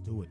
do it.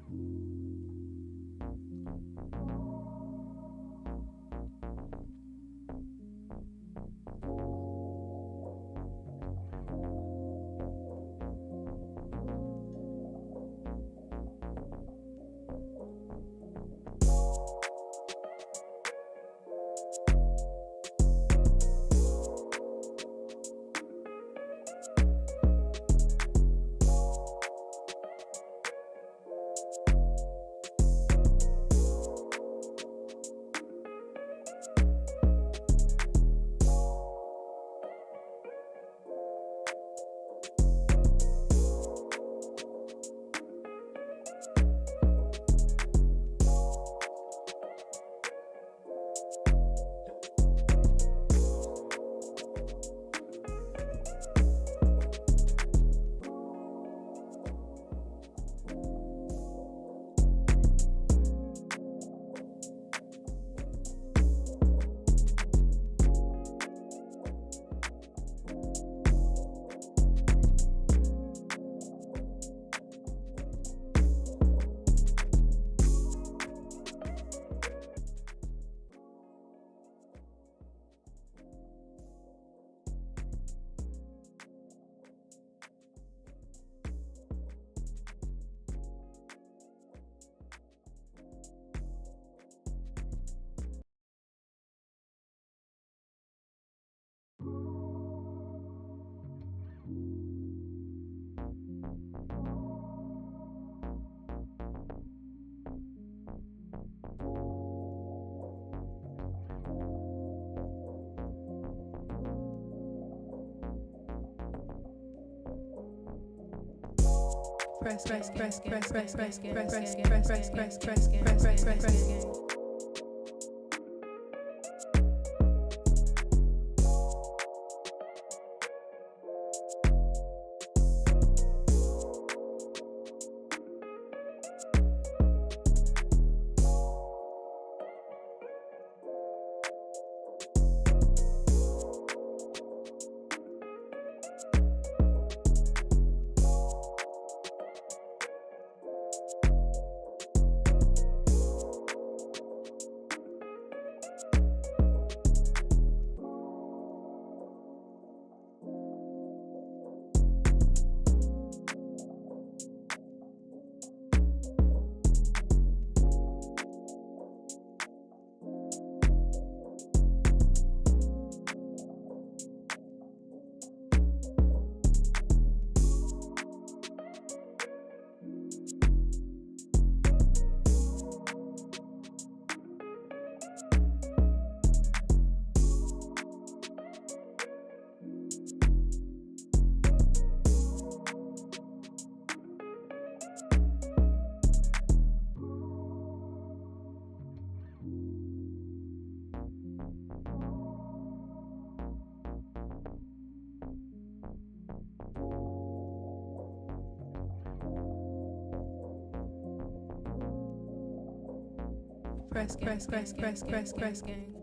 Press gang.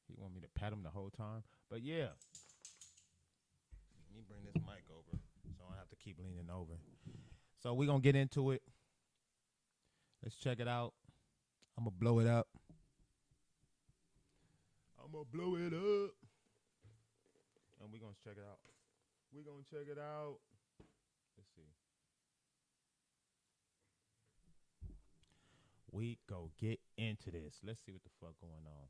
He want me to pat him the whole time. But yeah. Let me bring this mic over so I don't have to keep leaning over. So we're going to get into it. Let's check it out. I'm going to blow it up. And we're going to check it out. We're going to check it out. Let's see. We go get into this. Let's see what the fuck going on.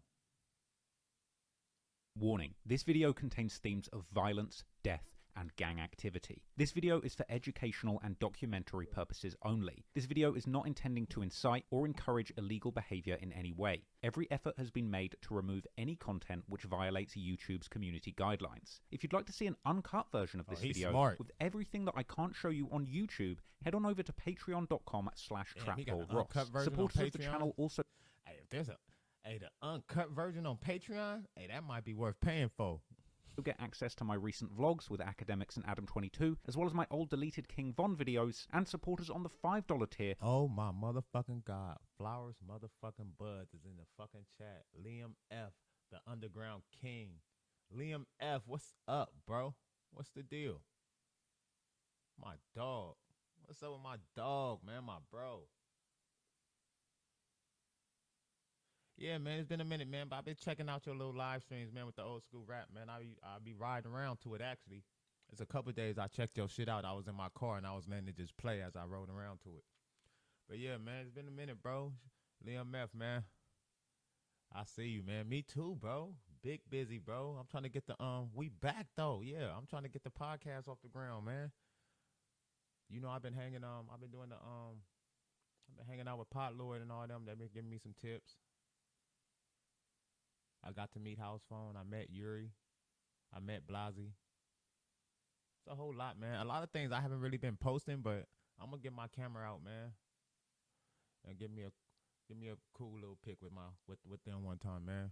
Warning, this video contains themes of violence, death, and gang activity. This video is for educational and documentary purposes only. This video is not intending to incite or encourage illegal behavior in any way. Every effort has been made to remove any content which violates YouTube's community guidelines. If you'd like to see an uncut version of this video with everything that I can't show you on YouTube, head on over to patreon.com/trapdoorrocks. Supporters of the channel also... Hey, if there's the uncut version on Patreon, hey, that might be worth paying for. You'll get access to my recent vlogs with Academics and Adam22, as well as my old deleted King Von videos, and supporters on the $5 tier. Oh my motherfucking God. Flowers motherfucking Buds is in the fucking chat. Liam F, the Underground King. Liam F, what's up, bro? What's the deal? My dog. What's up with my dog, man? My bro. Yeah, man, it's been a minute, man, but I've been checking out your little live streams, man, with the old school rap, man. I'll be riding around to it, actually. It's a couple of days I checked your shit out. I was in my car, and I was letting it just play as I rode around to it. But, yeah, man, it's been a minute, bro. Liam F, man. I see you, man. Me too, bro. Big busy, bro. I'm trying to get the, we back, though. Yeah, I'm trying to get the podcast off the ground, man. You know, I've been hanging out with Pot Lord and all them. They've been giving me some tips. I got to meet House Phone. I met Yuri. I met Blasey. It's a whole lot, man. A lot of things I haven't really been posting, but I'm gonna get my camera out, man, and give me a cool little pic with them one time, man.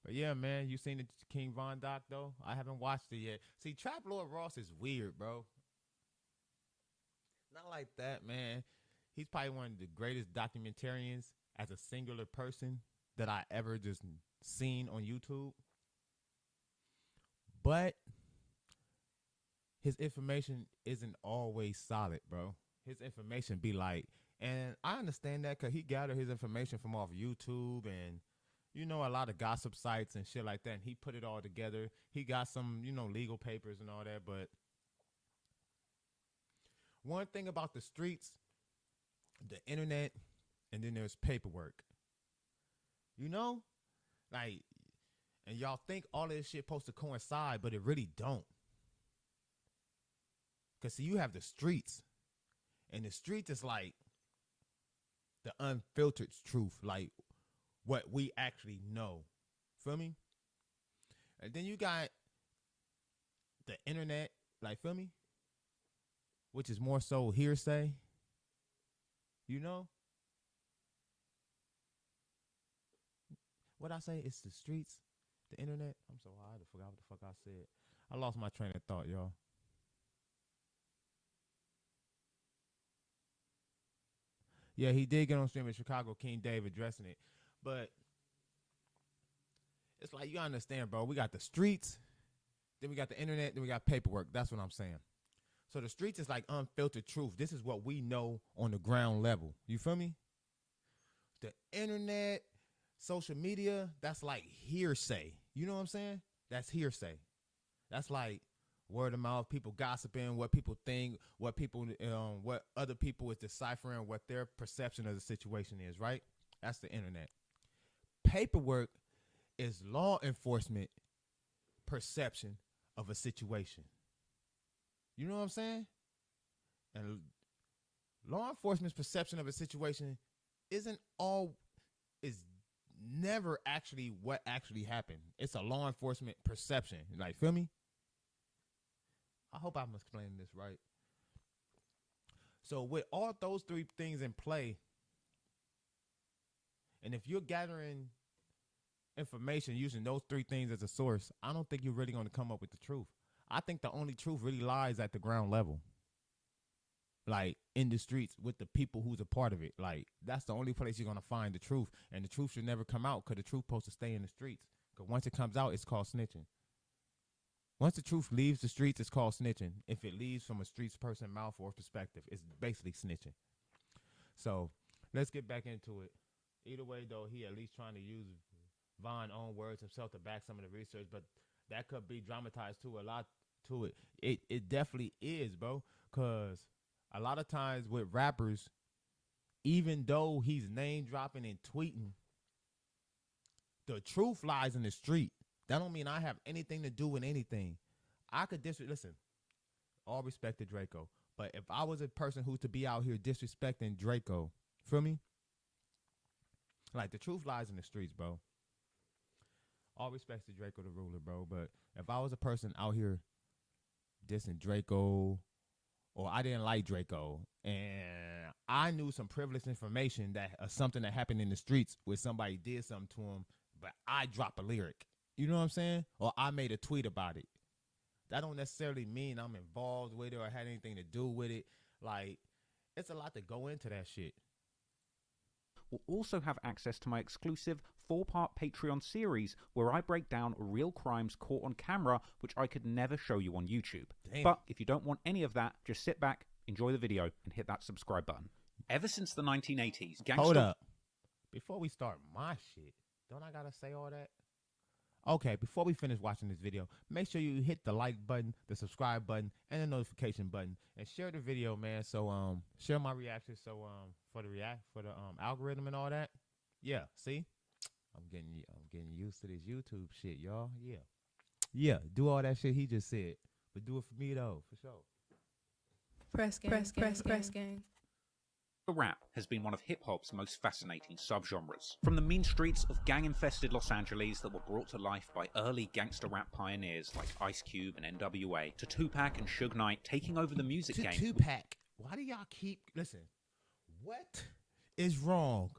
But yeah, man, you seen the King Von doc though? I haven't watched it yet. See, Trap Lord Ross is weird, bro. Not like that, man. He's probably one of the greatest documentarians as a singular person that I ever just seen on YouTube. But his information isn't always solid, bro. His information be like, and I understand that because he gathered his information from off YouTube and, you know, a lot of gossip sites and shit like that. And he put it all together. He got some, you know, legal papers and all that. But one thing about the streets, the internet, and then there's paperwork. You know? Like, and y'all think all this shit supposed to coincide, but it really don't. Because, see, you have the streets. And the streets is like the unfiltered truth. Like, what we actually know. Feel me? And then you got the internet. Like, feel me? Which is more so hearsay. You know? What I say? It's the streets, the internet. I'm so high, I forgot what the fuck I said. I lost my train of thought, y'all. Yeah, he did get on stream in Chicago, King Dave addressing it. But it's like, you understand, bro. We got the streets, then we got the internet, then we got paperwork. That's what I'm saying. So the streets is like unfiltered truth. This is what we know on the ground level. You feel me? The internet, social media, that's like hearsay. You know what I'm saying? That's hearsay. That's like word of mouth, people gossiping, what people think, what other people is deciphering, what their perception of the situation is, right? That's the internet. Paperwork is law enforcement perception of a situation. You know what I'm saying? And law enforcement's perception of a situation is never actually what actually happened. It's a law enforcement perception. Like, feel me? I hope I'm explaining this right. So with all those three things in play, and if you're gathering information using those three things as a source, I don't think you're really going to come up with the truth. I think the only truth really lies at the ground level. Like, in the streets with the people who's a part of it. Like, that's the only place you're going to find the truth. And the truth should never come out because the truth supposed to stay in the streets. Because once it comes out, it's called snitching. Once the truth leaves the streets, it's called snitching. If it leaves from a streets person mouth or perspective, it's basically snitching. So let's get back into it. Either way, though, he at least trying to use Von's own words himself to back some of the research, but that could be dramatized too. A lot to it. It definitely is, bro. Because a lot of times with rappers, even though he's name dropping and tweeting, the truth lies in the street. That don't mean I have anything to do with anything. I could listen, all respect to Draco, but if I was a person who's to be out here disrespecting Draco, feel me? Like, the truth lies in the streets, bro. All respect to Draco the ruler, bro, but if I was a person out here dissing Draco, or I didn't like Draco, and I knew some privileged information that something that happened in the streets where somebody did something to him, but I drop a lyric, you know what I'm saying? Or I made a tweet about it. That don't necessarily mean I'm involved with it or had anything to do with it. Like, it's a lot to go into that shit. Will also have access to my exclusive 4-part Patreon series where I break down real crimes caught on camera, which I could never show you on YouTube. Damn. But if you don't want any of that, just sit back, enjoy the video, and hit that subscribe button. Ever since the 1980s, gangster... Hold up. Before we start my shit, don't I gotta say all that? Okay, before we finish watching this video, make sure you hit the like button, the subscribe button, and the notification button, and share the video, man. So share my reaction. So for the algorithm and all that. Yeah, see, I'm getting used to this YouTube shit, y'all. Yeah, do all that shit he just said, but do it for me though, for sure. Press gang. Rap has been one of hip-hop's most fascinating subgenres. From the mean streets of gang-infested Los Angeles that were brought to life by early gangster rap pioneers like Ice Cube and NWA, to Tupac and Suge Knight taking over the music game. Tupac, why do y'all listen, what is wrong?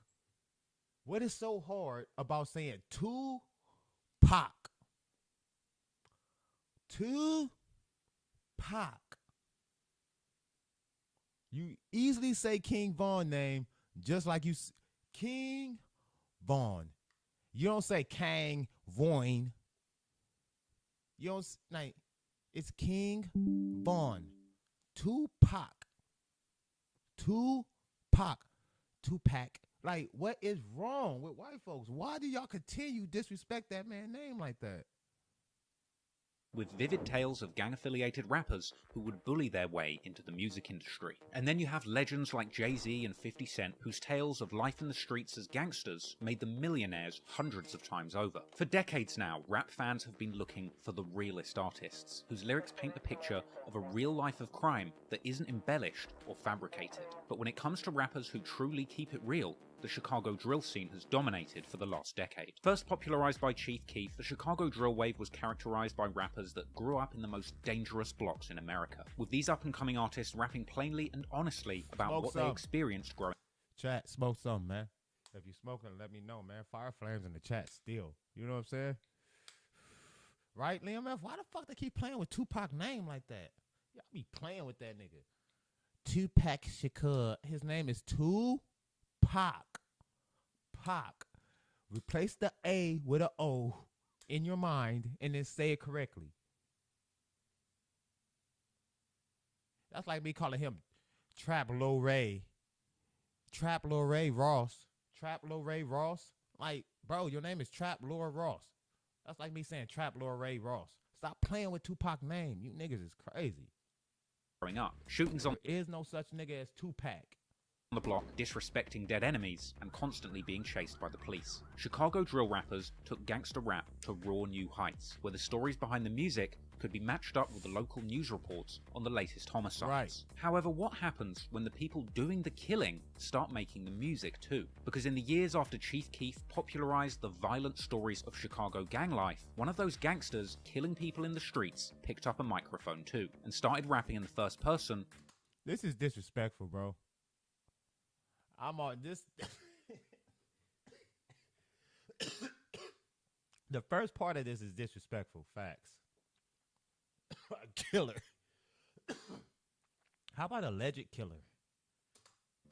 What is so hard about saying Tupac? Tupac. You easily say King Von name just like you King Von. You don't say Kang Voin. You don't like it's King Von. Tupac. Like, what is wrong with white folks? Why do y'all continue disrespect that man's name like that? With vivid tales of gang-affiliated rappers who would bully their way into the music industry. And then you have legends like Jay-Z and 50 Cent, whose tales of life in the streets as gangsters made them millionaires hundreds of times over. For decades now, rap fans have been looking for the realest artists, whose lyrics paint the picture of a real life of crime that isn't embellished or fabricated. But when it comes to rappers who truly keep it real, the Chicago drill scene has dominated for the last decade. First popularized by Chief Keef, the Chicago drill wave was characterized by rappers that grew up in the most dangerous blocks in America, with these up-and-coming artists rapping plainly and honestly about what they experienced growing. Chat, smoke some, man. If you smoking, let me know, man. Fire flames in the chat still. You know what I'm saying? Right, Liam F? Why the fuck they keep playing with Tupac name like that? Y'all be playing with that nigga. Tupac Shakur. His name is Tupac. Pac. Replace the A with a O in your mind and then say it correctly. That's like me calling him Trap Lil Ray. Trap Lil Ray Ross. Trap Lil Ray Ross. Like, bro, your name is Trap Lil Ross. That's like me saying Trap Lil Ray Ross. Stop playing with Tupac name. You niggas is crazy. Growing up, shootings on there is no such nigga as Tupac. On the block, disrespecting dead enemies, and constantly being chased by the police. Chicago drill rappers took gangster rap to raw new heights, where the stories behind the music could be matched up with the local news reports on the latest homicides. Right. However, what happens when the people doing the killing start making the music too? Because in the years after Chief Keef popularized the violent stories of Chicago gang life, one of those gangsters killing people in the streets picked up a microphone too, and started rapping in the first person. This is disrespectful, bro. I'm on this. The first part of this is disrespectful. Facts. A killer. How about alleged killer?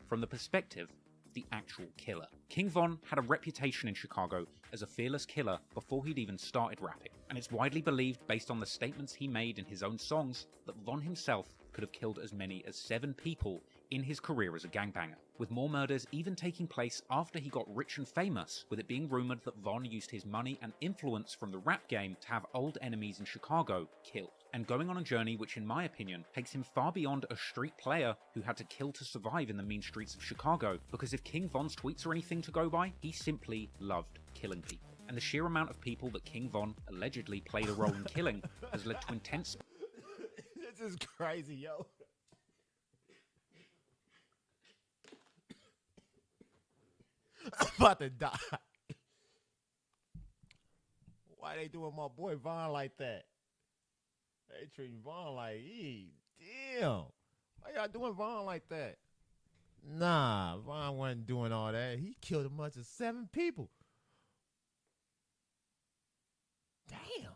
From the perspective, the actual killer. King Von had a reputation in Chicago as a fearless killer before he'd even started rapping, and it's widely believed, based on the statements he made in his own songs, that Von himself could have killed as many as 7 people in his career as a gangbanger, with more murders even taking place after he got rich and famous, with it being rumoured that Von used his money and influence from the rap game to have old enemies in Chicago killed, and going on a journey which, in my opinion, takes him far beyond a street player who had to kill to survive in the mean streets of Chicago, because if King Von's tweets are anything to go by, he simply loved killing people. And the sheer amount of people that King Von allegedly played a role in killing has led to intense... This is crazy, yo. I'm about to die. Why they doing my boy Von like that? They treating Von like, damn. Why y'all doing Von like that? Nah, Von wasn't doing all that. He killed as much as 7 people. Damn.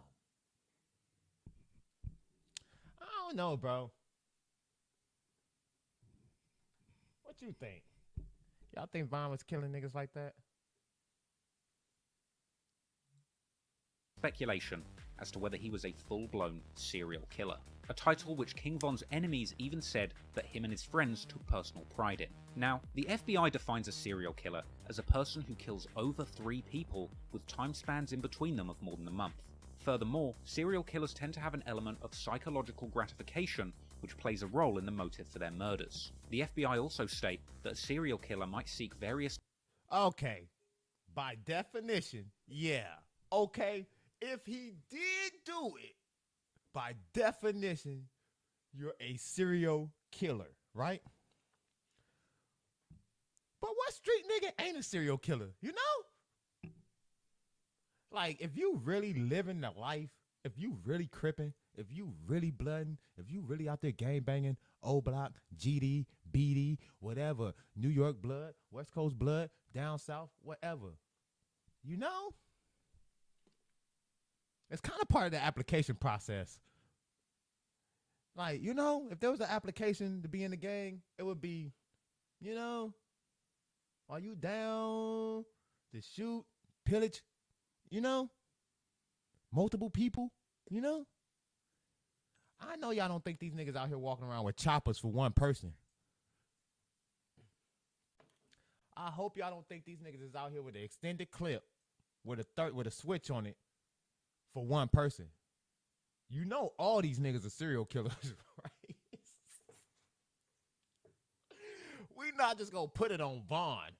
I don't know, bro. What you think? Y'all think Von was killing niggas like that? Speculation as to whether he was a full-blown serial killer, a title which King Von's enemies even said that him and his friends took personal pride in. Now, the FBI defines a serial killer as a person who kills over 3 people with time spans in between them of more than a month. Furthermore, serial killers tend to have an element of psychological gratification which plays a role in the motive for their murders. The FBI also state that a serial killer might seek various... Okay, by definition, yeah. Okay, if he did do it, by definition, you're a serial killer, right? But what street nigga ain't a serial killer, you know? Like, if you really living the life, if you really crippin', if you really blooding, if you really out there gang banging, O Block, GD, BD, whatever, New York blood, West Coast blood, down south, whatever, you know? It's kind of part of the application process. Like, you know, if there was an application to be in the gang, it would be, you know, are you down to shoot, pillage, you know, multiple people, you know? I know y'all don't think these niggas out here walking around with choppers for one person. I hope y'all don't think these niggas is out here with an extended clip with a switch on it for one person. You know all these niggas are serial killers, right? We not just gonna put it on Von.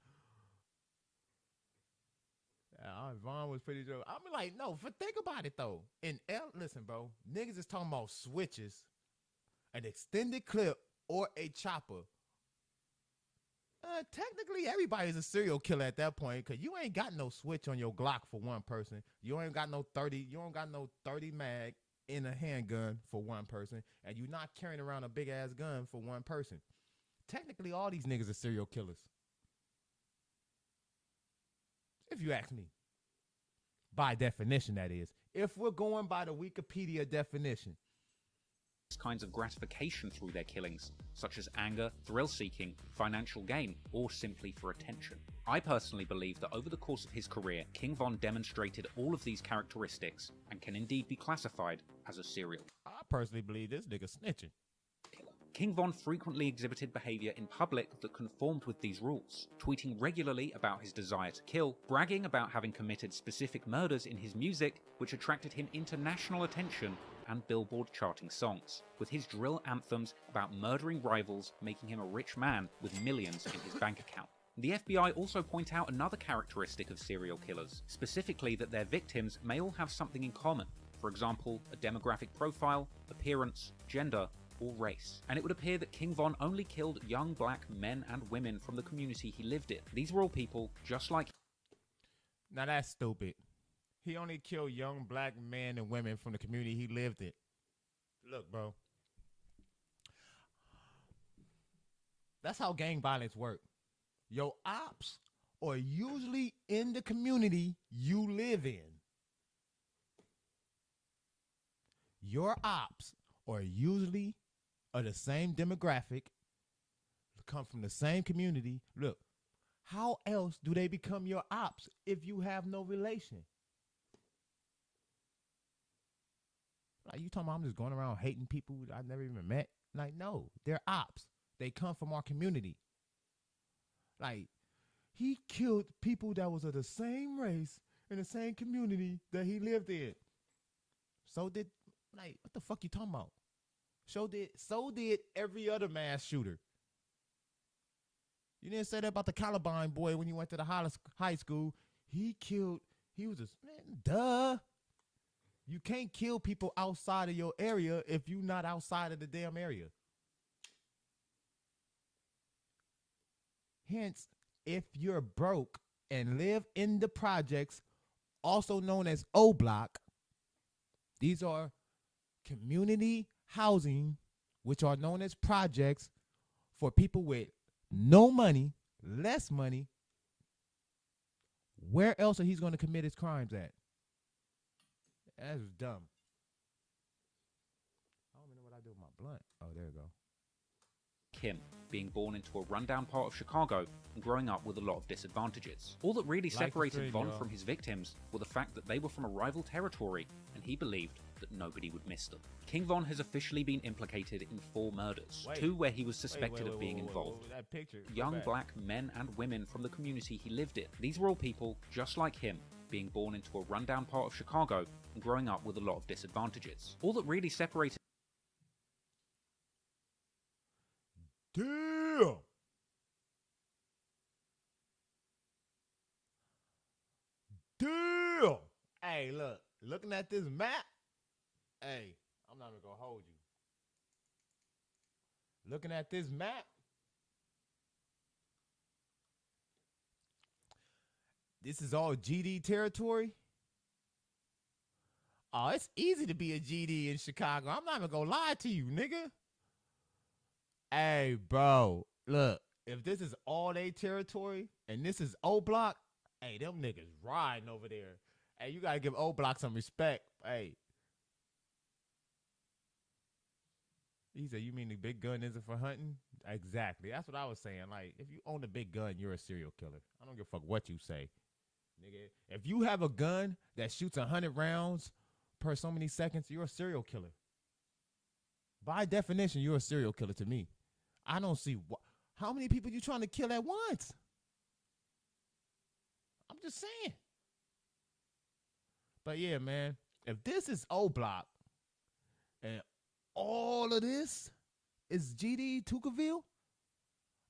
Von was pretty sure. I mean, like, no, think about it though. Listen, bro, niggas is talking about switches, an extended clip, or a chopper. Technically, everybody's a serial killer at that point, because you ain't got no switch on your Glock for one person. You ain't got no 30. You don't got no 30 mag in a handgun for one person, and you're not carrying around a big ass gun for one person. Technically, all these niggas are serial killers. If you ask me. By definition, that is. If we're going by the Wikipedia definition. Kinds of gratification through their killings, such as anger, thrill-seeking, financial gain, or simply for attention. I personally believe that over the course of his career, King Von demonstrated all of these characteristics and can indeed be classified as a serial. I personally believe this nigga snitching. King Von frequently exhibited behavior in public that conformed with these rules, tweeting regularly about his desire to kill, bragging about having committed specific murders in his music, which attracted him international attention and Billboard charting songs, with his drill anthems about murdering rivals making him a rich man with millions in his bank account. The FBI also point out another characteristic of serial killers, specifically that their victims may all have something in common, for example, a demographic profile, appearance, gender, or race. And it would appear that King Von only killed young black men and women from the community he lived in. These were all people just like... Now that's stupid. He only killed young black men and women from the community he lived in. Look, bro. That's how gang violence work. Your ops are usually in the community you live in. Your ops are usually of the same demographic, come from the same community. Look, How else do they become your ops if you have no relation? Like, you talking about I'm just going around hating people I've never even met? Like, no, they're ops. They come from our community. Like, he killed people that was of the same race in the same community that he lived in. So did, like, what the fuck you talking about? So did every other mass shooter. You didn't say that about the Columbine boy when he went to the high school. He was a, man, duh. You can't kill people outside of your area if you're not outside of the damn area. Hence, if you're broke and live in the projects, also known as O Block, these are community housing, which are known as projects for people with no money, less money. Where else are he going to commit his crimes at? That's dumb. I don't even know what I do with my blunt. Oh, there you go. Kim, being born into a rundown part of Chicago and growing up with a lot of disadvantages. All that really separated Von from his victims were the fact that they were from a rival territory, and he believed that nobody would miss them. King Von has officially been implicated in 4 murders, 2 where he was suspected of being involved. That picture, young black men and women from the community he lived in. These were all people just like him, being born into a rundown part of Chicago and growing up with a lot of disadvantages. All that really separated Damn. Damn. Hey, look. Looking at this map. Hey, I'm not even going to hold you. Looking at this map. This is all GD territory. Oh, it's easy to be a GD in Chicago. I'm not even going to lie to you, nigga. Hey, bro, look, if this is all they territory and this is O Block, hey, them niggas riding over there. Hey, you got to give O Block some respect. Hey. He said, you mean the big gun isn't for hunting? Exactly. That's what I was saying. Like, if you own a big gun, you're a serial killer. I don't give a fuck what you say. Nigga, if you have a gun that shoots 100 rounds per so many seconds, you're a serial killer. By definition, you're a serial killer to me. I don't see how many people you trying to kill at once. I'm just saying. But yeah, man, if this is O Block and all of this is GD Tuckerville,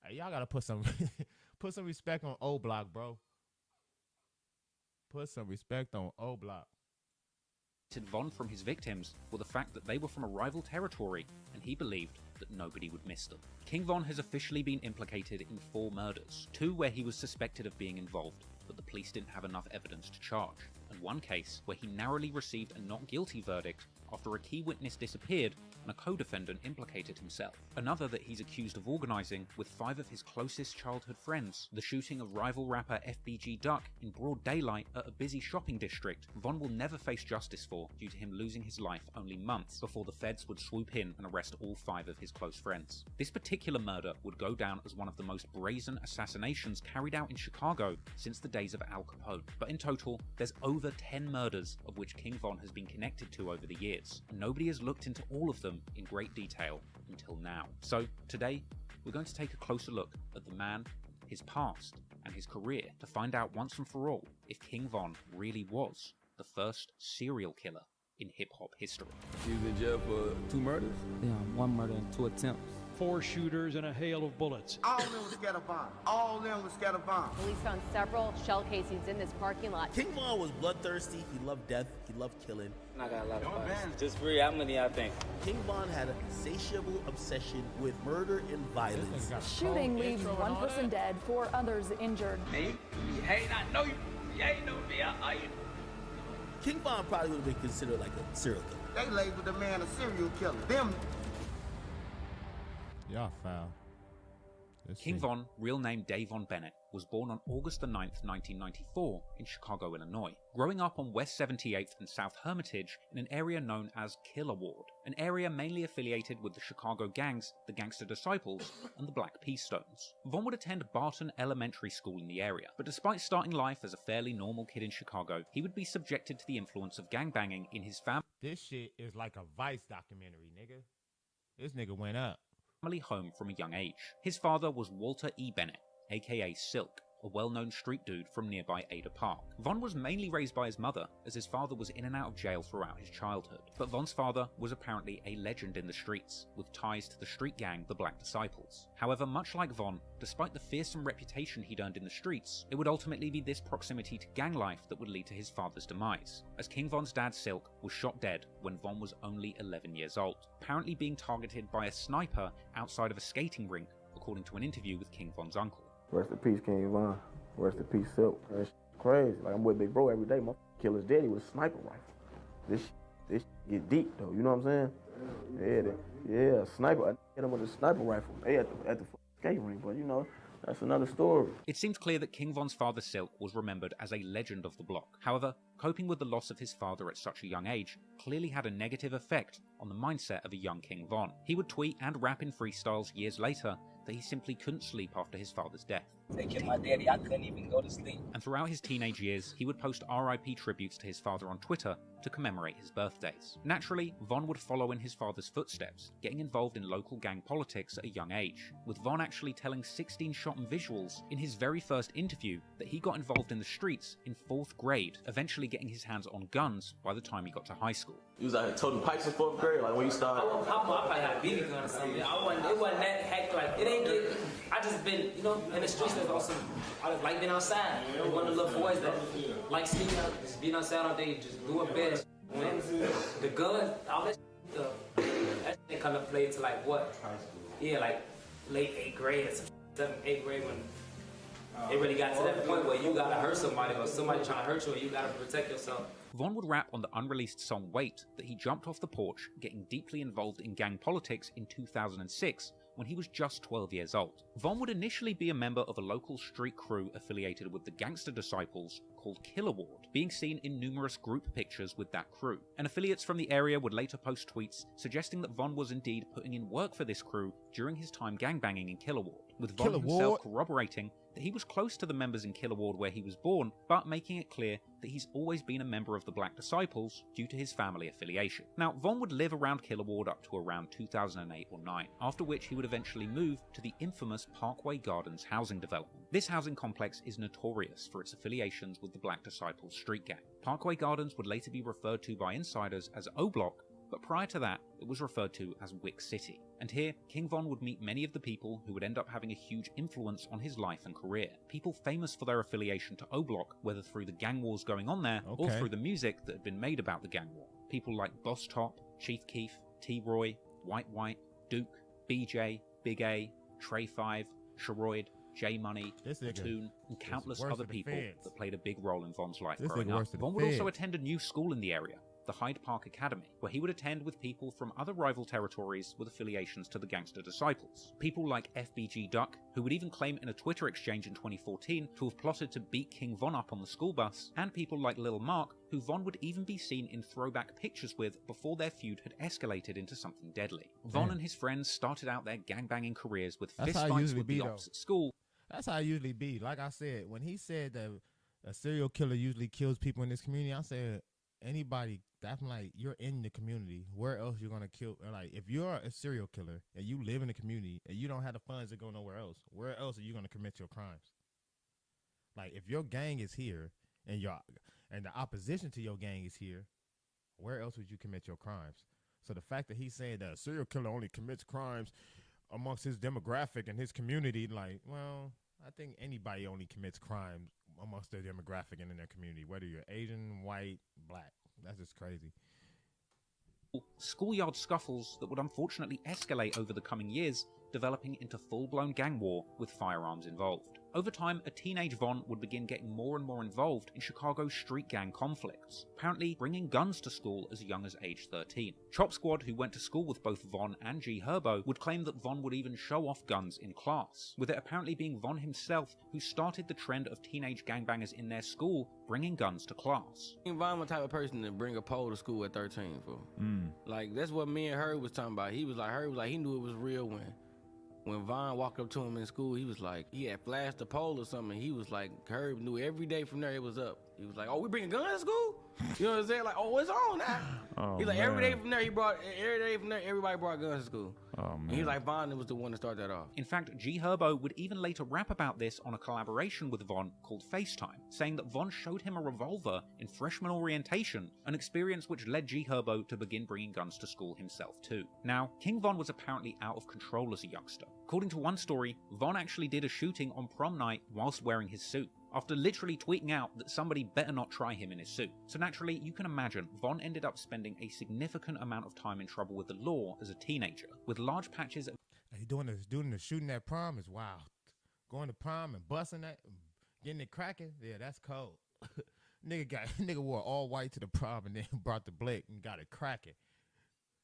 hey, y'all gotta put some put some respect on O Block, bro. Put some respect on O Block. Von from his victims were the fact that they were from a rival territory, and he believed that nobody would miss them. King Von has officially been implicated in 4 murders, 2 where he was suspected of being involved, but the police didn't have enough evidence to charge, and 1 case where he narrowly received a not guilty verdict after a key witness disappeared and a co-defendant implicated himself. Another that he's accused of organising with 5 of his closest childhood friends, the shooting of rival rapper FBG Duck in broad daylight at a busy shopping district. Von will never face justice for due to him losing his life only months before the feds would swoop in and arrest all 5 of his close friends. This particular murder would go down as one of the most brazen assassinations carried out in Chicago since the days of Al Capone. But in total, there's over 10 murders of which King Von has been connected to over the years, and nobody has looked into all of them in great detail until now. So today, we're going to take a closer look at the man, his past, and his career to find out once and for all if King Von really was the first serial killer in hip-hop history. He was in jail for 2 murders? Yeah, 1 murder and 2 attempts. 4 shooters and a hail of bullets. All of them was scatter bomb. All of them was scatter bomb. Police found several shell casings in this parking lot. King Von was bloodthirsty. He loved death. He loved killing. I got a lot of fights. Just for how many I think? King Von had a insatiable obsession with murder and violence. Shooting leaves 1 person dead, 4 others injured. Me? Hey, I know you. You ain't know me. I you. King Von probably would have been considered like a serial killer. They labeled the man a serial killer. Them. Y'all foul. King Von, real name Davon Bennett, was born on August 9, 1994, in Chicago, Illinois, growing up on West 78th and South Hermitage in an area known as Killer Ward, an area mainly affiliated with the Chicago gangs, the Gangster Disciples, and the Black Peace Stones. Von would attend Barton Elementary School in the area, but despite starting life as a fairly normal kid in Chicago, he would be subjected to the influence of gangbanging in his This shit is like a Vice documentary, nigga. This nigga went up. family home from a young age. His father was Walter E. Bennett, aka Silk, a well-known street dude from nearby Ada Park. Von was mainly raised by his mother, as his father was in and out of jail throughout his childhood. But Von's father was apparently a legend in the streets, with ties to the street gang, the Black Disciples. However, much like Von, despite the fearsome reputation he'd earned in the streets, it would ultimately be this proximity to gang life that would lead to his father's demise, as King Von's dad Silk was shot dead when Von was only 11 years old, apparently being targeted by a sniper outside of a skating rink, according to an interview with King Von's uncle. Rest in peace, King Von. Rest in peace, Silk. That's crazy. Like, I'm with Big Bro every day. My kill his daddy with a sniper rifle. This get deep, though. You know what I'm saying? Yeah, sniper. I hit him with a sniper rifle. They at the skate rink, but you know, that's another story. It seems clear that King Von's father Silk was remembered as a legend of the block. However, coping with the loss of his father at such a young age clearly had a negative effect on the mindset of a young King Von. He would tweet and rap in freestyles years later that he simply couldn't sleep after his father's death. They killed my daddy, I couldn't even go to sleep. And throughout his teenage years, he would post RIP tributes to his father on Twitter to commemorate his birthdays. Naturally, Von would follow in his father's footsteps, getting involved in local gang politics at a young age, with Von actually telling 16-shot visuals in his very first interview that he got involved in the streets in 4th grade, eventually getting his hands on guns by the time he got to high school. You was out here toting pipes in 4th grade, like when you started? I probably had a BB gun or something. It wasn't that heck, like, it ain't get, I just been, you know, in the streets. That's awesome. I just like being outside. You know, one of the little boys that like sneaking out, just being outside all day, just doing bad. Man, the gun, all that that shit come to play to like what? Yeah, like late 8th grade, 7th, 8th grade when it really got to that point where you gotta hurt somebody or somebody trying to hurt you and you gotta protect yourself. Von would rap on the unreleased song Wait that he jumped off the porch, getting deeply involved in gang politics in 2006 when he was just 12 years old. Von would initially be a member of a local street crew affiliated with the Gangster Disciples called Killer Ward, being seen in numerous group pictures with that crew. And affiliates from the area would later post tweets suggesting that Von was indeed putting in work for this crew during his time gangbanging in Killer Ward, with Von himself corroborating that he was close to the members in Killer Ward where he was born, but making it clear that he's always been a member of the Black Disciples due to his family affiliation. Now, Von would live around Killer Ward up to around 2008 or 9, after which he would eventually move to the infamous Parkway Gardens housing development. This housing complex is notorious for its affiliations with the Black Disciples street gang. Parkway Gardens would later be referred to by insiders as O Block, but prior to that, it was referred to as Wick City. And here, King Von would meet many of the people who would end up having a huge influence on his life and career. People famous for their affiliation to O Block, whether through the gang wars going on there, or through the music that had been made about the gang war. People like Boss Top, Chief Keef, T-Roy, White, Duke, BJ, Big A, Trey 5, Sharoid, J Money, Platoon, and countless other people that played a big role in Von's life growing up. Von would also attend a new school in the area, the Hyde Park Academy, where he would attend with people from other rival territories with affiliations to the Gangster Disciples. People like FBG Duck, who would even claim in a Twitter exchange in 2014 to have plotted to beat King Von up on the school bus, and people like Lil Mark, who Von would even be seen in throwback pictures with before their feud had escalated into something deadly. Von and his friends started out their gangbanging careers with fistfights with the ops at school. That's how it usually be. Like I said, when he said that a serial killer usually kills people in this community, I said, anybody, that's like, you're in the community. Where else you're going to kill? Like, if you're a serial killer and you live in the community and you don't have the funds to go nowhere else, where else are you going to commit your crimes? Like, if your gang is here and the opposition to your gang is here, where else would you commit your crimes? So the fact that he's saying that a serial killer only commits crimes amongst his demographic and his community, like, well, I think anybody only commits crimes amongst their demographic and in their community, whether you're Asian, white, black. That's just crazy. Schoolyard scuffles that would unfortunately escalate over the coming years developing into full-blown gang war with firearms involved. Over time, a teenage Von would begin getting more and more involved in Chicago's street gang conflicts, apparently bringing guns to school as young as age 13. Chop Squad, who went to school with both Von and G Herbo, would claim that Von would even show off guns in class, with it apparently being Von himself who started the trend of teenage gangbangers in their school bringing guns to class. Von was the type of person to bring a pole to school at 13 for. Like, that's what me and Herb was talking about. Herb was like, he knew it was real when Von walked up to him in school. He was like, he had flashed a pole or something. He was like, Herb knew every day from there it was up. He was like, oh, we bringing guns to school? You know what I'm saying? Like, oh, it's on now. He's like, every day from there, everybody brought guns to school. And he's like, Von was the one to start that off. In fact, G Herbo would even later rap about this on a collaboration with Von called FaceTime, saying that Von showed him a revolver in freshman orientation, an experience which led G Herbo to begin bringing guns to school himself too. Now, King Von was apparently out of control as a youngster. According to one story, Von actually did a shooting on prom night whilst wearing his suit, after literally tweeting out that somebody better not try him in his suit. So naturally, you can imagine, Von ended up spending a significant amount of time in trouble with the law as a teenager, with large patches of... Hey, doing the shooting at prom is wild. Going to prom and busting that, getting it cracking, yeah, that's cold. nigga wore all white to the prom and then brought the blick and got it cracking.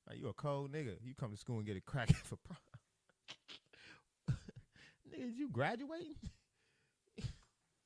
Like, you a cold nigga. You come to school and get it cracking for prom. Nigga, you graduating?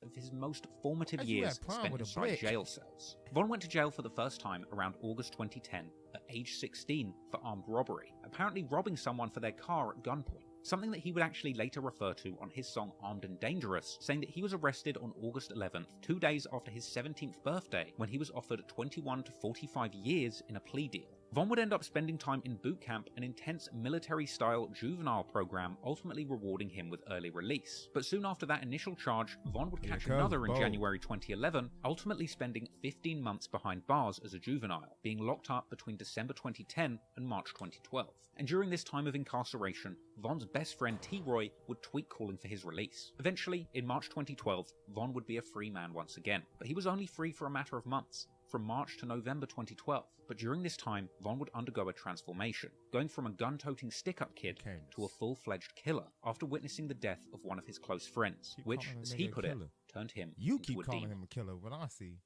Of his most formative years spent inside jail cells. Von went to jail for the first time around August 2010 at age 16 for armed robbery, apparently robbing someone for their car at gunpoint. Something that he would actually later refer to on his song Armed and Dangerous, saying that he was arrested on August 11th, 2 days after his 17th birthday, when he was offered 21 to 45 years in a plea deal. Von would end up spending time in boot camp, an intense military-style juvenile program, ultimately rewarding him with early release. But soon after that initial charge, Von would catch another in January 2011, ultimately spending 15 months behind bars as a juvenile, being locked up between December 2010 and March 2012. And during this time of incarceration, Von's best friend T-Roy would tweet calling for his release. Eventually, in March 2012, Von would be a free man once again, but he was only free for a matter of months, from March to November 2012. But during this time, Von would undergo a transformation, going from a gun-toting stick-up kid to a full-fledged killer after witnessing the death of one of his close friends, which, as he put it, turned him into a demon. You keep calling him a killer, what I see.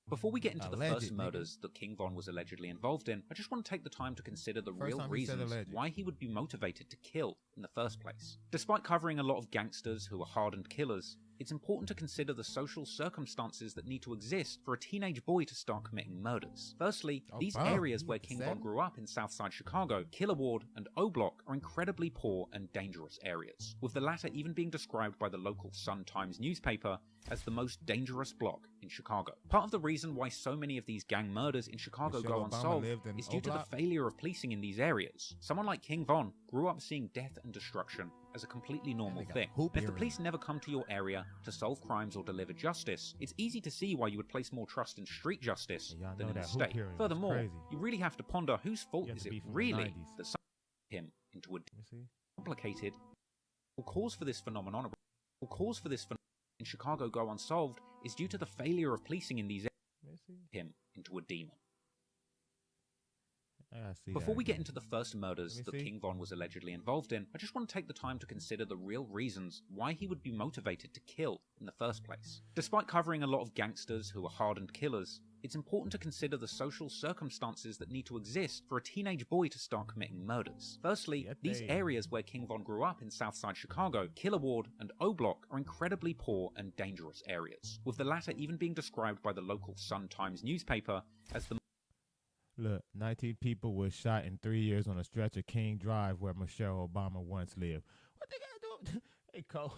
Before we get into the first murders that King Von was allegedly involved in, I just want to take the time to consider the real reasons why he would be motivated to kill in the first place. Despite covering a lot of gangsters who are hardened killers, it's important to consider the social circumstances that need to exist for a teenage boy to start committing murders. Firstly, these areas where King Von grew up in Southside Chicago, Killer Ward and O Block, are incredibly poor and dangerous areas, with the latter even being described by the local Sun-Times newspaper as the most dangerous block in Chicago. Part of the reason why so many of these gang murders in Chicago go unsolved is due to the failure of policing in these areas. Someone like King Von grew up seeing death and destruction as a completely normal thing. And if the police never come to your area to solve crimes or deliver justice, it's easy to see why you would place more trust in street justice than in the state. Furthermore, you really have to ponder whose fault is it really that some him into a complicated cause for this phenomenon in Chicago go unsolved is due to the failure of policing in these areas him into a demon. Before we get into the first murders that King Von was allegedly involved in, I just want to take the time to consider the real reasons why he would be motivated to kill in the first place. Despite covering a lot of gangsters who are hardened killers, it's important to consider the social circumstances that need to exist for a teenage boy to start committing murders. Firstly, these areas where King Von grew up in Southside Chicago, Killer Ward and O Block, are incredibly poor and dangerous areas, with the latter even being described by the local Sun-Times newspaper as the Look, 19 people were shot in 3 years on a stretch of King Drive where Michelle Obama once lived. What they gotta do? Hey, Cole,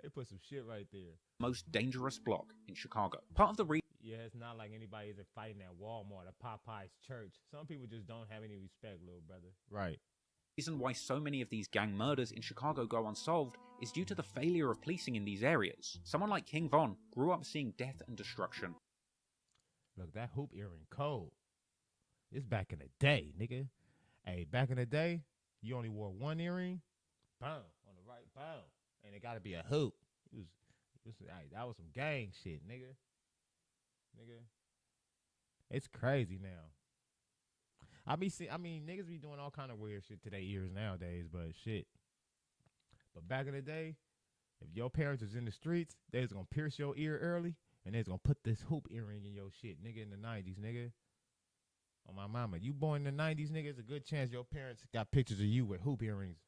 they put some shit right there. Most dangerous block in Chicago. Part of the reason... Yeah, it's not like anybody isn't fighting at Walmart or Popeye's church. Some people just don't have any respect, little brother. Right. The reason why so many of these gang murders in Chicago go unsolved is due to the failure of policing in these areas. Someone like King Von grew up seeing death and destruction. Look, that hoop earring cold. It's back in the day, nigga. Hey, back in the day, you only wore one earring, boom, on the right, boom, and it gotta be a hoop. That was some gang shit, nigga. It's crazy now. I mean, niggas be doing all kind of weird shit to their ears nowadays, but shit. But back in the day, if your parents was in the streets, they was gonna pierce your ear early, and they was gonna put this hoop earring in your shit, nigga, in the 90s, nigga. On my mama, you born in the 90s, nigga, it's a good chance your parents got pictures of you with hoop earrings.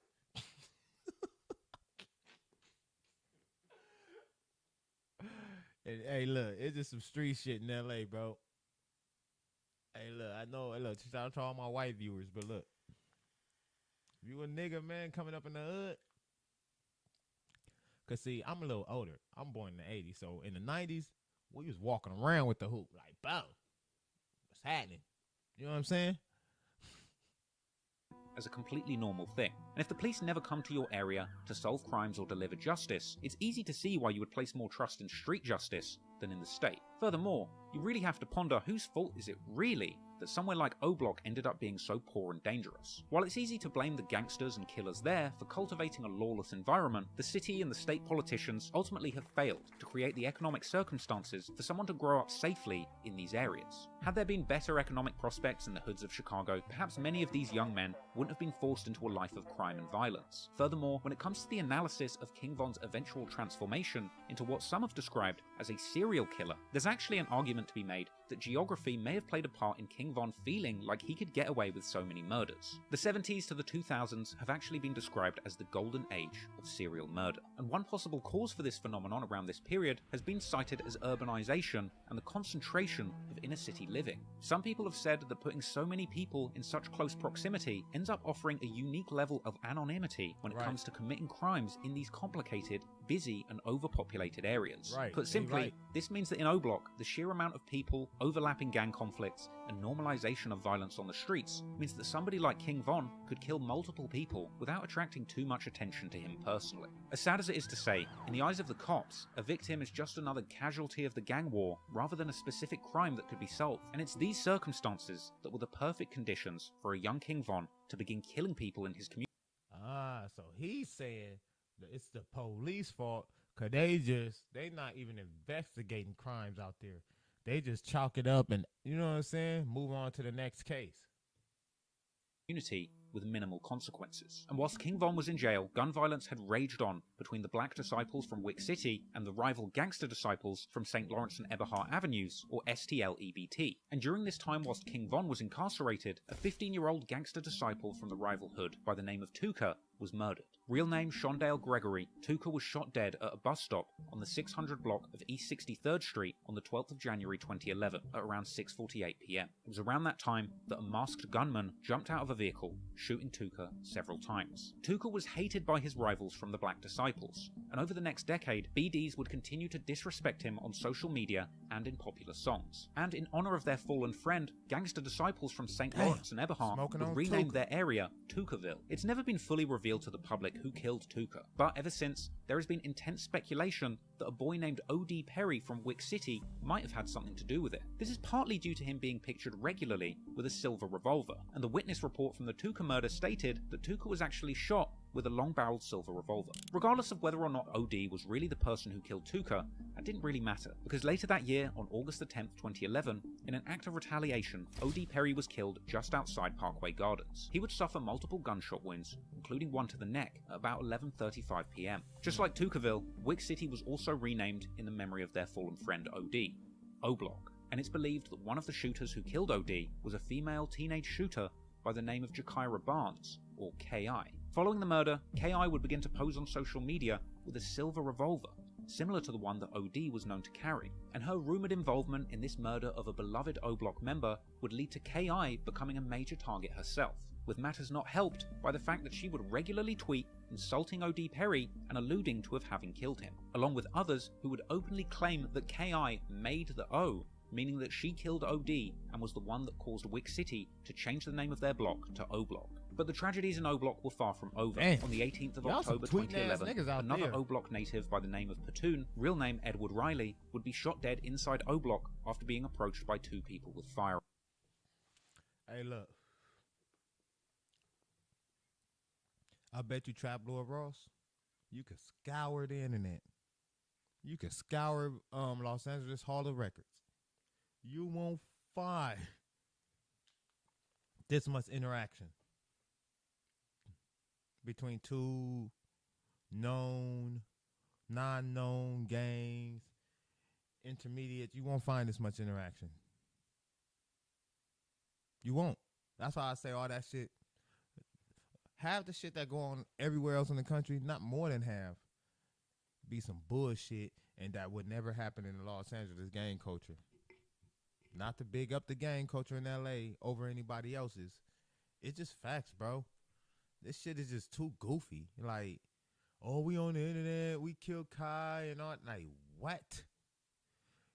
And, hey, look, it's just some street shit in L.A., bro. Hey, look, I know, look, shout out to all my white viewers, but look, if you a nigga, man, coming up in the hood, because, see, I'm a little older. I'm born in the 80s, so in the 90s, we was walking around with the hoop, like, bow, what's happening? You know what I'm saying? As a completely normal thing. And if the police never come to your area to solve crimes or deliver justice, it's easy to see why you would place more trust in street justice than in the state. Furthermore, you really have to ponder whose fault is it really that somewhere like O Block ended up being so poor and dangerous. While it's easy to blame the gangsters and killers there for cultivating a lawless environment, the city and the state politicians ultimately have failed to create the economic circumstances for someone to grow up safely in these areas. Had there been better economic prospects in the hoods of Chicago, perhaps many of these young men wouldn't have been forced into a life of crime and violence. Furthermore, when it comes to the analysis of King Von's eventual transformation into what some have described as a serial killer, there's actually an argument to be made that geography may have played a part in King Von feeling like he could get away with so many murders. The 70s to the 2000s have actually been described as the golden age of serial murder, and one possible cause for this phenomenon around this period has been cited as urbanization and the concentration of inner city living. Some people have said that putting so many people in such close proximity ends up offering a unique level of anonymity when it comes to committing crimes in these complicated, busy and overpopulated areas. Put simply, this means that in O Block, the sheer amount of people, overlapping gang conflicts, and normalization of violence on the streets means that somebody like King Von could kill multiple people without attracting too much attention to him personally. As sad as it is to say, in the eyes of the cops, a victim is just another casualty of the gang war rather than a specific crime that could be solved. And it's these circumstances that were the perfect conditions for a young King Von to begin killing people in his community. Ah, so he's saying that it's the police fault because they not even investigating crimes out there. They just chalk it up and, you know what I'm saying, move on to the next case. With minimal consequences. And whilst King Von was in jail, gun violence had raged on between the black disciples from Wick City and the rival gangster disciples from St. Lawrence and Eberhart Avenues, or STL-EBT. And during this time whilst King Von was incarcerated, a 15-year-old gangster disciple from the rival hood by the name of Tuka was murdered. Real name Shondale Gregory, Tuka was shot dead at a bus stop on the 600 block of East 63rd Street on the 12th of January 2011 at around 6:48 p.m. It was around that time that a masked gunman jumped out of a vehicle, shooting Tuka several times. Tuka was hated by his rivals from the Black Disciples, and over the next decade, BDs would continue to disrespect him on social media and in popular songs. And in honor of their fallen friend, gangster disciples from St. Lawrence and Eberhart would rename their area Tukaville. It's never been fully revealed to the public who killed Tuka, but ever since, there has been intense speculation that a boy named O.D. Perry from Wick City might have had something to do with it. This is partly due to him being pictured regularly with a silver revolver, and the witness report from the Tuka murder stated that Tuka was actually shot with a long-barreled silver revolver. Regardless of whether or not O.D. was really the person who killed Tuka, that didn't really matter, because later that year, on August 10th, 2011, in an act of retaliation, O.D. Perry was killed just outside Parkway Gardens. He would suffer multiple gunshot wounds, including one to the neck, at about 11:35 p.m. Just like Tukaville, Wick City was also renamed in the memory of their fallen friend O.D., O Block, and it's believed that one of the shooters who killed O.D. was a female teenage shooter by the name of Jakira Barnes, or K.I. Following the murder, K.I. would begin to pose on social media with a silver revolver, similar to the one that O.D. was known to carry, and her rumoured involvement in this murder of a beloved O-Block member would lead to K.I. becoming a major target herself, with matters not helped by the fact that she would regularly tweet insulting O.D. Perry and alluding to having killed him, along with others who would openly claim that K.I. made the O, meaning that she killed O.D. and was the one that caused Wick City to change the name of their block to O-Block. But the tragedies in O-Block were far from over. Damn. On the 18th of October 2011, another O-Block native by the name of Patoon, real name Edward Riley, would be shot dead inside O-Block after being approached by two people with firearms. Hey, look. I bet you Trap Lord Ross, you could scour the internet. You could scour Los Angeles Hall of Records. You won't find this much interaction between two known, non-known gangs, intermediate. You won't find this much interaction. You won't. That's why I say all that shit. Half the shit that go on everywhere else in the country, not more than half, be some bullshit, and that would never happen in Los Angeles gang culture. Not to big up the gang culture in LA over anybody else's. It's just facts, bro. This shit is just too goofy. Like, oh, we on the internet, we killed Kai and all. Like, what?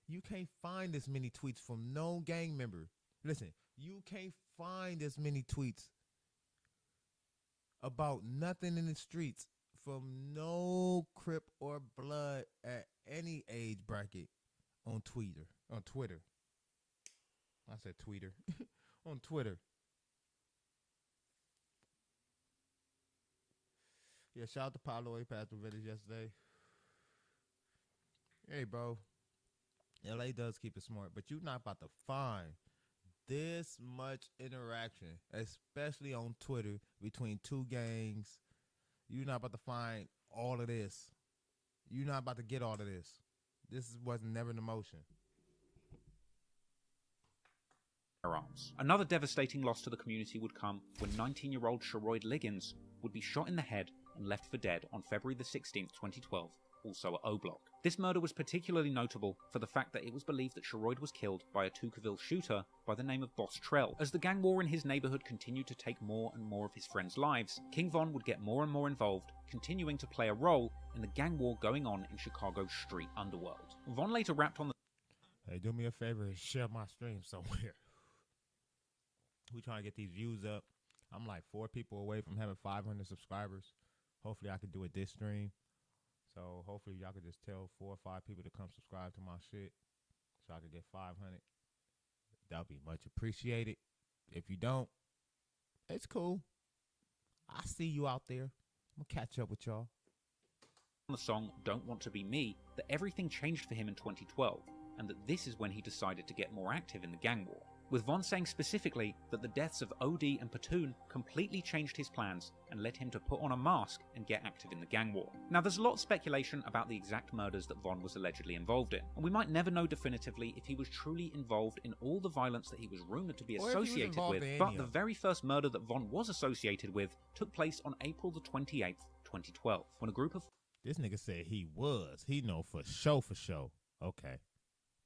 You can't find this many tweets from no gang member. Listen, you can't find as many tweets about nothing in the streets from no Crip or Blood at any age bracket on Twitter. I said tweeter. On Twitter. Yeah, shout out to Paulo. He passed the village yesterday. Hey, bro. LA does keep it smart, but you're not about to find this much interaction, especially on Twitter, between two gangs. You're not about to find all of this. You're not about to get all of this. This was never in the motion. Arms. Another devastating loss to the community would come when 19-year-old Sherroyd Liggins would be shot in the head and left for dead on February the 16th, 2012, also at O Block. This murder was particularly notable for the fact that it was believed that Sherroyd was killed by a Tuckerville shooter by the name of Boss Trell. As the gang war in his neighborhood continued to take more and more of his friends' lives, King Von would get more and more involved, continuing to play a role in the gang war going on in Chicago's street underworld. Von later rapped on the... Hey, do me a favor and share my stream somewhere. We trying to get these views up. I'm like 4 people away from having 500 subscribers. Hopefully I could do it this stream. So hopefully y'all could just tell 4 or 5 people to come subscribe to my shit so I could get 500. That would be much appreciated. If you don't, it's cool. I see you out there. I'm going to catch up with y'all. On the song Don't Want to Be Me, that everything changed for him in 2012, and that this is when he decided to get more active in the gang war. With Von saying specifically that the deaths of OD and Platoon completely changed his plans and led him to put on a mask and get active in the gang war. Now, there's a lot of speculation about the exact murders that Von was allegedly involved in, and we might never know definitively if he was truly involved in all the violence that he was rumored to be associated with, but the very first murder that Von was associated with took place on April the 28th, 2012, when a group of... This nigga said he was. He know for sure. Okay.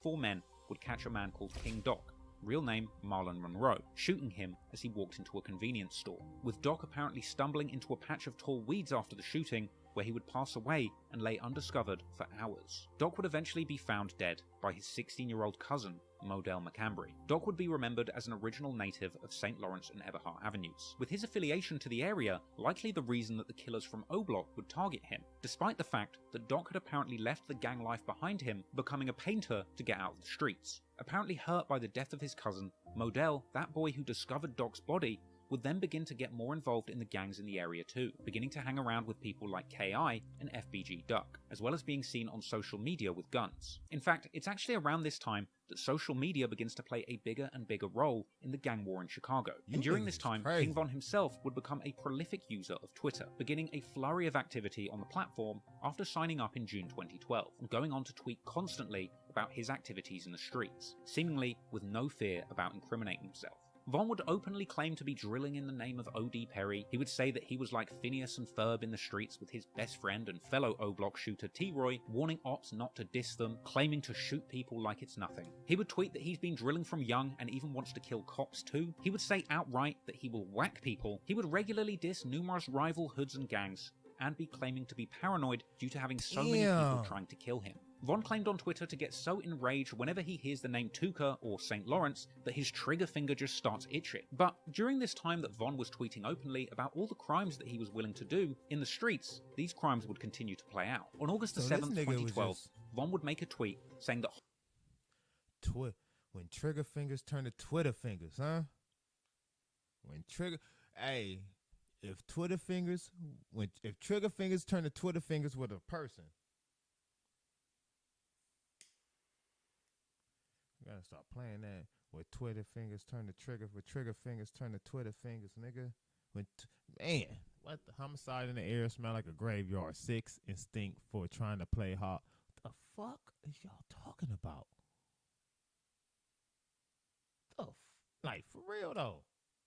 4 men would catch a man called King Doc, real name Marlon Monroe, shooting him as he walked into a convenience store, with Doc apparently stumbling into a patch of tall weeds after the shooting, where he would pass away and lay undiscovered for hours. Doc would eventually be found dead by his 16-year-old cousin, Modell McCambry. Doc would be remembered as an original native of St. Lawrence and Eberhart Avenues, with his affiliation to the area likely the reason that the killers from O Block would target him, despite the fact that Doc had apparently left the gang life behind him, becoming a painter to get out of the streets. Apparently hurt by the death of his cousin, Modell, that boy who discovered Doc's body, would then begin to get more involved in the gangs in the area too, beginning to hang around with people like KI and FBG Duck, as well as being seen on social media with guns. In fact, it's actually around this time that social media begins to play a bigger and bigger role in the gang war in Chicago. And during this time, King Von himself would become a prolific user of Twitter, beginning a flurry of activity on the platform after signing up in June 2012, and going on to tweet constantly about his activities in the streets, seemingly with no fear about incriminating himself. Von would openly claim to be drilling in the name of O.D. Perry. He would say that he was like Phineas and Ferb in the streets with his best friend and fellow O-Block shooter T-Roy, warning ops not to diss them, claiming to shoot people like it's nothing. He would tweet that he's been drilling from young and even wants to kill cops too. He would say outright that he will whack people. He would regularly diss numerous rival hoods and gangs, and be claiming to be paranoid due to having so many people trying to kill him. Von claimed on Twitter to get so enraged whenever he hears the name Tuca or St. Lawrence that his trigger finger just starts itching. But during this time that Von was tweeting openly about all the crimes that he was willing to do in the streets, these crimes would continue to play out. On August the 7th, 2012, Von would make a tweet saying that when trigger fingers turn to Twitter fingers, huh? If trigger fingers turn to Twitter fingers with a person, gotta start playing that. With Twitter fingers turn to trigger, with trigger fingers turn to Twitter fingers, nigga. Man, what the homicide in the air smell like a graveyard. 6 instinct for trying to play hard. What the fuck is y'all talking about? Like, for real though.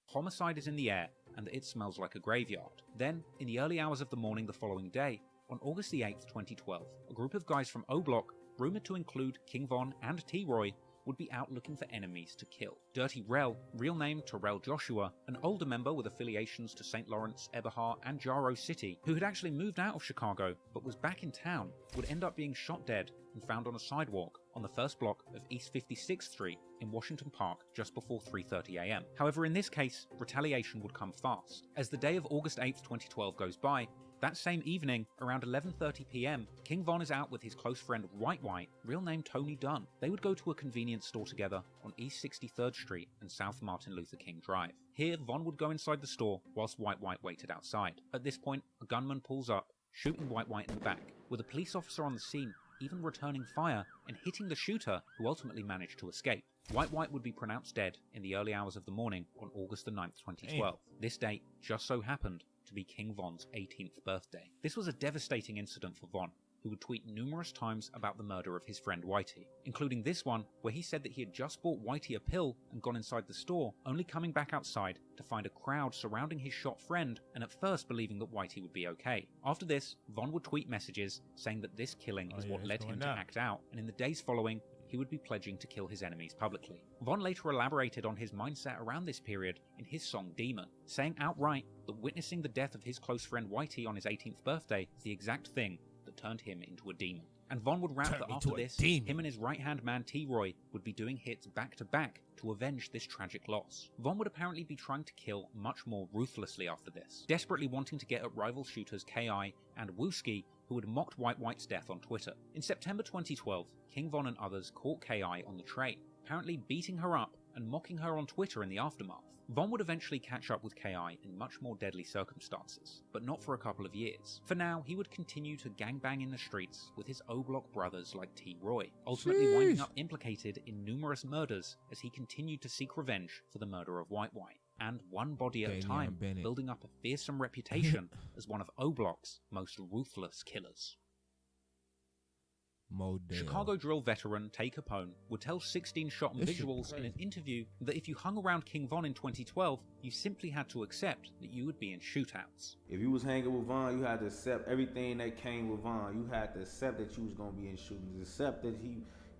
Homicide is in the air and that it smells like a graveyard. Then, in the early hours of the morning the following day, on August the 8th, 2012, a group of guys from O Block, rumoured to include King Von and T-Roy, would be out looking for enemies to kill. Dirty Rel, real name Terrell Joshua, an older member with affiliations to St. Lawrence, Eberhard, and Jarrow City, who had actually moved out of Chicago but was back in town, would end up being shot dead and found on a sidewalk on the first block of East 56th Street in Washington Park just before 3:30 a.m. However, in this case, retaliation would come fast. As the day of August 8th, 2012 goes by, that same evening, around 11:30 p.m, King Von is out with his close friend White, real name Tony Dunn. They would go to a convenience store together on East 63rd Street and South Martin Luther King Drive. Here, Von would go inside the store whilst White waited outside. At this point, a gunman pulls up, shooting White in the back, with a police officer on the scene even returning fire and hitting the shooter, who ultimately managed to escape. White would be pronounced dead in the early hours of the morning on August the 9th, 2012. Damn. This date just so happened to be King Von's 18th birthday. This was a devastating incident for Von, who would tweet numerous times about the murder of his friend Whitey, including this one where he said that he had just bought Whitey a pill and gone inside the store, only coming back outside to find a crowd surrounding his shot friend and at first believing that Whitey would be okay. After this, Von would tweet messages saying that this killing is what led him to act out, and in the days following, he would be pledging to kill his enemies publicly. Von later elaborated on his mindset around this period in his song Demon, saying outright that witnessing the death of his close friend Whitey on his 18th birthday is the exact thing that turned him into a demon. And Von would rap that after this, him and his right-hand man T-Roy would be doing hits back-to-back to avenge this tragic loss. Von would apparently be trying to kill much more ruthlessly after this, desperately wanting to get at rival shooters K.I. and Wooski, who had mocked White's death on Twitter. In September 2012, King Von and others caught K.I. on the train, apparently beating her up and mocking her on Twitter in the aftermath. Von would eventually catch up with K.I. in much more deadly circumstances, but not for a couple of years. For now, he would continue to gangbang in the streets with his O-Block brothers like T-Roy, ultimately winding up implicated in numerous murders as he continued to seek revenge for the murder of White, and one body at a time, building up a fearsome reputation as one of O-Block's most ruthless killers. Modell. Chicago drill veteran Tay Capone would tell 16 Shot and Visuals in an interview that if you hung around King Von in 2012, you simply had to accept that you would be in shootouts. If you was hanging with Von, you had to accept everything that came with Von. You had to accept that you was going to be in shootings, accept that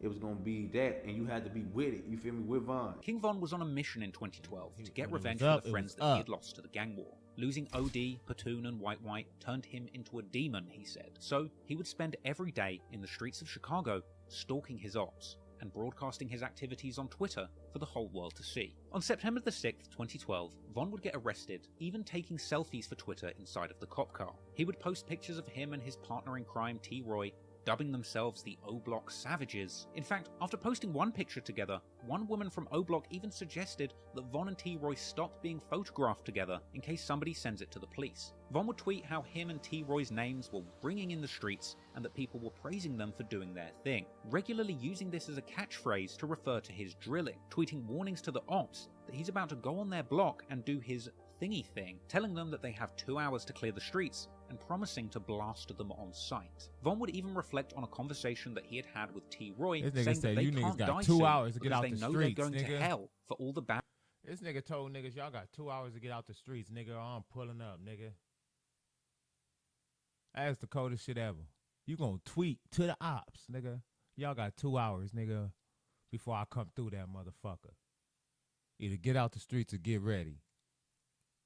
it was going to be that, and you had to be with it, you feel me, with Von. King Von was on a mission in 2012 to get revenge for the friends that he had lost to the gang war. Losing OD, Platoon, and White turned him into a demon, he said. So he would spend every day in the streets of Chicago stalking his ops and broadcasting his activities on Twitter for the whole world to see. On September the 6th, 2012, Von would get arrested, even taking selfies for Twitter inside of the cop car. He would post pictures of him and his partner in crime, T-Roy, dubbing themselves the O-Block Savages. In fact, after posting one picture together, one woman from O-Block even suggested that Von and T-Roy stop being photographed together in case somebody sends it to the police. Von would tweet how him and T-Roy's names were ringing in the streets and that people were praising them for doing their thing, regularly using this as a catchphrase to refer to his drilling, tweeting warnings to the ops that he's about to go on their block and do his thingy thing, telling them that they have 2 hours to clear the streets and promising to blast them on sight. Von would even reflect on a conversation that he had had with T-Roy, saying that they can't die soon because they know they're going to hell for all the bad. This nigga told niggas, y'all got 2 hours to get out the streets, nigga, or I'm pulling up, nigga. That's the coldest shit ever. You gonna tweet to the ops, nigga. Y'all got 2 hours, nigga, before I come through that motherfucker. Either get out the streets or get ready.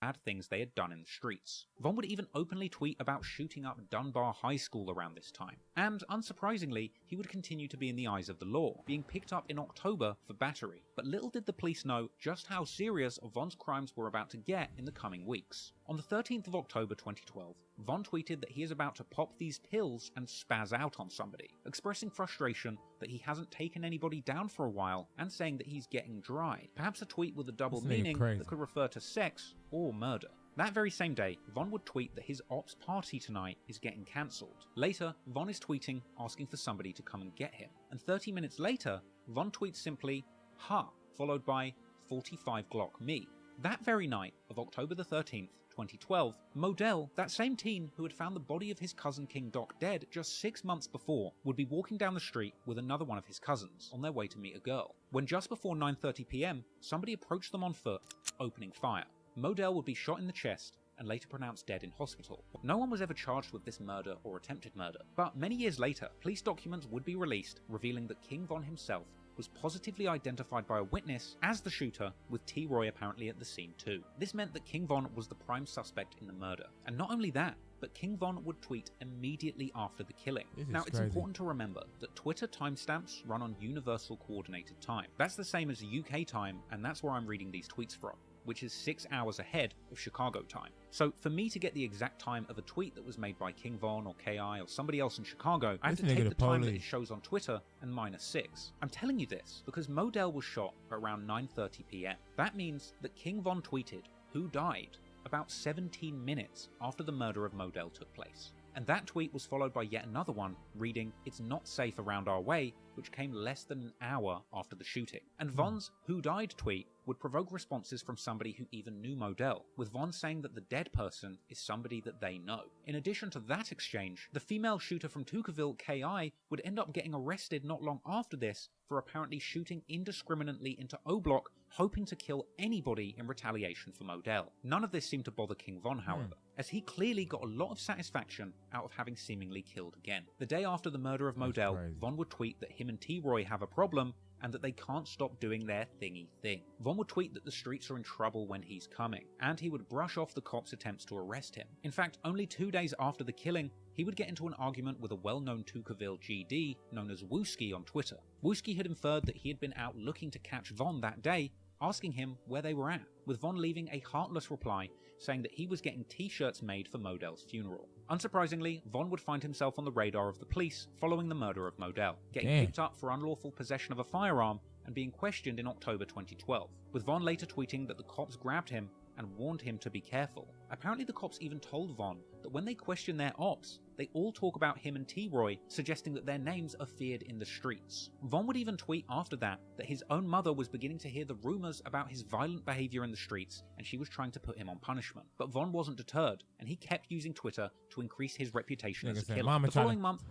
Bad things they had done in the streets. Von would even openly tweet about shooting up Dunbar High School around this time. And, unsurprisingly, he would continue to be in the eyes of the law, being picked up in October for battery. But little did the police know just how serious Von's crimes were about to get in the coming weeks. On the 13th of October 2012, Von tweeted that he is about to pop these pills and spaz out on somebody, expressing frustration that he hasn't taken anybody down for a while and saying that he's getting dry. Perhaps a tweet with a double meaning that could refer to sex or murder. That very same day, Von would tweet that his ops party tonight is getting cancelled. Later, Von is tweeting asking for somebody to come and get him. And 30 minutes later, Von tweets simply, "Ha, followed by 45 Glock Me. That very night of October the 13th, 2012, Modell, that same teen who had found the body of his cousin King Doc dead just 6 months before, would be walking down the street with another one of his cousins on their way to meet a girl, when just before 9:30 p.m, somebody approached them on foot, opening fire. Modell would be shot in the chest and later pronounced dead in hospital. No one was ever charged with this murder or attempted murder, but many years later, police documents would be released revealing that King Von himself was positively identified by a witness as the shooter, with T. Roy apparently at the scene too. This meant that King Von was the prime suspect in the murder. And not only that, but King Von would tweet immediately after the killing. Now, it's important to remember that Twitter timestamps run on Universal Coordinated Time. That's the same as UK time, and that's where I'm reading these tweets from, which is 6 hours ahead of Chicago time. So for me to get the exact time of a tweet that was made by King Von or KI or somebody else in Chicago, I have to take the time that it shows on Twitter and -6. I'm telling you this because Modell was shot around 9:30 p.m. That means that King Von tweeted who died about 17 minutes after the murder of Modell took place. And that tweet was followed by yet another one reading, "It's not safe around our way," which came less than an hour after the shooting. And Von's "who died" tweet would provoke responses from somebody who even knew Modell, with Von saying that the dead person is somebody that they know. In addition to that exchange, the female shooter from Tuckerville, KI, would end up getting arrested not long after this for apparently shooting indiscriminately into O Block, hoping to kill anybody in retaliation for Modell. None of this seemed to bother King Von, however, as he clearly got a lot of satisfaction out of having seemingly killed again. The day after the murder of Modell, Von would tweet that him and T. Roy have a problem and that they can't stop doing their thingy thing. Von would tweet that the streets are in trouble when he's coming, and he would brush off the cops' attempts to arrest him. In fact, only 2 days after the killing, he would get into an argument with a well-known Tuckerville GD known as Wooski on Twitter. Wooski had inferred that he had been out looking to catch Von that day, asking him where they were at, with Von leaving a heartless reply saying that he was getting t-shirts made for Modell's funeral. Unsurprisingly, Von would find himself on the radar of the police following the murder of Modell, getting picked up for unlawful possession of a firearm and being questioned in October 2012, with Von later tweeting that the cops grabbed him and warned him to be careful. Apparently the cops even told Von that when they question their ops, they all talk about him and T. Roy, suggesting that their names are feared in the streets. Von would even tweet after that his own mother was beginning to hear the rumours about his violent behaviour in the streets and she was trying to put him on punishment. But Von wasn't deterred, and he kept using Twitter to increase his reputation as a killer. The following month...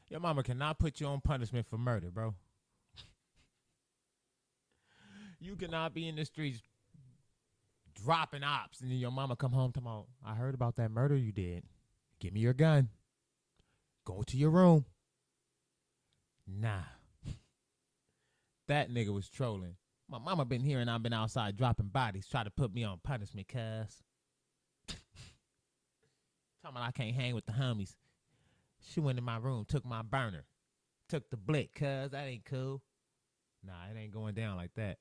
Your mama cannot put you on punishment for murder, bro. You cannot be in the streets dropping ops and then your mama come home tomorrow. I heard about that murder you did. Give me your gun. Go to your room. Nah. That nigga was trolling. My mama been here and I've been outside dropping bodies, try to put me on punishment, cuz. Talking about I can't hang with the homies. She went in my room, took my burner, took the blick, cuz that ain't cool. Nah, it ain't going down like that.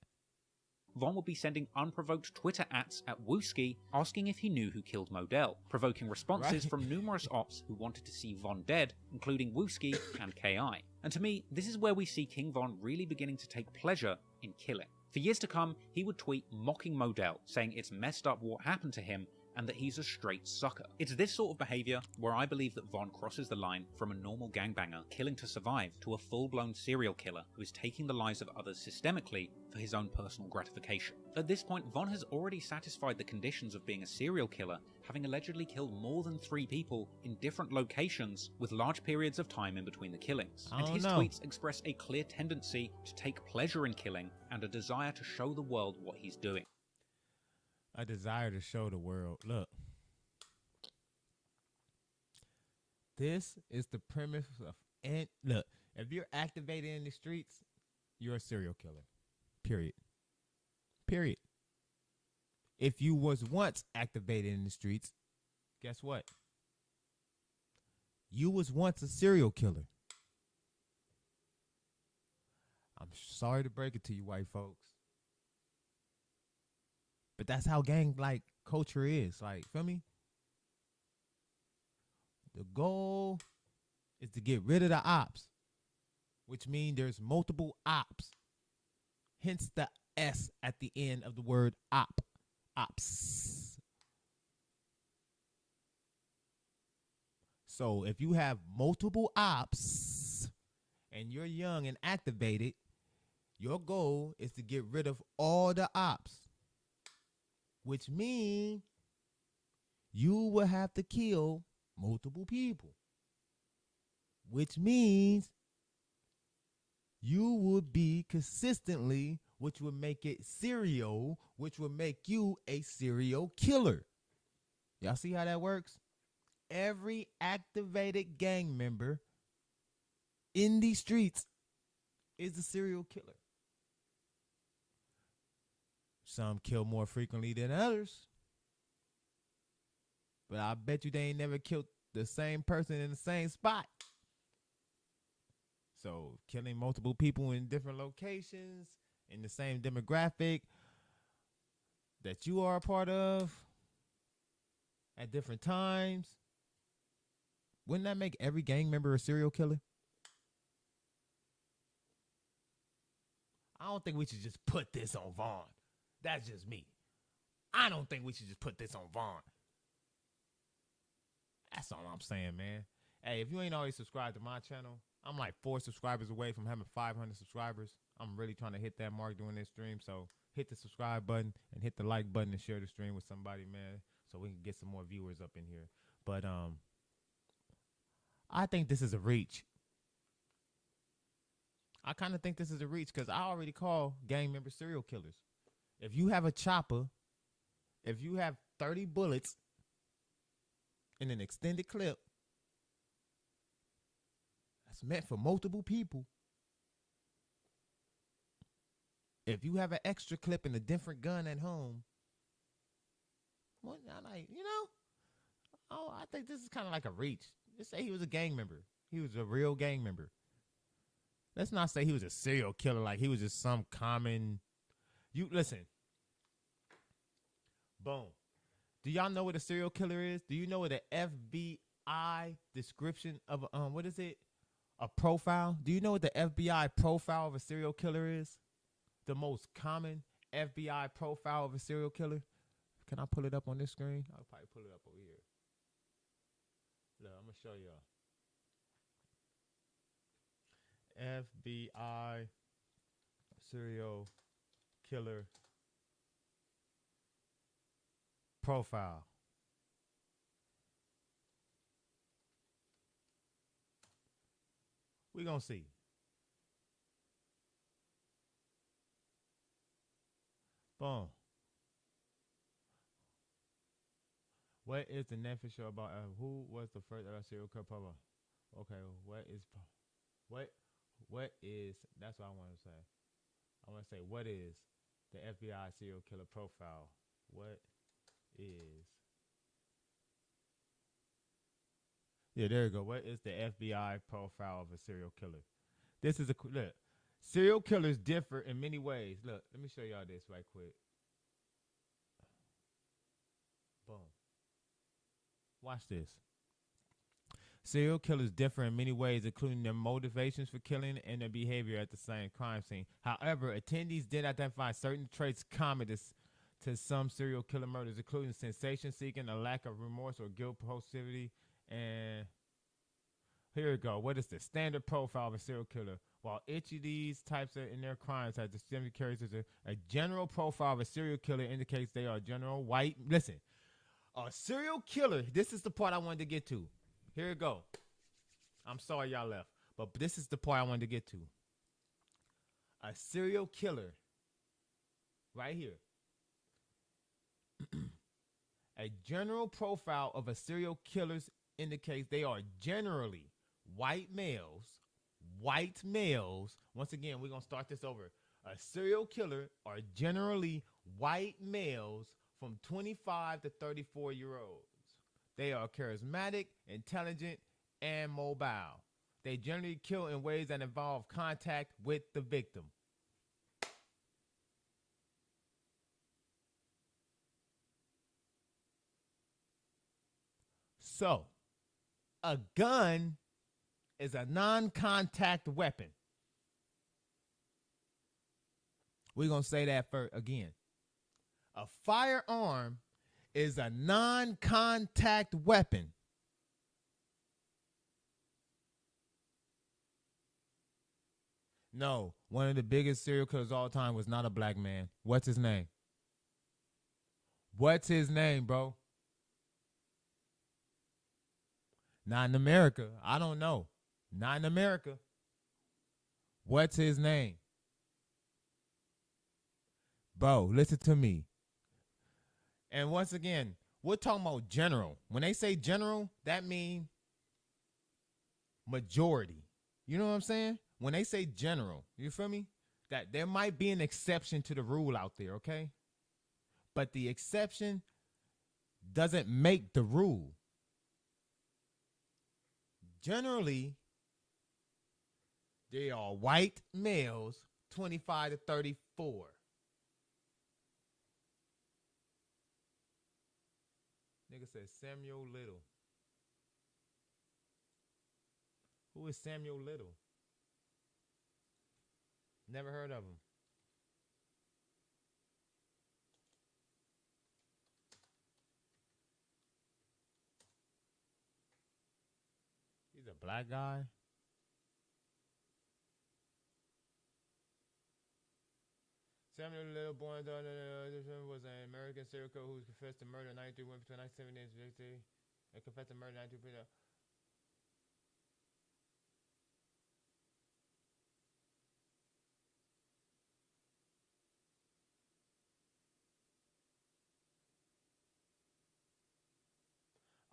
Von would be sending unprovoked Twitter ats at Wooski asking if he knew who killed Modell, provoking responses from numerous ops who wanted to see Von dead, including Wooski and KI. And to me, this is where we see King Von really beginning to take pleasure in killing. For years to come, he would tweet mocking Modell, saying it's messed up what happened to him and that he's a straight sucker. It's this sort of behaviour where I believe that Von crosses the line from a normal gangbanger killing to survive to a full-blown serial killer who is taking the lives of others systemically for his own personal gratification. At this point, Von has already satisfied the conditions of being a serial killer, having allegedly killed more than 3 people in different locations with large periods of time in between the killings. And his tweets express a clear tendency to take pleasure in killing and a desire to show the world what he's doing. A desire to show the world. Look. This is the premise of... And look, if you're activated in the streets, you're a serial killer. Period. Period. If you was once activated in the streets, guess what? You was once a serial killer. I'm sorry to break it to you, white folks. But that's how gang like culture is. Like, feel me? The goal is to get rid of the ops, which means there's multiple ops. Hence the S at the end of the word op. Ops. So if you have multiple ops and you're young and activated, Your goal is to get rid of all the ops, which means you will have to kill multiple people, which means you would be consistently, which would make it serial, which would make you a serial killer. Y'all see how that works? Every activated gang member in these streets is a serial killer. Some kill more frequently than others, but I bet you they ain't never killed the same person in the same spot. So killing multiple people in different locations, in the same demographic that you are a part of at different times, wouldn't that make every gang member a serial killer? I don't think we should just put this on Vaughn. That's just me. I don't think we should just put this on Vaughn. That's all I'm saying, man. Hey, if you ain't already subscribed to my channel, I'm like 4 subscribers away from having 500 subscribers. I'm really trying to hit that mark during this stream. So hit the subscribe button and hit the like button and share the stream with somebody, man, so we can get some more viewers up in here. But I think this is a reach. I kind of think this is a reach because I already call gang members serial killers. If you have a chopper, if you have 30 bullets in an extended clip that's meant for multiple people, if you have an extra clip and a different gun at home, well, I think this is kind of like a reach. Let's say he was a gang member. He was a real gang member. Let's not say he was a serial killer, like he was just some common. You listen. Boom. Do y'all know what a serial killer is? Do you know what an FBI description of what is it? A profile? Do you know what the FBI profile of a serial killer is? The most common FBI profile of a serial killer? Can I pull it up on this screen? I'll probably pull it up over here. Look, I'm gonna show y'all. FBI serial killer profile. We gonna see. Boom. What is the Netflix show about? Who was the first serial killer profile? Okay, what is that's what I want to say. I want to say, what is the FBI serial killer profile? What is? Yeah, there you go. What is the FBI profile of a serial killer? This is look. Serial killers differ in many ways. Look, let me show y'all this right quick. Boom. Watch this. Serial killers differ in many ways, including their motivations for killing and their behavior at the same crime scene. However, attendees did identify certain traits common to some serial killer murders, including sensation seeking, a lack of remorse or guilt impulsivity, and here we go. What is the standard profile of a serial killer? While each of these types in their crimes have distinct characteristics, a general profile of a serial killer indicates they are general white. Listen, a serial killer, this is the part I wanted to get to. Here we go. I'm sorry y'all left, but this is the part I wanted to get to. A serial killer, right here. A general profile of a serial killer indicates they are generally white males. White males. Once again, we're going to start this over. A serial killer are generally white males from 25 to 34-year-olds. They are charismatic, intelligent, and mobile. They generally kill in ways that involve contact with the victim. So, a gun is a non-contact weapon. We're going to say that again. A firearm is a non-contact weapon. No, one of the biggest serial killers of all time was not a black man. What's his name? What's his name, bro? Not in America. I don't know. Not in America. What's his name? Bro, listen to me. And once again, we're talking about general. When they say general, that means majority. You know what I'm saying? When they say general, you feel me? That there might be an exception to the rule out there, okay? But the exception doesn't make the rule. Generally, they are white males, 25 to 34. Nigga said Samuel Little. Who is Samuel Little? Never heard of him. He's a black guy. Samuel Little, born was an American serial killer who confessed to murder 93 women between 1970 and confessed to murder 92 people.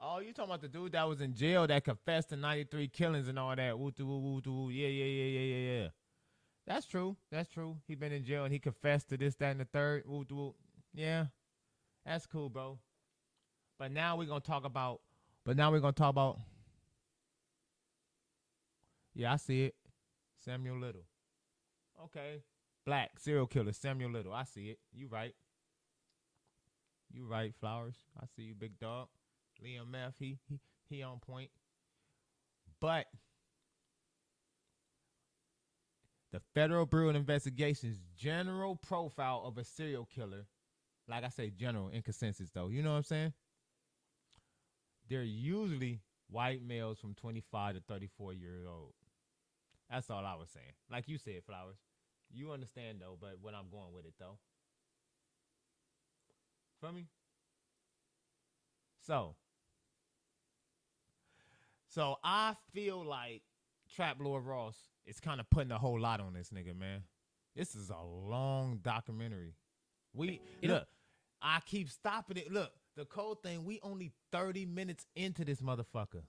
Oh, you talking about the dude that was in jail that confessed to 93 killings and all that? Woo. Yeah. That's true. He been in jail and he confessed to this, that, and the third. Woo. Yeah. That's cool, bro. But now we're gonna talk about. Yeah, I see it. Samuel Little. Okay. Black serial killer, Samuel Little. I see it. You right, Flowers. I see you, big dog. Liam F. He on point. But the Federal Bureau of Investigation's general profile of a serial killer, like I say, general in consensus though, you know what I'm saying? They're usually white males from 25 to 34 years old. That's all I was saying. Like you said, Flowers. You understand though, but what I'm going with it though. Feel me? So I feel like Trap Lord Ross is kind of putting a whole lot on this nigga, man. This is a long documentary. I keep stopping it. Look, the cold thing, we only 30 minutes into this motherfucker.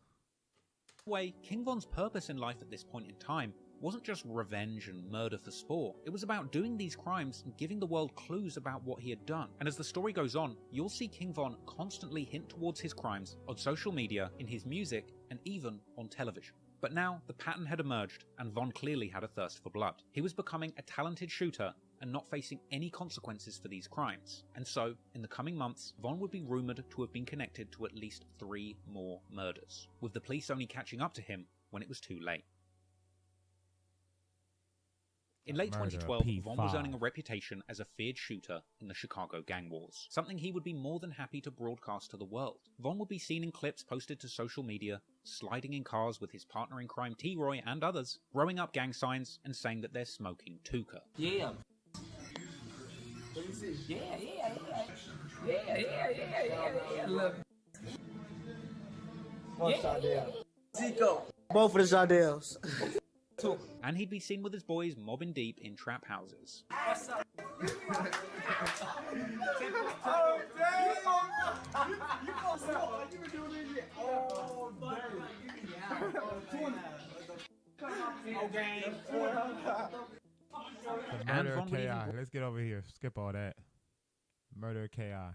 Way, King Von's purpose in life at this point in time wasn't just revenge and murder for sport. It was about doing these crimes and giving the world clues about what he had done. And as the story goes on, you'll see King Von constantly hint towards his crimes on social media, in his music, and even on television. But now, the pattern had emerged, and Von clearly had a thirst for blood. He was becoming a talented shooter and not facing any consequences for these crimes. And so, in the coming months, Von would be rumoured to have been connected to at least 3 more murders, with the police only catching up to him when it was too late. In late 2012, Von was earning a reputation as a feared shooter in the Chicago gang wars, something he would be more than happy to broadcast to the world. Von would be seen in clips posted to social media, sliding in cars with his partner in crime T-Roy and others, throwing up gang signs and saying that they're smoking Tuka. Yeah. Look. Zico. Both of the Jardels. And he'd be seen with his boys mobbing deep in trap houses. Murder of K.I. Let's get over here. Skip all that. Murder of K.I.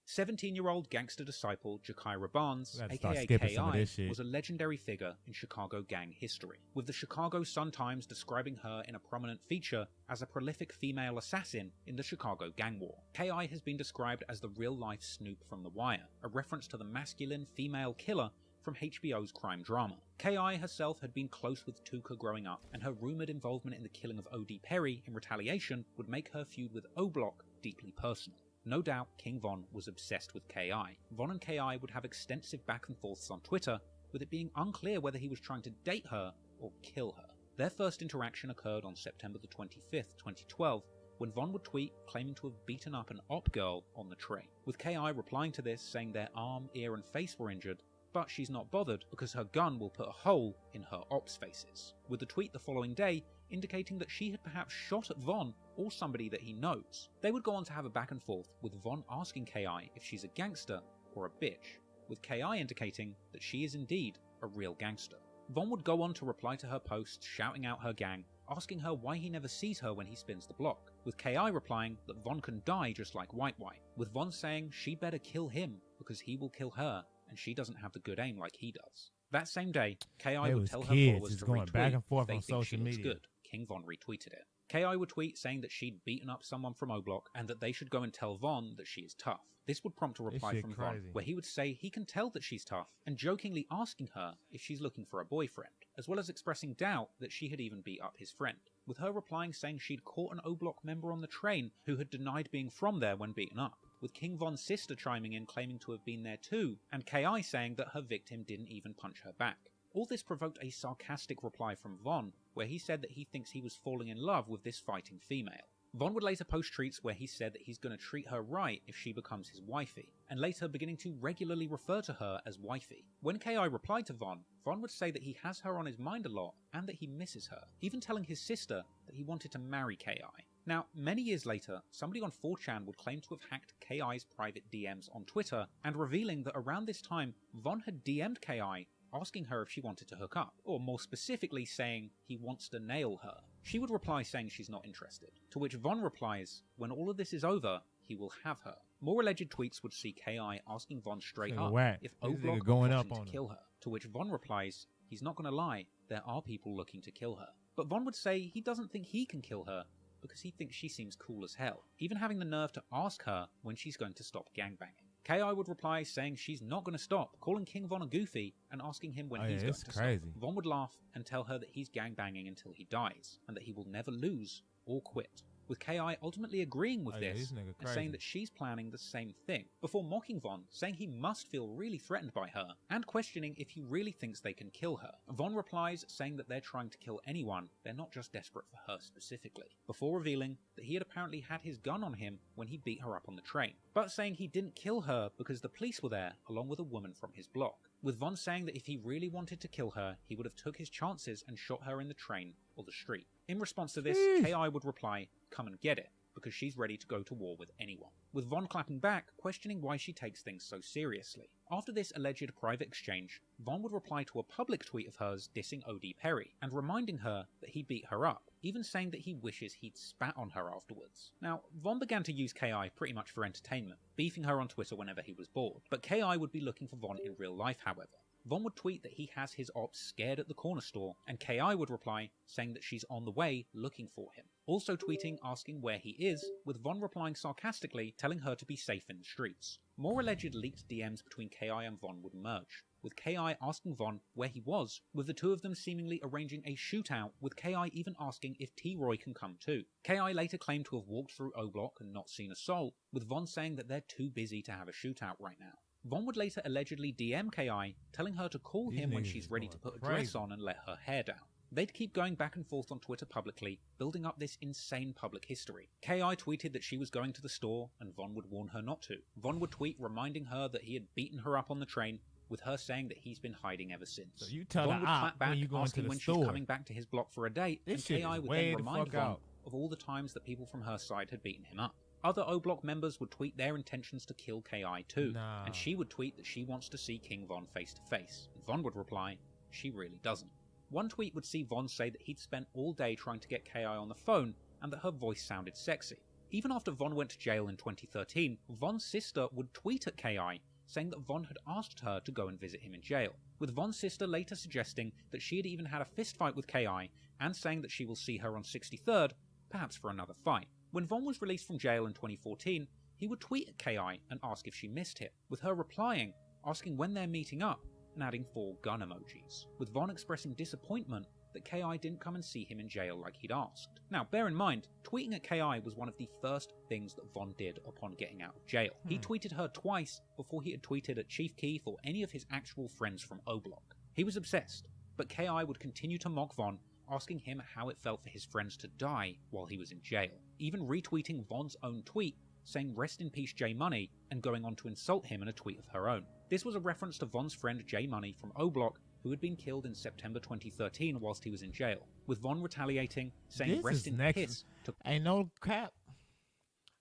17-year-old gangster disciple Jakira Barnes, aka K.I., was a legendary figure in Chicago gang history, with the Chicago Sun-Times describing her in a prominent feature as a prolific female assassin in the Chicago gang war. K.I. has been described as the real-life Snoop from The Wire, a reference to the masculine female killer from HBO's crime drama. K.I. herself had been close with Tuka growing up, and her rumoured involvement in the killing of O.D. Perry in retaliation would make her feud with O-Block deeply personal. No doubt, King Von was obsessed with K.I. Von and K.I. would have extensive back and forths on Twitter, with it being unclear whether he was trying to date her or kill her. Their first interaction occurred on September the 25th, 2012, when Von would tweet claiming to have beaten up an op girl on the train, with KI replying to this saying their arm, ear and face were injured, but she's not bothered because her gun will put a hole in her ops faces, with the tweet the following day indicating that she had perhaps shot at Von or somebody that he knows. They would go on to have a back and forth, with Von asking KI if she's a gangster or a bitch, with KI indicating that she is indeed a real gangster. Von would go on to reply to her posts shouting out her gang, asking her why he never sees her when he spins the block, with KI replying that Von can die just like White, with Von saying she better kill him because he will kill her and she doesn't have the good aim like he does. That same day, KI would tell her followers to going retweet back and forth if they on think social she looks media. good. King Von retweeted it. KI would tweet saying that she'd beaten up someone from O-Block and that they should go and tell Von that she is tough. This would prompt a reply from Von, where he would say he can tell that she's tough, and jokingly asking her if she's looking for a boyfriend, as well as expressing doubt that she had even beat up his friend, with her replying saying she'd caught an O-Block member on the train who had denied being from there when beaten up, with King Von's sister chiming in claiming to have been there too, and KI saying that her victim didn't even punch her back. All this provoked a sarcastic reply from Von, where he said that he thinks he was falling in love with this fighting female. Von would later post tweets where he said that he's going to treat her right if she becomes his wifey, and later beginning to regularly refer to her as wifey. When KI replied to Von, Von would say that he has her on his mind a lot and that he misses her, even telling his sister that he wanted to marry KI. Now, many years later, somebody on 4chan would claim to have hacked KI's private DMs on Twitter, and revealing that around this time, Von had DM'd KI asking her if she wanted to hook up, or more specifically saying he wants to nail her. She would reply saying she's not interested, to which Von replies, when all of this is over, he will have her. More alleged tweets would see KI asking Von straight up if O-Block are plotting to kill her, to which Von replies, he's not going to lie, there are people looking to kill her. But Von would say he doesn't think he can kill her because he thinks she seems cool as hell, even having the nerve to ask her when she's going to stop gangbanging. KI would reply saying she's not going to stop, calling King Von a goofy and asking him when he's going to stop. Von would laugh and tell her that he's gangbanging until he dies, and that he will never lose or quit, with KI ultimately agreeing with this and saying that she's planning the same thing, before mocking Von, saying he must feel really threatened by her, and questioning if he really thinks they can kill her. Von replies saying that they're trying to kill anyone, they're not just desperate for her specifically, before revealing that he had apparently had his gun on him when he beat her up on the train, but saying he didn't kill her because the police were there along with a woman from his block, with Von saying that if he really wanted to kill her, he would have took his chances and shot her in the train or the street. In response to this, KI would reply, come and get it, because she's ready to go to war with anyone, with Von clapping back, questioning why she takes things so seriously. After this alleged private exchange, Von would reply to a public tweet of hers dissing OD Perry, and reminding her that he beat her up, even saying that he wishes he'd spat on her afterwards. Now, Von began to use KI pretty much for entertainment, beefing her on Twitter whenever he was bored, but KI would be looking for Von in real life, however. Von would tweet that he has his ops scared at the corner store, and KI would reply saying that she's on the way looking for him. Also tweeting asking where he is, with Von replying sarcastically telling her to be safe in the streets. More alleged leaked DMs between KI and Von would emerge, with KI asking Von where he was, with the two of them seemingly arranging a shootout, with KI even asking if T-Roy can come too. KI later claimed to have walked through O-Block and not seen a soul, with Von saying that they're too busy to have a shootout right now. Von would later allegedly DM KI, telling her to call him when she's ready to put a dress on and let her hair down. They'd keep going back and forth on Twitter publicly, building up this insane public history. KI tweeted that she was going to the store, and Von would warn her not to. Von would tweet reminding her that he had beaten her up on the train, with her saying that he's been hiding ever since. So you tell Von would clap back, when you asking when she's coming back to his block for a date, and KI would then remind Von of all the times that people from her side had beaten him up. Other O-Block members would tweet their intentions to kill KI too, and she would tweet that she wants to see King Von face to face, and Von would reply, she really doesn't. One tweet would see Von say that he'd spent all day trying to get KI on the phone, and that her voice sounded sexy. Even after Von went to jail in 2013, Von's sister would tweet at KI, saying that Von had asked her to go and visit him in jail, with Von's sister later suggesting that she had even had a fistfight with KI, and saying that she will see her on 63rd, perhaps for another fight. When Von was released from jail in 2014, he would tweet at KI and ask if she missed him, with her replying, asking when they're meeting up, and adding 4 gun emojis, with Von expressing disappointment that KI didn't come and see him in jail like he'd asked. Now, bear in mind, tweeting at KI was one of the first things that Von did upon getting out of jail. He tweeted her twice before he had tweeted at Chief Keef or any of his actual friends from O-Block. He was obsessed, but KI would continue to mock Von, asking him how it felt for his friends to die while he was in jail, even retweeting Von's own tweet saying "Rest in peace J Money" and going on to insult him in a tweet of her own. This was a reference to Von's friend J Money from O Block, who had been killed in September 2013 whilst he was in jail, with Von retaliating, saying This "Rest is in next. piss" to Ain't no crap.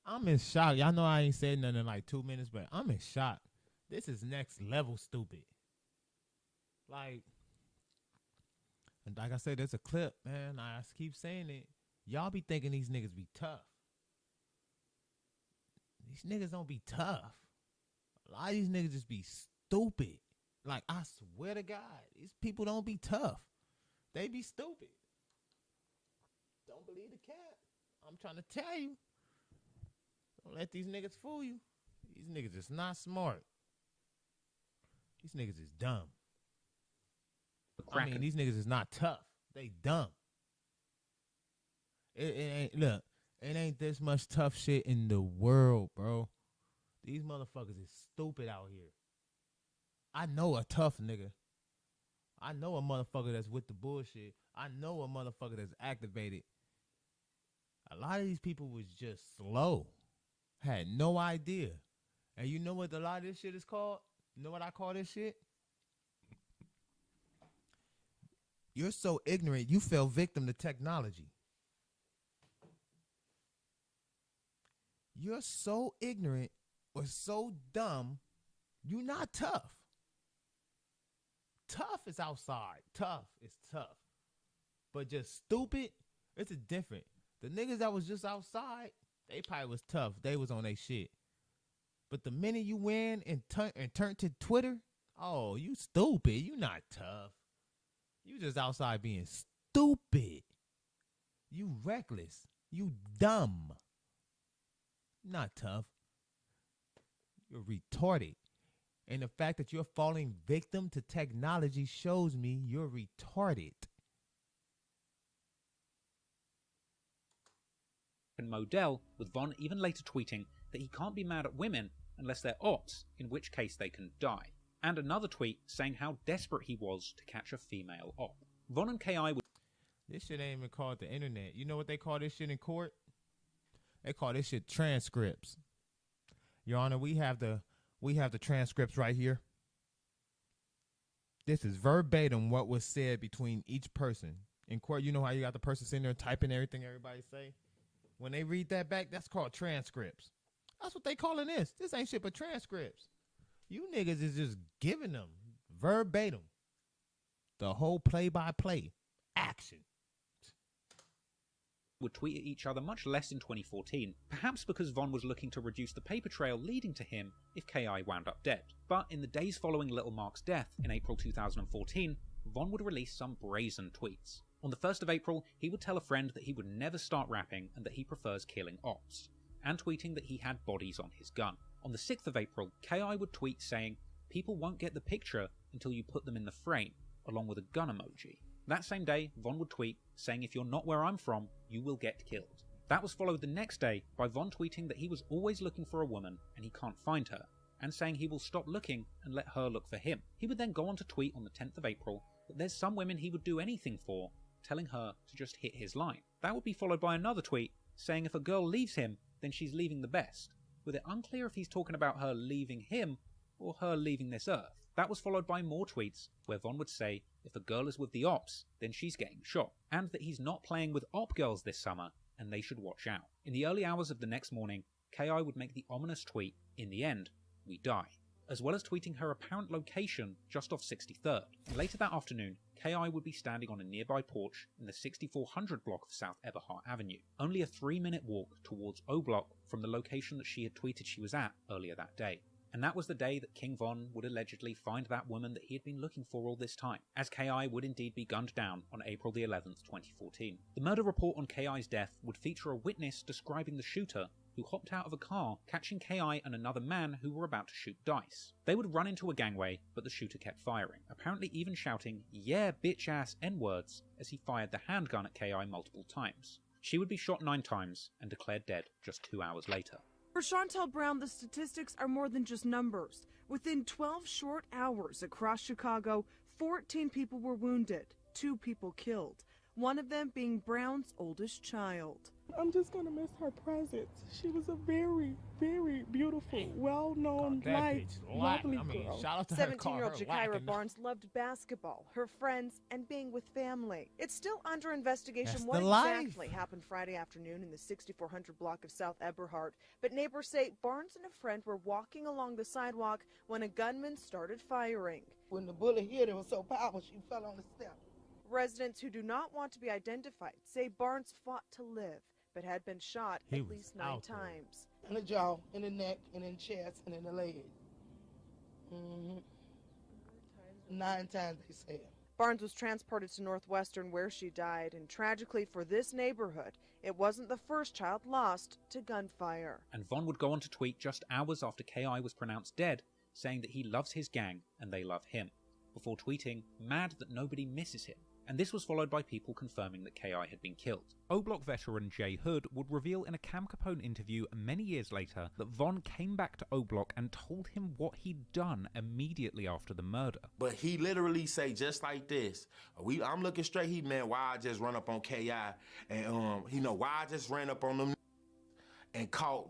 I'm in shock. Y'all know I ain't said nothing in like 2 minutes, but I'm in shock. This is next level stupid. Like, and like I said, there's a clip, man. I keep saying it. Y'all be thinking these niggas be tough. These niggas don't be tough. A lot of these niggas just be stupid. Like, I swear to God, these people don't be tough. They be stupid. Don't believe the cat. I'm trying to tell you. Don't let these niggas fool you. These niggas is not smart. These niggas is dumb. I mean, these niggas is not tough. They dumb. It ain't, look, it ain't this much tough shit in the world, bro. These motherfuckers is stupid out here. I know a tough nigga. I know a motherfucker that's with the bullshit. I know a motherfucker that's activated. A lot of these people was just slow. Had no idea. And you know what a lot of this shit is called? You know what I call this shit? You're so ignorant, you fell victim to technology. You're so ignorant or so dumb, you're not tough. Tough is outside. Tough is tough. But just stupid, it's a different. The niggas that was just outside, they probably was tough. They was on their shit. But the minute you win and turn to Twitter, oh, you stupid. You not tough. You just outside being stupid. You reckless. You dumb. Not tough. You're retarded. And the fact that you're falling victim to technology shows me you're retarded. and Modell, with Von even later tweeting that he can't be mad at women unless they're ops, in which case they can die. And another tweet saying how desperate he was to catch a female op. Von and KI would... This shit ain't even called the internet. You know what they call this shit in court? They call this shit transcripts. Your Honor, we have the transcripts right here. This is verbatim what was said between each person. In court, you know how you got the person sitting there typing everything everybody say? When they read that back, that's called transcripts. That's what they calling this. This ain't shit but transcripts. You niggas is just giving them verbatim the whole play-by-play action. Would tweet at each other much less in 2014, perhaps because Von was looking to reduce the paper trail leading to him if KI wound up dead. But in the days following Little Mark's death in April 2014, Von would release some brazen tweets. On the 1st of April, he would tell a friend that he would never start rapping and that he prefers killing ops, and tweeting that he had bodies on his gun. On the 6th of April, KI would tweet saying, "People won't get the picture until you put them in the frame," along with a gun emoji. That same day, Von would tweet saying, "If you're not where I'm from, you will get killed." That was followed the next day by Von tweeting that he was always looking for a woman and he can't find her, and saying he will stop looking and let her look for him. He would then go on to tweet on the 10th of April that there's some women he would do anything for, telling her to just hit his line. That would be followed by another tweet saying if a girl leaves him, then she's leaving the best, with it unclear if he's talking about her leaving him or her leaving this earth. That was followed by more tweets where Von would say if a girl is with the ops, then she's getting shot, and that he's not playing with op girls this summer and they should watch out. In the early hours of the next morning, KI would make the ominous tweet, "In the end, we die," as well as tweeting her apparent location just off 63rd. Later that afternoon, KI would be standing on a nearby porch in the 6400 block of South Eberhart Avenue, only a 3-minute walk towards O Block from the location that she had tweeted she was at earlier that day. And that was the day that King Von would allegedly find that woman that he had been looking for all this time, as KI would indeed be gunned down on April the 11th, 2014. The murder report on KI's death would feature a witness describing the shooter who hopped out of a car, catching KI and another man who were about to shoot dice. They would run into a gangway, but the shooter kept firing, apparently even shouting, "Yeah, bitch-ass N-words," as he fired the handgun at KI multiple times. She would be shot 9 times and declared dead just 2 hours later. For Chantel Brown, the statistics are more than just numbers. Within 12 short hours across Chicago, 14 people were wounded, 2 people killed. one of them being Brown's oldest child. I'm just gonna miss her presence. She was a very, very beautiful, well-known, liked, lovely girl. 17-year-old Jakira Barnes loved basketball, her friends, and being with family. It's still under investigation what exactly happened Friday afternoon in the 6400 block of South Eberhard, but neighbors say Barnes and a friend were walking along the sidewalk when a gunman started firing. When the bullet hit her, it was so powerful she fell on the step. Residents who do not want to be identified say Barnes fought to live, but had been shot at least 9 times. In the jaw, in the neck, and in the chest, and in the leg. 9 times, they said. Barnes was transported to Northwestern where she died, and tragically for this neighborhood, it wasn't the first child lost to gunfire. And Vaughn would go on to tweet just hours after K.I. was pronounced dead, saying that he loves his gang and they love him, before tweeting, mad that nobody misses him. And this was followed by people confirming that K.I. had been killed. O-Block veteran Jay Hood would reveal in a Cam Capone interview many years later that Vaughn came back to O-Block and told him what he'd done immediately after the murder. But he literally say just like this, I'm looking straight, he meant why I just run up on K.I. and why I just ran up on them and caught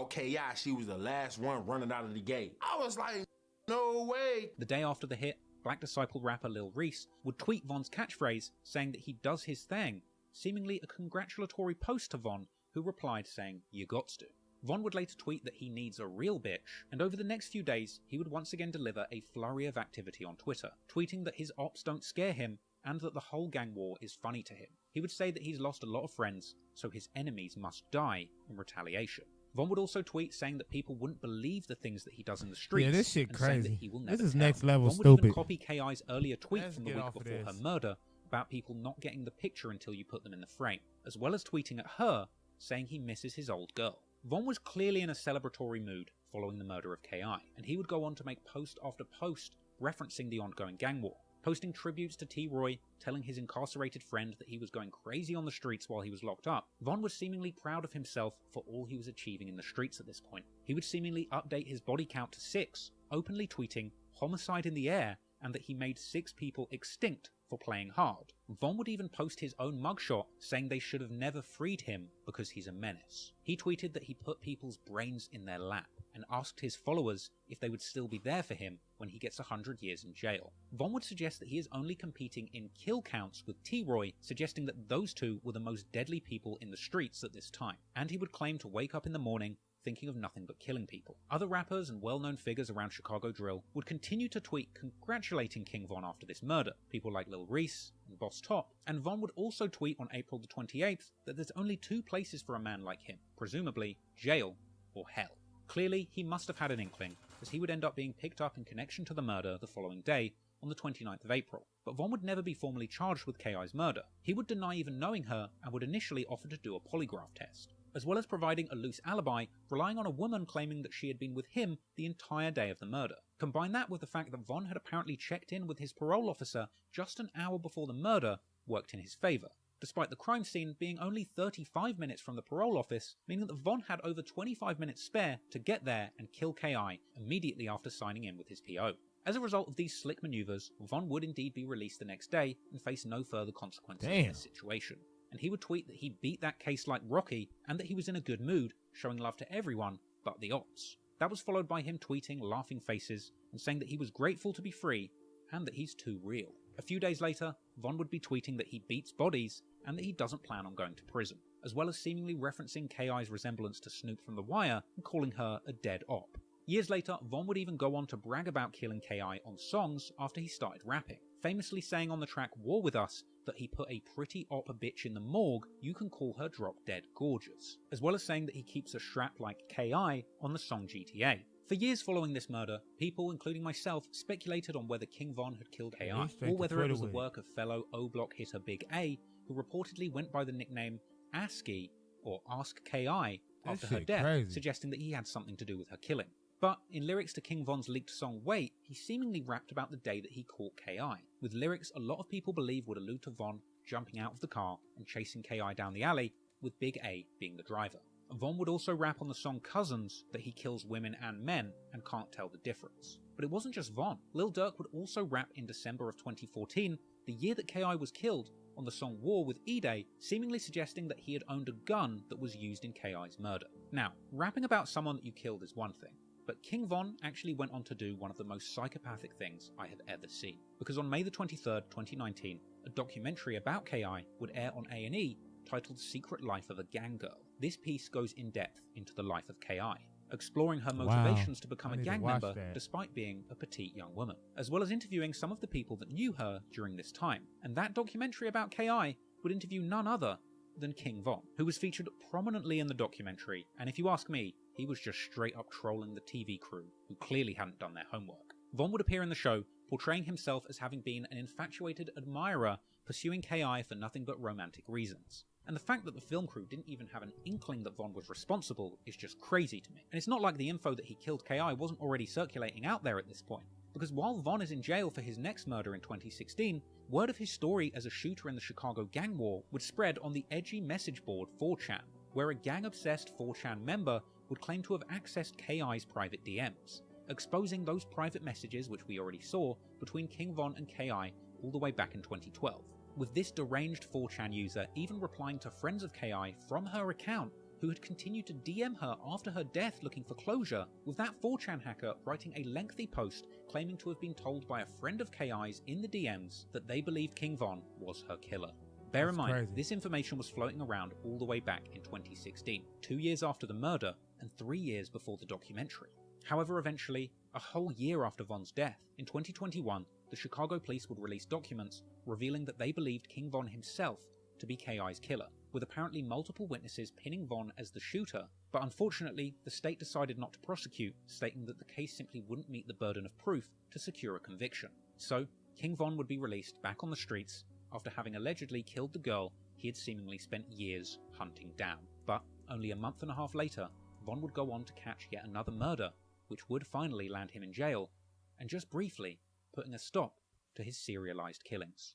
K.I. She was the last one running out of the gate. I was like, no way. The day after the hit, Black Disciple rapper Lil Reese would tweet Von's catchphrase saying that he does his thing, seemingly a congratulatory post to Von, who replied saying, "You gots to." Von would later tweet that he needs a real bitch, and over the next few days he would once again deliver a flurry of activity on Twitter, tweeting that his ops don't scare him and that the whole gang war is funny to him. He would say that he's lost a lot of friends, so his enemies must die in retaliation. Von would also tweet saying that people wouldn't believe the things that he does in the streets. Yeah, this shit and saying crazy. that he will never This is tell. next level Von would stupid. even copy K.I.'s earlier tweet from the week before her murder about people not getting the picture until you put them in the frame, as well as tweeting at her saying he misses his old girl. Von was clearly in a celebratory mood following the murder of K.I., and he would go on to make post after post referencing the ongoing gang war, posting tributes to T. Roy, telling his incarcerated friend that he was going crazy on the streets while he was locked up. Von was seemingly proud of himself for all he was achieving in the streets at this point. He would seemingly update his body count to 6, openly tweeting "homicide in the air" and that he made 6 people extinct for playing hard. Von would even post his own mugshot saying they should have never freed him because he's a menace. He tweeted that he put people's brains in their lap and asked his followers if they would still be there for him when he gets 100 years in jail. Von would suggest that he is only competing in kill counts with T-Roy, suggesting that those two were the most deadly people in the streets at this time, and he would claim to wake up in the morning thinking of nothing but killing people. Other rappers and well-known figures around Chicago drill would continue to tweet congratulating King Von after this murder, people like Lil Reese and Boss Top, and Von would also tweet on April the 28th that there's only 2 places for a man like him, presumably jail or hell. Clearly, he must have had an inkling, as he would end up being picked up in connection to the murder the following day, on the 29th of April. But Von would never be formally charged with K.I.'s murder. He would deny even knowing her and would initially offer to do a polygraph test, as well as providing a loose alibi, relying on a woman claiming that she had been with him the entire day of the murder. Combine that with the fact that Von had apparently checked in with his parole officer just an hour before the murder worked in his favour, despite the crime scene being only 35 minutes from the parole office, meaning that Von had over 25 minutes spare to get there and kill K.I. immediately after signing in with his PO. As a result of these slick maneuvers, Von would indeed be released the next day and face no further consequences in this situation. And he would tweet that he beat that case like Rocky and that he was in a good mood, showing love to everyone but the ops. That was followed by him tweeting laughing faces and saying that he was grateful to be free and that he's too real. A few days later, Von would be tweeting that he beats bodies and that he doesn't plan on going to prison, as well as seemingly referencing K.I.'s resemblance to Snoop from The Wire and calling her a dead op. Years later, Von would even go on to brag about killing K.I. on songs after he started rapping, famously saying on the track War With Us that he put a pretty op bitch in the morgue, you can call her drop dead gorgeous, as well as saying that he keeps a strap like K.I. on the song GTA. For years following this murder, people, including myself, speculated on whether King Von had killed K.I., or whether it was the work of fellow O-Block hitter Big A, who reportedly went by the nickname ASCII, or Ask K.I., after her death, suggesting that he had something to do with her killing. But in lyrics to King Von's leaked song Wait, he seemingly rapped about the day that he caught K.I., with lyrics a lot of people believe would allude to Von jumping out of the car and chasing K.I. down the alley, with Big A being the driver. Von would also rap on the song Cousins that he kills women and men and can't tell the difference. But it wasn't just Von. Lil Durk would also rap in December of 2014, the year that K.I. was killed, on the song War with E-Day, seemingly suggesting that he had owned a gun that was used in K.I.'s murder. Now, rapping about someone that you killed is one thing, but King Von actually went on to do one of the most psychopathic things I have ever seen. Because on May the 23rd, 2019, a documentary about K.I. would air on A&E titled Secret Life of a Gang Girl. This piece goes in depth into the life of K.I., exploring her motivations to become a gang member despite being a petite young woman, as well as interviewing some of the people that knew her during this time. And that documentary about K.I. would interview none other than King Von, who was featured prominently in the documentary, and if you ask me, he was just straight up trolling the TV crew, who clearly hadn't done their homework. Von would appear in the show, portraying himself as having been an infatuated admirer pursuing K.I. for nothing but romantic reasons. And the fact that the film crew didn't even have an inkling that Von was responsible is just crazy to me. And it's not like the info that he killed K.I. wasn't already circulating out there at this point, because while Von is in jail for his next murder in 2016, word of his story as a shooter in the Chicago gang war would spread on the edgy message board 4chan, where a gang-obsessed 4chan member would claim to have accessed K.I.'s private DMs, exposing those private messages which we already saw between King Von and K.I. all the way back in 2012. With this deranged 4chan user even replying to friends of K.I. from her account who had continued to DM her after her death looking for closure, with that 4chan hacker writing a lengthy post claiming to have been told by a friend of K.I.'s in the DMs that they believed King Von was her killer. Bear in mind, this information was floating around all the way back in 2016, 2 years after the murder and 3 years before the documentary. However, eventually, a whole year after Von's death, in 2021, the Chicago police would release documents revealing that they believed King Von himself to be K.I.'s killer, with apparently multiple witnesses pinning Von as the shooter, but unfortunately the state decided not to prosecute, stating that the case simply wouldn't meet the burden of proof to secure a conviction. So, King Von would be released back on the streets after having allegedly killed the girl he had seemingly spent years hunting down. But only a month and a half later, Von would go on to catch yet another murder, which would finally land him in jail, and just briefly putting a stop to his serialized killings.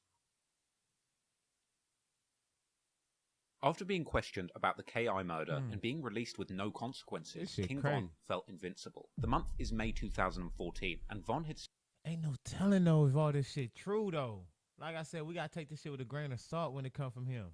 After being questioned about the K.I. murder and being released with no consequences, King Von felt invincible. The month is May 2014, and Von had... Ain't no telling though if all this shit true though. Like I said, we gotta take this shit with a grain of salt when it come from him.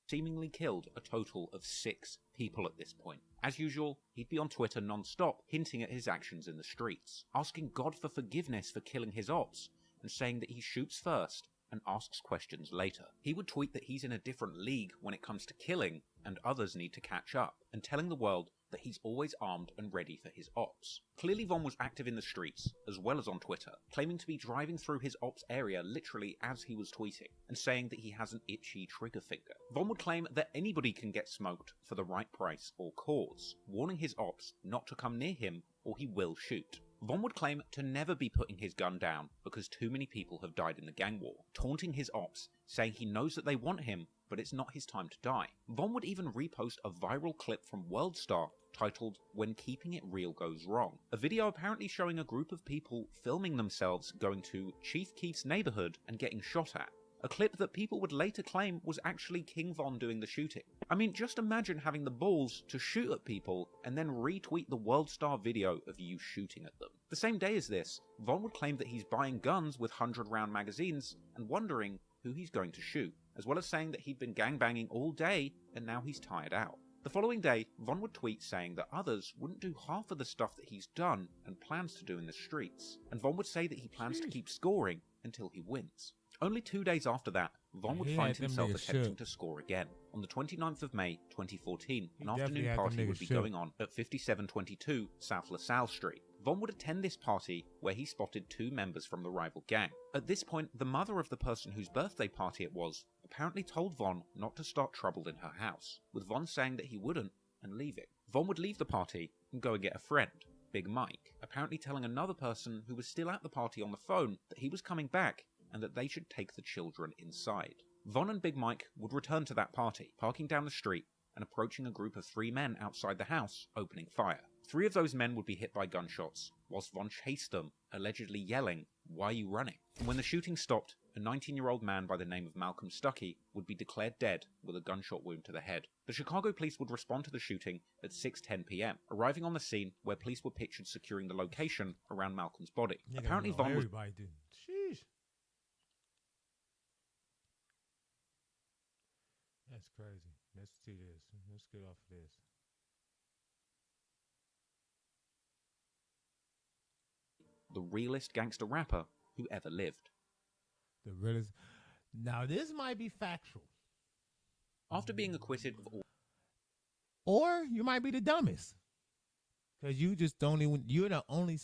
Seemingly killed a total of 6 people at this point. As usual, he'd be on Twitter non-stop, hinting at his actions in the streets, asking God for forgiveness for killing his ops, and saying that he shoots first and asks questions later. He would tweet that he's in a different league when it comes to killing, and others need to catch up, and telling the world that he's always armed and ready for his ops. Clearly Von was active in the streets, as well as on Twitter, claiming to be driving through his ops area literally as he was tweeting, and saying that he has an itchy trigger finger. Von would claim that anybody can get smoked for the right price or cause, warning his ops not to come near him or he will shoot. Von would claim to never be putting his gun down because too many people have died in the gang war, taunting his ops, saying he knows that they want him, but it's not his time to die. Von would even repost a viral clip from WorldStar titled "When Keeping It Real Goes Wrong," a video apparently showing a group of people filming themselves going to Chief Keef's neighborhood and getting shot at. A clip that people would later claim was actually King Von doing the shooting. I mean, just imagine having the balls to shoot at people and then retweet the WorldStar video of you shooting at them. The same day as this, Von would claim that he's buying guns with 100-round magazines and wondering who he's going to shoot, as well as saying that he'd been gangbanging all day and now he's tired out. The following day, Von would tweet saying that others wouldn't do half of the stuff that he's done and plans to do in the streets, and Von would say that he plans to keep scoring until he wins. Only 2 days after that, Von would find himself attempting to score again. On the 29th of May, 2014, an afternoon party would be going on at 5722 South LaSalle Street. Von would attend this party where he spotted 2 members from the rival gang. At this point, the mother of the person whose birthday party it was apparently told Von not to start trouble in her house, with Von saying that he wouldn't and leaving. Von would leave the party and go and get a friend, Big Mike, apparently telling another person who was still at the party on the phone that he was coming back and that they should take the children inside. Von and Big Mike would return to that party, parking down the street and approaching a group of 3 men outside the house, opening fire. 3 of those men would be hit by gunshots, whilst Von chased them, allegedly yelling, "Why are you running?" And when the shooting stopped, a 19-year-old man by the name of Malcolm Stuckey would be declared dead with a gunshot wound to the head. The Chicago police would respond to the shooting at 6:10 p.m, arriving on the scene where police were pictured securing the location around Malcolm's body. Apparently Von was... Sheesh. That's crazy. Let's see this. Let's get off of this. The realest gangster rapper who ever lived. The realest. Now, this might be factual. After being acquitted of all... Or you might be the dumbest. Because you're the only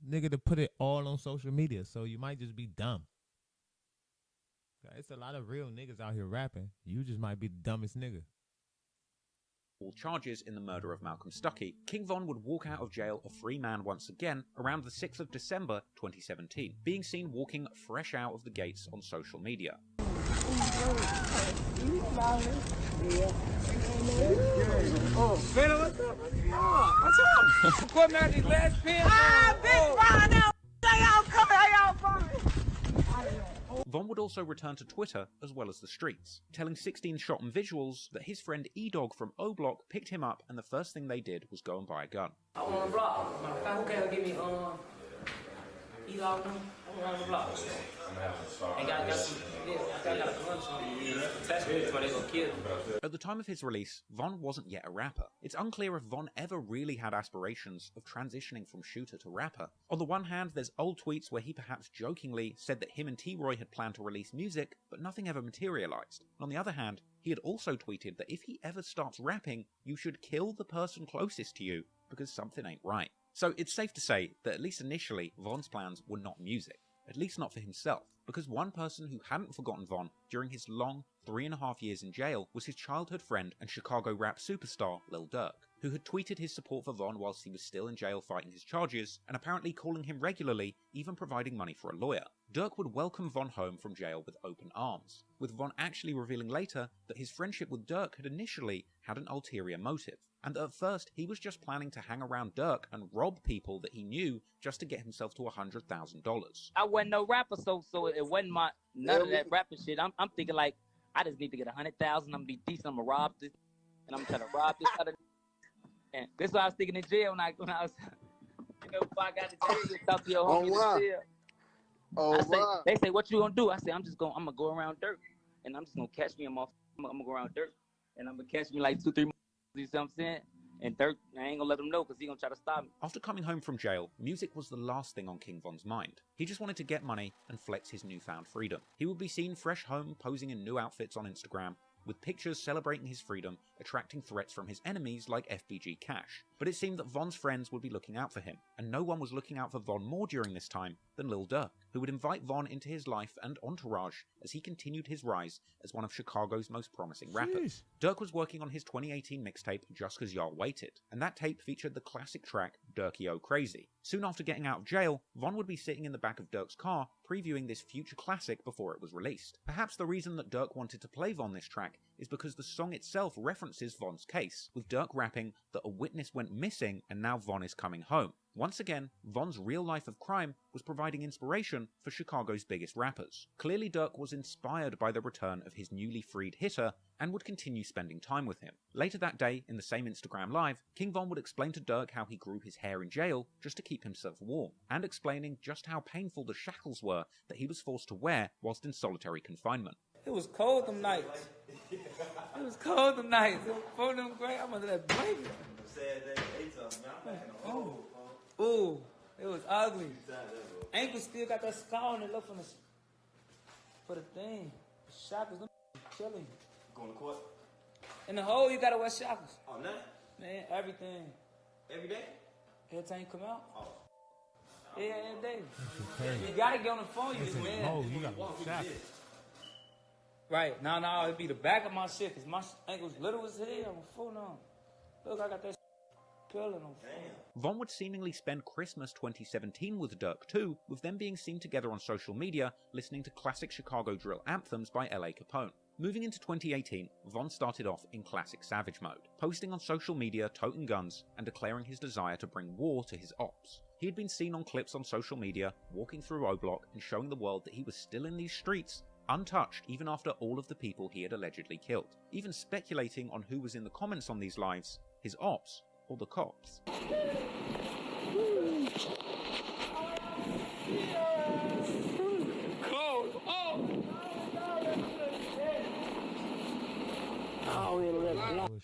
nigga to put it all on social media. So you might just be dumb. It's a lot of real niggas out here rapping. You just might be the dumbest nigga. all charges in the murder of Malcolm Stuckey, King Von would walk out of jail a free man once again around the 6th of December 2017, being seen walking fresh out of the gates on social media. Von would also return to Twitter as well as the streets, telling 16 Shot and Visuals that his friend E-Dog from O-Block picked him up and the first thing they did was go and buy a gun. I want on the block. Who can give me E-Dog? I want on the block. At the time of his release, Von wasn't yet a rapper. It's unclear if Von ever really had aspirations of transitioning from shooter to rapper. On the one hand, there's old tweets where he perhaps jokingly said that him and T-Roy had planned to release music, but nothing ever materialized. And on the other hand, he had also tweeted that if he ever starts rapping, you should kill the person closest to you, because something ain't right. So it's safe to say that at least initially, Von's plans were not music. At least not for himself, because one person who hadn't forgotten Von during his long 3.5 years in jail was his childhood friend and Chicago rap superstar Lil Durk, who had tweeted his support for Von whilst he was still in jail fighting his charges, and apparently calling him regularly, even providing money for a lawyer. Durk would welcome Von home from jail with open arms, with Von actually revealing later that his friendship with Durk had initially had an ulterior motive, and that at first he was just planning to hang around Durk and rob people that he knew just to get himself to $100,000. I wasn't no rapper, so it wasn't none of that rapping shit. I'm thinking like, I just need to get 100,000. I'm gonna be decent. I'm gonna rob this, and I'm trying to rob this other. And this is what I was thinking in jail when I was, before I got to jail, you talk to your homie in jail. They say, what you gonna do? I say, I'm gonna go around Dirk, and I'm just gonna catch me. I'm gonna go around Dirk, and I'm gonna catch me like 2-3 months. You see what I'm saying? And Dirk, I ain't gonna let him know because he gonna try to stop me. After coming home from jail, music was the last thing on King Von's mind. He just wanted to get money and flex his newfound freedom. He would be seen fresh home, posing in new outfits on Instagram, with pictures celebrating his freedom, attracting threats from his enemies like FBG Cash. But it seemed that Von's friends would be looking out for him, and no one was looking out for Von more during this time than Lil Durk, who would invite Von into his life and entourage as he continued his rise as one of Chicago's most promising rappers. Durk was working on his 2018 mixtape Just Cause Y'all Waited, and that tape featured the classic track Durky-O Crazy. Soon after getting out of jail, Von would be sitting in the back of Durk's car previewing this future classic before it was released. Perhaps the reason that Durk wanted to play Von this track is because the song itself references Von's case, with Durk rapping that a witness went missing and now Von is coming home. Once again, Von's real life of crime was providing inspiration for Chicago's biggest rappers. Clearly Durk was inspired by the return of his newly freed hitter and would continue spending time with him. Later that day, in the same Instagram Live, King Von would explain to Durk how he grew his hair in jail just to keep himself warm, and explaining just how painful the shackles were that he was forced to wear whilst in solitary confinement. It was cold them nights. It was cold them nights. For them great, I'm under that blanket. Ooh, it was ugly. Ankle still got that scar on it. Look from for the thing. The shackles, them chilling. Going to court? In the hole, you gotta wear shackles. Oh, no? Man, everything. Every day? Every time you come out. Oh. Yeah, every day. You gotta get on the phone, man. Oh, you gotta wear shackles. Right, no, it'd be the back of my shit, because my ankle's little as hell. I'm full now. Look, I got that peeling on. Von would seemingly spend Christmas 2017 with Durk too, with them being seen together on social media, listening to classic Chicago drill anthems by L.A. Capone. Moving into 2018, Von started off in classic savage mode, posting on social media, toting guns, and declaring his desire to bring war to his ops. He had been seen on clips on social media, walking through O-Block and showing the world that he was still in these streets, untouched even after all of the people he had allegedly killed, even speculating on who was in the comments on these lives, his ops or the cops.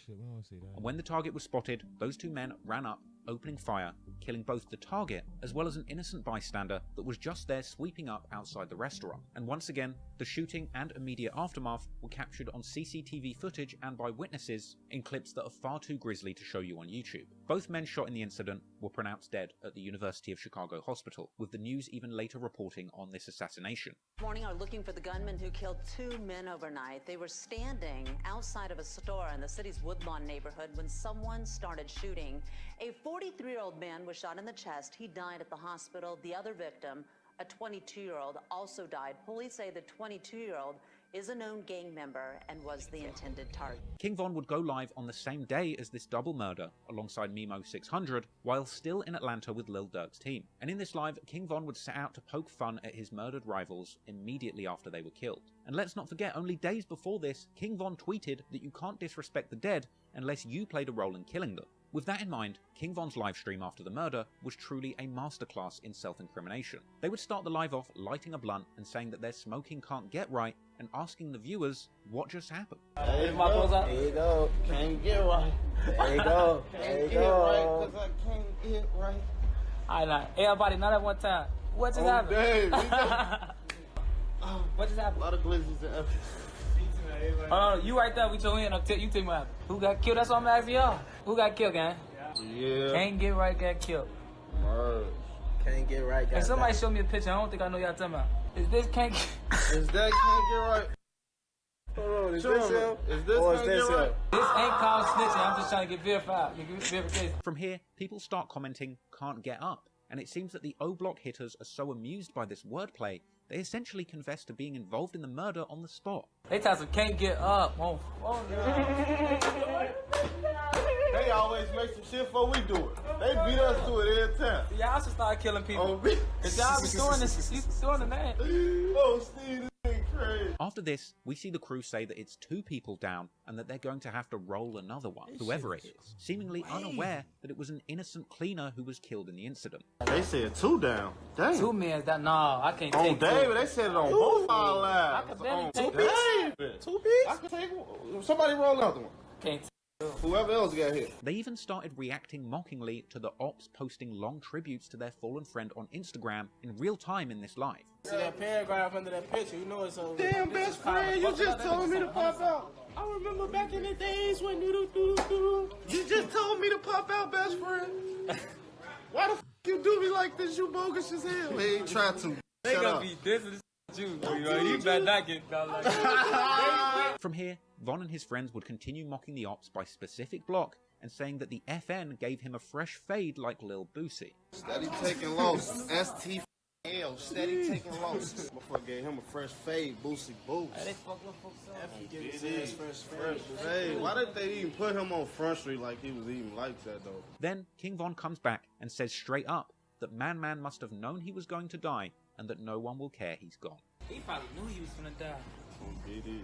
shit, we don't see that. And when the target was spotted, those two men ran up, opening fire, killing both the target as well as an innocent bystander that was just there sweeping up outside the restaurant. And once again, the shooting and immediate aftermath were captured on CCTV footage and by witnesses in clips that are far too grisly to show you on YouTube. Both men shot in the incident were pronounced dead at the University of Chicago Hospital, with the news even later reporting on this assassination. This morning are looking for the gunman who killed two men overnight. They were standing outside of a store in the city's Woodlawn neighborhood when someone started shooting. A 43-year-old man was shot in the chest. He died at the hospital. The other victim, a 22-year-old, also died. Police say the 22-year-old is a known gang member and was the intended target. King Von would go live on the same day as this double murder, alongside Memo 600, while still in Atlanta with Lil Durk's team. And in this live, King Von would set out to poke fun at his murdered rivals immediately after they were killed. And let's not forget, only days before this, King Von tweeted that you can't disrespect the dead unless you played a role in killing them. With that in mind, King Von's livestream after the murder was truly a masterclass in self-incrimination. They would start the live off lighting a blunt and saying that their smoking can't get right and asking the viewers what just happened. There you go. Can't get right. There you go. There you go. Cause I can't get right. Alright, now, everybody, not at one time. What just happened? Dang, What just happened? A lot of glizzies and F. Oh, you right there with your hand. You tell me what happened. Who got killed? That's what I'm asking y'all. Who got killed, gang? Yeah. Can't get right, got killed. Merge. Can't get right. Hey, somebody show me a picture. I don't think I know y'all talking about. Is this can't get... Is that can't get right? Hold on, is this him? Is this Or can't get right? This ain't called snitching. I'm just trying to get verified. Get verification. From here, people start commenting, "Can't get up," and it seems that the O-Block hitters are so amused by this wordplay, they essentially confess to being involved in the murder on the spot. They tell some can't get up. Oh They always make some shit before we do it. They beat us to it every time. Y'all should start killing people. Oh, Cause y'all be doing this. You doing the name. Oh, Steve, this thing crazy. After this, we see the crew say that it's 2 people down and that they're going to have to roll another one, whoever it is, seemingly unaware that it was an innocent cleaner who was killed in the incident. They said 2 down. Dang. 2 men. That no, I can't On take David, 2. they said it on both our lives. I could barely On take David. 2 pieces? I could take one. Somebody roll another one. Can't. Whoever else got hit. They even started reacting mockingly to the ops posting long tributes to their fallen friend on Instagram in real time in this live. See that paragraph under that picture, you know it's over. Damn, best friend, you just told me to pop out. I remember back in the days when You just told me to pop out, best friend. Why the f you do me like this? You bogus as hell. They ain't try to. They gonna be dissing you. You better not get done like that. From here, Von and his friends would continue mocking the ops by specific block and saying that the FN gave him a fresh fade like Lil Boosie. Steady taking losses. STL, steady taking losses. Motherfucker gave him a fresh fade, Boosie Boost. Hey, why did they even put him on Front Street like he was even like that though? Then King Von comes back and says straight up that Man must have known he was going to die and that no one will care he's gone. He probably knew he was gonna die. He did.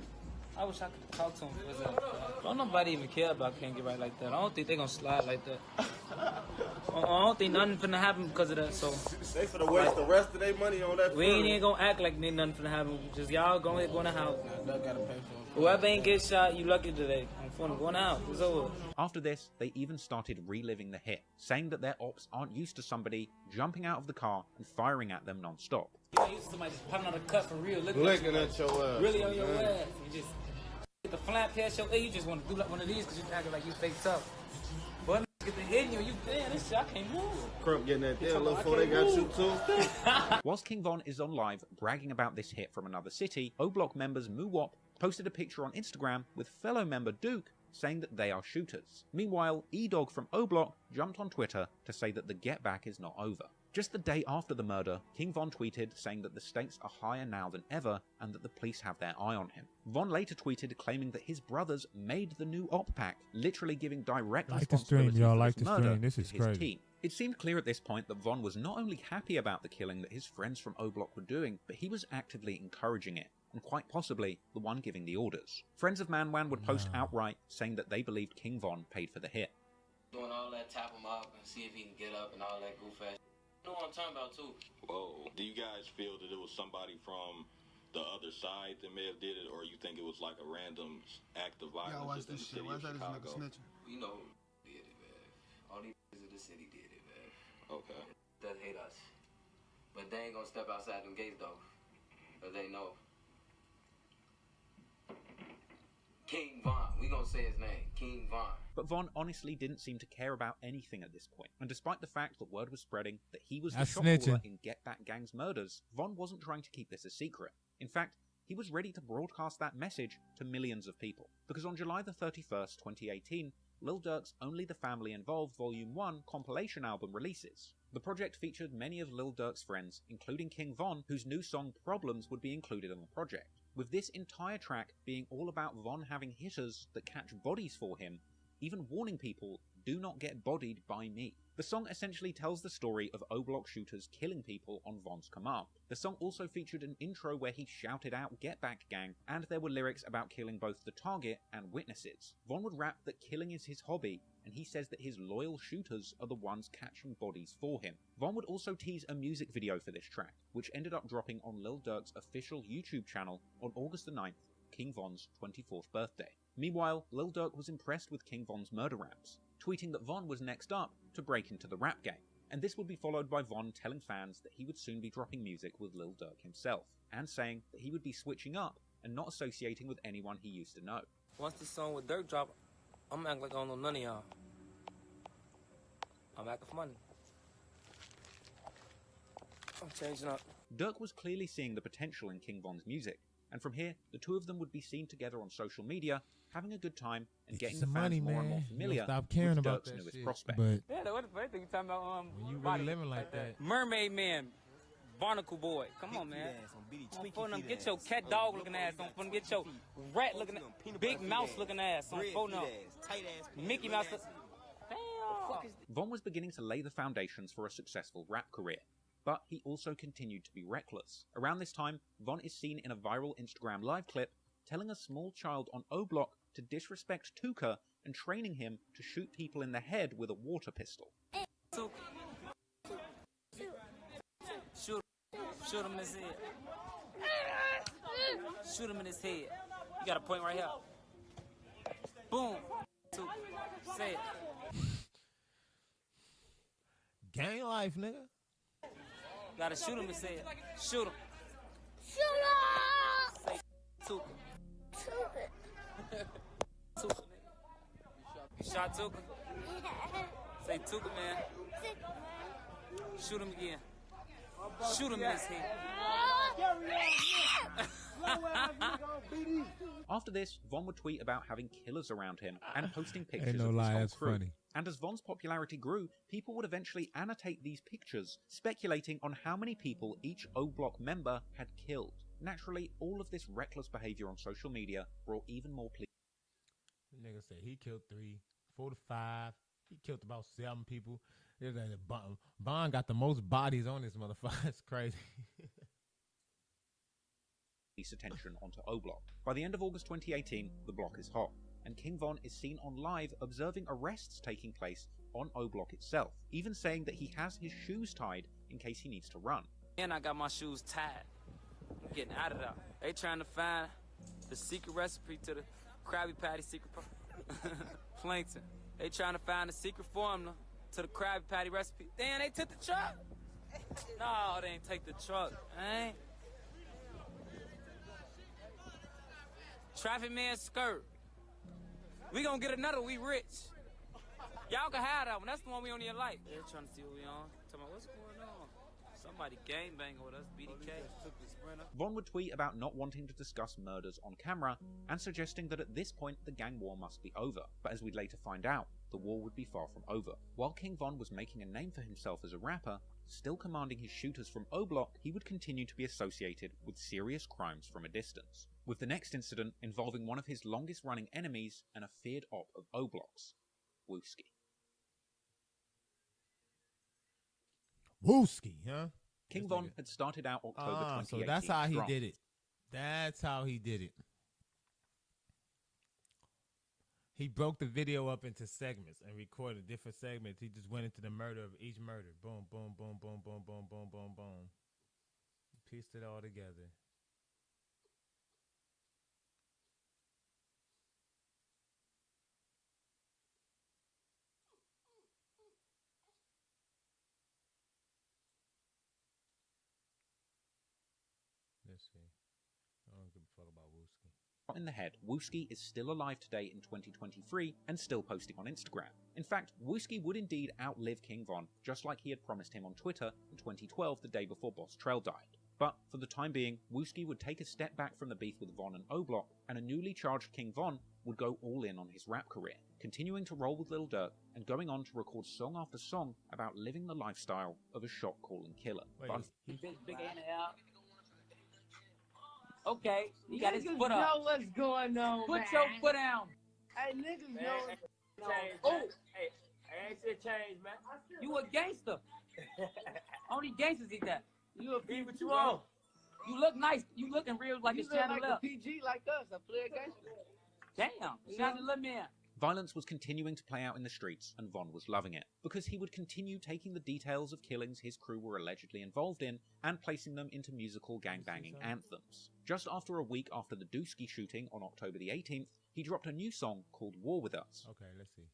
I wish I could talk to him for that. Don't nobody even care about Can't Get Right like that. I don't think they gonna slide like that. I don't think nothing finna happen because of that. So they finna waste the rest of their money on that. We ain't even gonna act like nothing finna happen. Just y'all go in the house. Whoever ain't get shot, you lucky today. I'm finna go in the house. It's over. After this, they even started reliving the hit, saying that their ops aren't used to somebody jumping out of the car and firing at them non-stop. You ain't used to somebody just popping out a cut for real. Looking at your ass. Really on your ass. You just get the flap past your you just want to do like one of these because you acting like you fake tough. But get the hitting you damn, this shit, I can't move. Crump getting that there little before they got you too. Whilst King Von is on live bragging about this hit from another city, O-Block members Muwop posted a picture on Instagram with fellow member Duke saying that they are shooters. Meanwhile, E-Dog from O-Block jumped on Twitter to say that the get back is not over. Just the day after the murder, King Von tweeted saying that the stakes are higher now than ever and that the police have their eye on him. Von later tweeted claiming that his brothers made the new op pack, literally giving direct responsibility for his murder to his team. It seemed clear at this point that Von was not only happy about the killing that his friends from O-Block were doing, but he was actively encouraging it, and quite possibly the one giving the orders. Friends of Man would post outright saying that they believed King Von paid for the hit. Doing all that, tap him up and see if he can get up and all that goof ass. You know what I'm talking about too. Whoa. Do you guys feel that it was somebody from the other side that may have did it, or you think it was like a random act of violence? Y'all watch just in this the shit. city Why of is that this nigga Chicago? snitching? We know who did it, man. All these of the city did it, man. Okay. That hate us. But they ain't gonna step outside them gates, though. Cause they know. King Von. We gonna say his name. King Von. But Von honestly didn't seem to care about anything at this point. And despite the fact that word was spreading that he was the That's shot caller snitching. in Get That Gang's murders, Von wasn't trying to keep this a secret. In fact, he was ready to broadcast that message to millions of people. Because on July the 31st, 2018, Lil Durk's Only the Family Involved Volume 1 compilation album releases. The project featured many of Lil Durk's friends, including King Von, whose new song Problems would be included on the project. With this entire track being all about Von having hitters that catch bodies for him, even warning people, do not get bodied by me. The song essentially tells the story of O-Block shooters killing people on Von's command. The song also featured an intro where he shouted out "Get Back Gang," and there were lyrics about killing both the target and witnesses. Von would rap that killing is his hobby, and he says that his loyal shooters are the ones catching bodies for him. Von would also tease a music video for this track, which ended up dropping on Lil Durk's official YouTube channel on August the 9th, King Von's 24th birthday. Meanwhile, Lil Durk was impressed with King Von's murder raps, tweeting that Von was next up to break into the rap game, and this would be followed by Von telling fans that he would soon be dropping music with Lil Durk himself, and saying that he would be switching up and not associating with anyone he used to know. Once this song with Dirk drop, I'm acting like I don't know none of y'all. I'm acting for money. I'm changing up. Durk was clearly seeing the potential in King Von's music, and from here, the two of them would be seen together on social media, having a good time and Get getting you the some fans money, more and more man. familiar You'll stop caring with about Durk's that newest shit, prospect. but Yeah, what the funny thing you talking about? when you body. really living like that, Mermaid Man, Barnacle Boy. Come on, man. On phone them, get your cat dog looking ass on phone. Get your rat looking, big mouse looking ass on phone them. Mickey Mouse. Damn. Von was beginning to lay the foundations for a successful rap career, but he also continued to be reckless. Around this time, Von is seen in a viral Instagram live clip telling a small child on O-Block to disrespect Tuka and training him to shoot people in the head with a water pistol. Shoot him in his head. Shoot him in his head. You got a point right here. Boom. Say it. gang life, nigga. Gotta shoot him in his head. Shoot him. Shoot him! Say Tuka. Tuka. Tuka. You shot Tuka? Say Tuka, man. Shoot him again. Shoot him in his head. After this, Von would tweet about having killers around him and posting pictures Ain't no of his lie, whole that's crew. funny. And as Von's popularity grew, people would eventually annotate these pictures, speculating on how many people each O-Block member had killed. Naturally, all of this reckless behavior on social media brought even more police. The nigga said he killed 3, 4 to 5. He killed about 7 people. Bond got the most bodies on this motherfucker. It's crazy. Attention onto O-Block. By the end of August 2018, the block is hot, and King Von is seen on live observing arrests taking place on O-Block itself, even saying that he has his shoes tied in case he needs to run. And I got my shoes tied. I'm getting out of there. They trying to find the secret recipe to the Krabby Patty secret plankton. They trying to find the secret formula to the Krabby Patty recipe. Damn, they took the truck. No, they ain't take the truck. Ain't. Traffic man skirt. We gonna get another, we rich. Y'all can have that one. That's the one we don't even like. They're trying to see what we on. Talking about what's going on. Somebody gangbanging with us, BDK. Von would tweet about not wanting to discuss murders on camera and suggesting that at this point the gang war must be over. But as we'd later find out, the war would be far from over. While King Von was making a name for himself as a rapper, still commanding his shooters from O-Block, he would continue to be associated with serious crimes from a distance. With the next incident involving one of his longest running enemies and a feared op of O-Block's, Wooski. Wooski, huh? King Von had started out October 2018. So that's how he strong. did it. That's how he did it. He broke the video up into segments and recorded different segments. He just went into the murder of each murder. Boom, boom, boom, boom, boom, boom, boom, boom, boom. Pieced it all together. let's see. I don't give a fuck about Wooski. In the head, Wooski is still alive today in 2023 and still posting on Instagram. In fact, Wooski would indeed outlive King Von, just like he had promised him on Twitter in 2012, the day before Boss Trell died. But for the time being, Wooski would take a step back from the beef with Von and O-Block, and a newly charged King Von would go all in on his rap career, continuing to roll with Lil Durk and going on to record song after song about living the lifestyle of a shot-calling killer. Okay, he got his foot up. Know what's going on, Put man. your foot down. Hey, niggas Man, know. change, Oh, man. Hey, ain't shit changed, man. You a gangster. Only gangsters eat that. You a P what you want? You look nice. You looking real like You it's look Channel like a Left. PG like us, a player gangster. Damn, Channel Left man. Violence was continuing to play out in the streets, and Von was loving it, because he would continue taking the details of killings his crew were allegedly involved in and placing them into musical gangbanging anthems. Just after a week after the Dusky shooting on October the 18th, he dropped a new song called War With Us. Okay, let's see.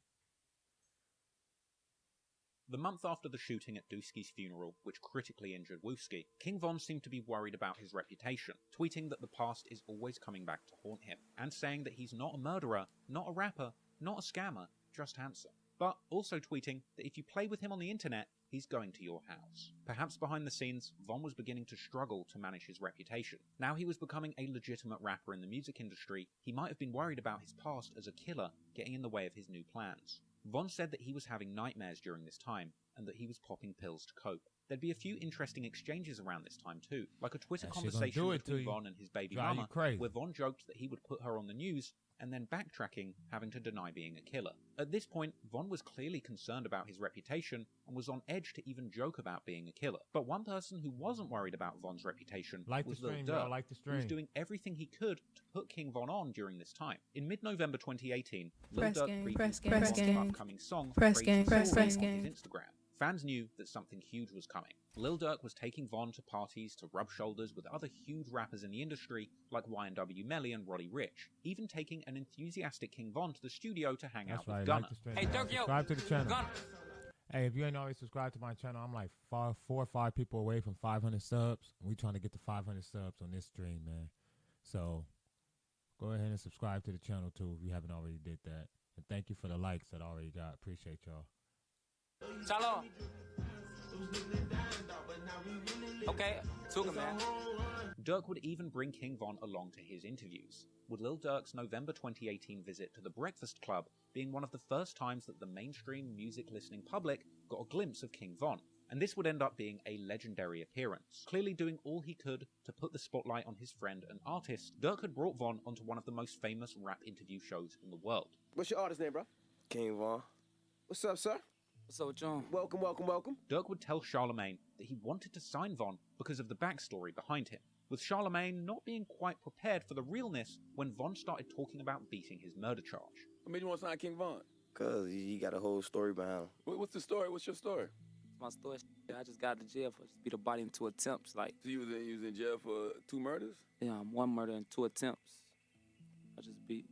The month after the shooting at Dusky's funeral, which critically injured Wooski, King Von seemed to be worried about his reputation, tweeting that the past is always coming back to haunt him, and saying that he's not a murderer, not a rapper, not a scammer, just handsome. But also tweeting that if you play with him on the internet, he's going to your house. Perhaps behind the scenes, Von was beginning to struggle to manage his reputation. Now he was becoming a legitimate rapper in the music industry, he might have been worried about his past as a killer getting in the way of his new plans. Von said that he was having nightmares during this time, and that he was popping pills to cope. There'd be a few interesting exchanges around this time too, like a Twitter conversation between Von and his baby mama, where Von joked that he would put her on the news, and then backtracking, having to deny being a killer. At this point, Von was clearly concerned about his reputation, and was on edge to even joke about being a killer. But one person who wasn't worried about Von's reputation was Lil Durk, who was doing everything he could to put King Von on during this time. In mid-November 2018, Lil Durk previewed Von's upcoming song, Crazy Story, on his Instagram. Fans knew that something huge was coming. Lil Durk was taking Von to parties to rub shoulders with other huge rappers in the industry like YNW Melly and Roddy Ricch, even taking an enthusiastic King Von to the studio to hang out with Gunna. Hey, Durk, subscribe to the channel. Gunna. Hey, if you ain't always subscribed to my channel, I'm like 4 or 5 people away from 500 subs. We trying to get to 500 subs on this stream, man. So go ahead and subscribe to the channel too if you haven't already did that. And thank you for the likes that I already got. Appreciate y'all. Shalom. Okay, took him, man. Durk would even bring King Von along to his interviews, with Lil Durk's November 2018 visit to the Breakfast Club being one of the first times that the mainstream music listening public got a glimpse of King Von, and this would end up being a legendary appearance. Clearly doing all he could to put the spotlight on his friend and artist, Durk had brought Von onto one of the most famous rap interview shows in the world. What's your artist name, bro? King Von. What's up, sir? What's up with John? Welcome, welcome, welcome. Durk would tell Charlemagne that he wanted to sign Von because of the backstory behind him, with Charlemagne not being quite prepared for the realness when Von started talking about beating his murder charge. What made you want to sign King Von? Cause he got a whole story behind him. What's the story? What's your story? My story, I just got out of jail for just beat a body in 2 attempts. Like, So you was in jail for 2 murders? yeah, 1 murder and 2 attempts. I just beat.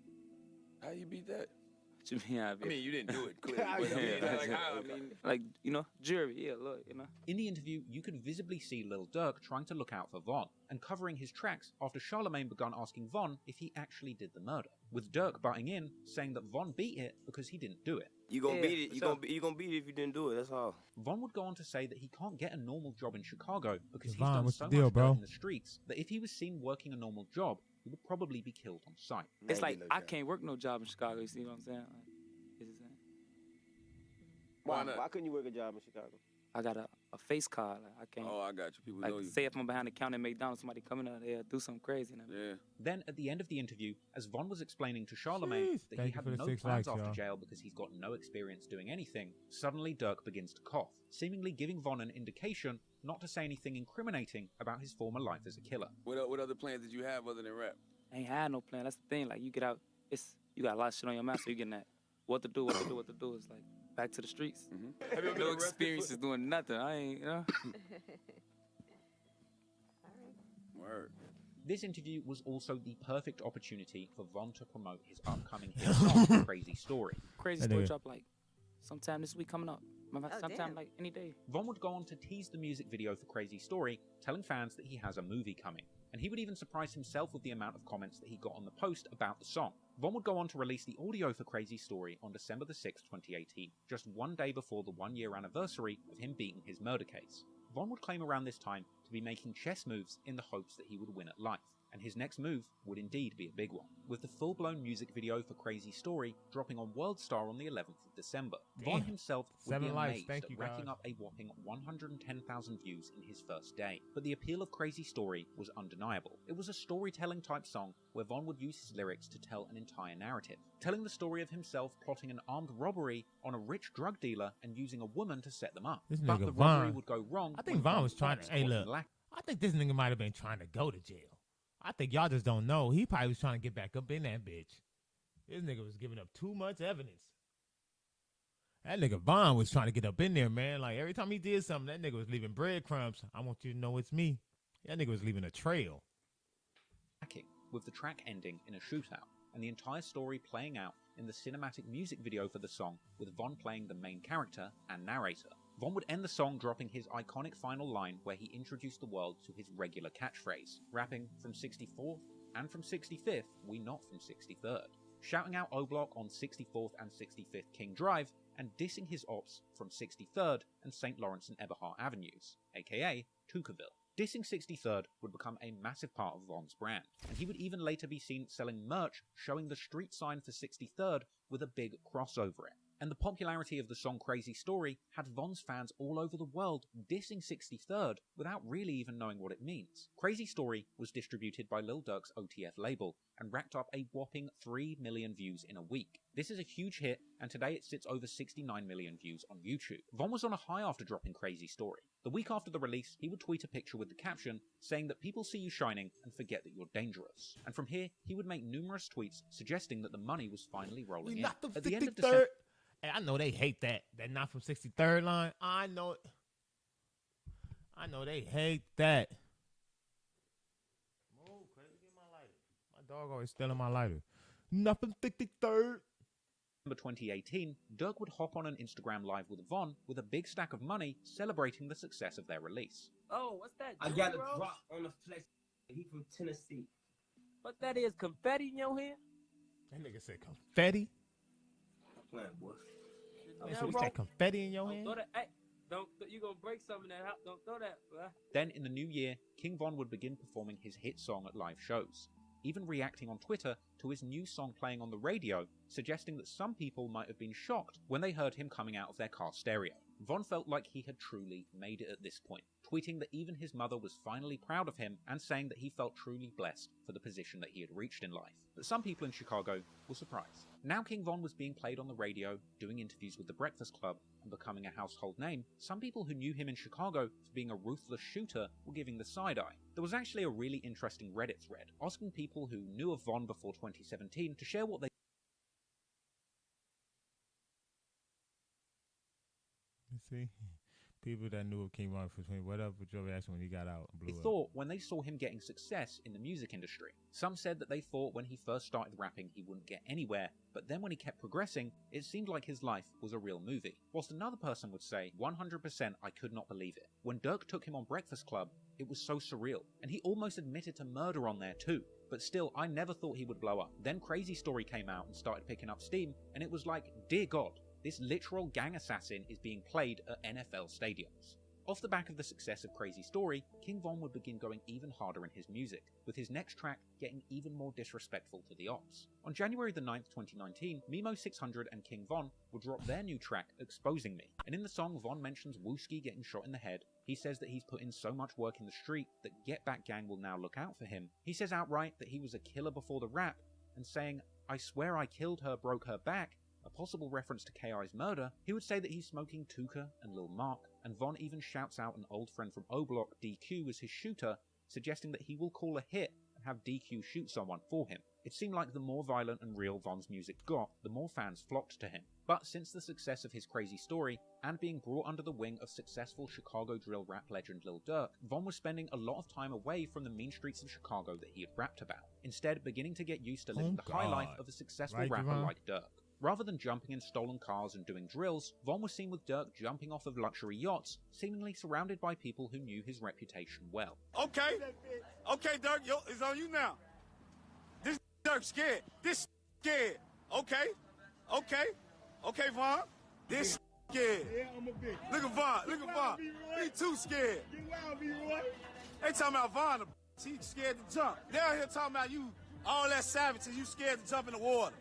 How you beat that? What you mean? I mean, you didn't do it clearly, but I mean, like how? I mean, like, you know, jury, yeah, look, you know. In the interview, you could visibly see Lil Durk trying to look out for Von, and covering his tracks after Charlemagne began asking Von if he actually did the murder, with Durk butting in, saying that Von beat it because he didn't do it. You gonna beat it. You gonna beat it if you didn't do it. That's all. Von would go on to say that he can't get a normal job in Chicago because he's Von, done what's so the deal, much bro? dirt in the streets that if he was seen working a normal job, he would probably be killed on sight. It's like, I can't work no job in Chicago, you see what I'm saying? Like, Why not? Why couldn't you work a job in Chicago? I got a face card. Like, I can't. Oh, I got you. People like, know you. say if I'm behind the counter at McDonald's, somebody coming out there do something crazy. Yeah. Then, at the end of the interview, as Von was explaining to Charlemagne that he had no plans after jail because he's got no experience doing anything, suddenly Durk begins to cough, seemingly giving Von an indication not to say anything incriminating about his former life as a killer. What other plans did you have other than rap? I ain't had no plan. That's the thing. Like, you get out, you got a lot of shit on your mind, so you getting that. What to do. It's like back to the streets. Mm-hmm. Have you ever no been experiences doing nothing. I ain't, you know. Word. This interview was also the perfect opportunity for Von to promote his upcoming hit song, Crazy Story. Crazy Story drop like sometime this week coming up. Sometime like any day. Von would go on to tease the music video for Crazy Story, telling fans that he has a movie coming. and he would even surprise himself with the amount of comments that he got on the post about the song. Von would go on to release the audio for Crazy Story on December the 6th, 2018, just one day before the 1-year anniversary of him beating his murder case. Von would claim around this time to be making chess moves in the hopes that he would win at life, and his next move would indeed be a big one, with the full-blown music video for Crazy Story dropping on WorldStar on the 11th of December. Von himself would be amazed at racking up a whopping 110,000 views in his first day, but the appeal of Crazy Story was undeniable. It was a storytelling type song where Von would use his lyrics to tell an entire narrative, telling the story of himself plotting an armed robbery on a rich drug dealer and using a woman to set them up. But the robbery would go wrong. I think Von was trying to, hey look, I think this nigga might have been trying to go to jail. I think y'all just don't know. He probably was trying to get back up in that bitch. This nigga was giving up too much evidence. That nigga Von was trying to get up in there, man. Like, every time he did something, that nigga was leaving breadcrumbs. I want you to know it's me. That nigga was leaving a trail. With the track ending in a shootout, and the entire story playing out in the cinematic music video for the song, with Von playing the main character and narrator. Von would end the song dropping his iconic final line where he introduced the world to his regular catchphrase, rapping from 64th and from 65th, we not from 63rd, shouting out O-Block on 64th and 65th King Drive, and dissing his ops from 63rd and St. Lawrence and Eberhart Avenues, aka Tucaville. Dissing 63rd would become a massive part of Von's brand, and he would even later be seen selling merch showing the street sign for 63rd with a big cross over it. And the popularity of the song Crazy Story had Von's fans all over the world dissing 63rd without really even knowing what it means. Crazy Story was distributed by Lil Durk's OTF label and racked up a whopping 3 million views in a week. This is a huge hit, and today it sits over 69 million views on YouTube. Von was on a high after dropping Crazy Story. The week after the release, he would tweet a picture with the caption saying that people see you shining and forget that you're dangerous. And from here, he would make numerous tweets suggesting that the money was finally rolling in. At the end of December, hey, I know they hate that not from 63rd line. I know they hate that. Move, crazy, get my lighter. My dog always stealing my lighter. Not from 63rd. December 2018, Durk would hop on an Instagram live with Von with a big stack of money celebrating the success of their release. Oh, what's that? I got a drop on the flex. He from Tennessee. What that is, confetti in your hand? That nigga said confetti? I'm playing, boy. So he said confetti in your hand? Hey, you gonna break some of that house. Don't throw that, bro. Then in the new year, King Von would begin performing his hit song at live shows, even reacting on Twitter to his new song playing on the radio, suggesting that some people might have been shocked when they heard him coming out of their car stereo. Von felt like he had truly made it at this point, tweeting that even his mother was finally proud of him and saying that he felt truly blessed for the position that he had reached in life. But some people in Chicago were surprised. Now King Von was being played on the radio, doing interviews with The Breakfast Club, and becoming a household name, some people who knew him in Chicago for being a ruthless shooter were giving the side eye. There was actually a really interesting Reddit thread, asking people who knew of Von before 2017 to share what they see. People that knew of King Von for 20, what up with your reaction when he got out and blew up? thought when they saw him getting success in the music industry. Some said that they thought when he first started rapping he wouldn't get anywhere, but then when he kept progressing, it seemed like his life was a real movie. Whilst another person would say, 100% I could not believe it. When Durk took him on Breakfast Club, it was so surreal, and he almost admitted to murder on there too. But still, I never thought he would blow up. Then Crazy Story came out and started picking up steam, and it was like, dear God, this literal gang assassin is being played at NFL stadiums. Off the back of the success of Crazy Story, King Von would begin going even harder in his music, with his next track getting even more disrespectful to the ops. On January the 9th, 2019, Mimo 600 and King Von would drop their new track, Exposing Me, and in the song Von mentions Wooski getting shot in the head. He says that he's put in so much work in the street that Get Back Gang will now look out for him. He says outright that he was a killer before the rap, and saying, I swear I killed her, broke her back, a possible reference to K.I.'s murder. He would say that he's smoking Tuka and Lil Mark, and Von even shouts out an old friend from O-Block, DQ, as his shooter, suggesting that he will call a hit and have DQ shoot someone for him. It seemed like the more violent and real Von's music got, the more fans flocked to him. But since the success of his Crazy Story, and being brought under the wing of successful Chicago drill rap legend Lil Durk, Von was spending a lot of time away from the mean streets of Chicago that he had rapped about, instead beginning to get used to living the high life of a successful rapper like Durk. Rather than jumping in stolen cars and doing drills, Von was seen with Dirk jumping off of luxury yachts, seemingly surrounded by people who knew his reputation well. Okay, Dirk, it's on you now. This Dirk scared. This scared. Okay, Von. This scared. Yeah, I'm a bitch. Look at Von. He too scared. Get wild, B-Roy. They talking about Von, he scared to jump. They out here talking about you, all that savage, and you scared to jump in the water.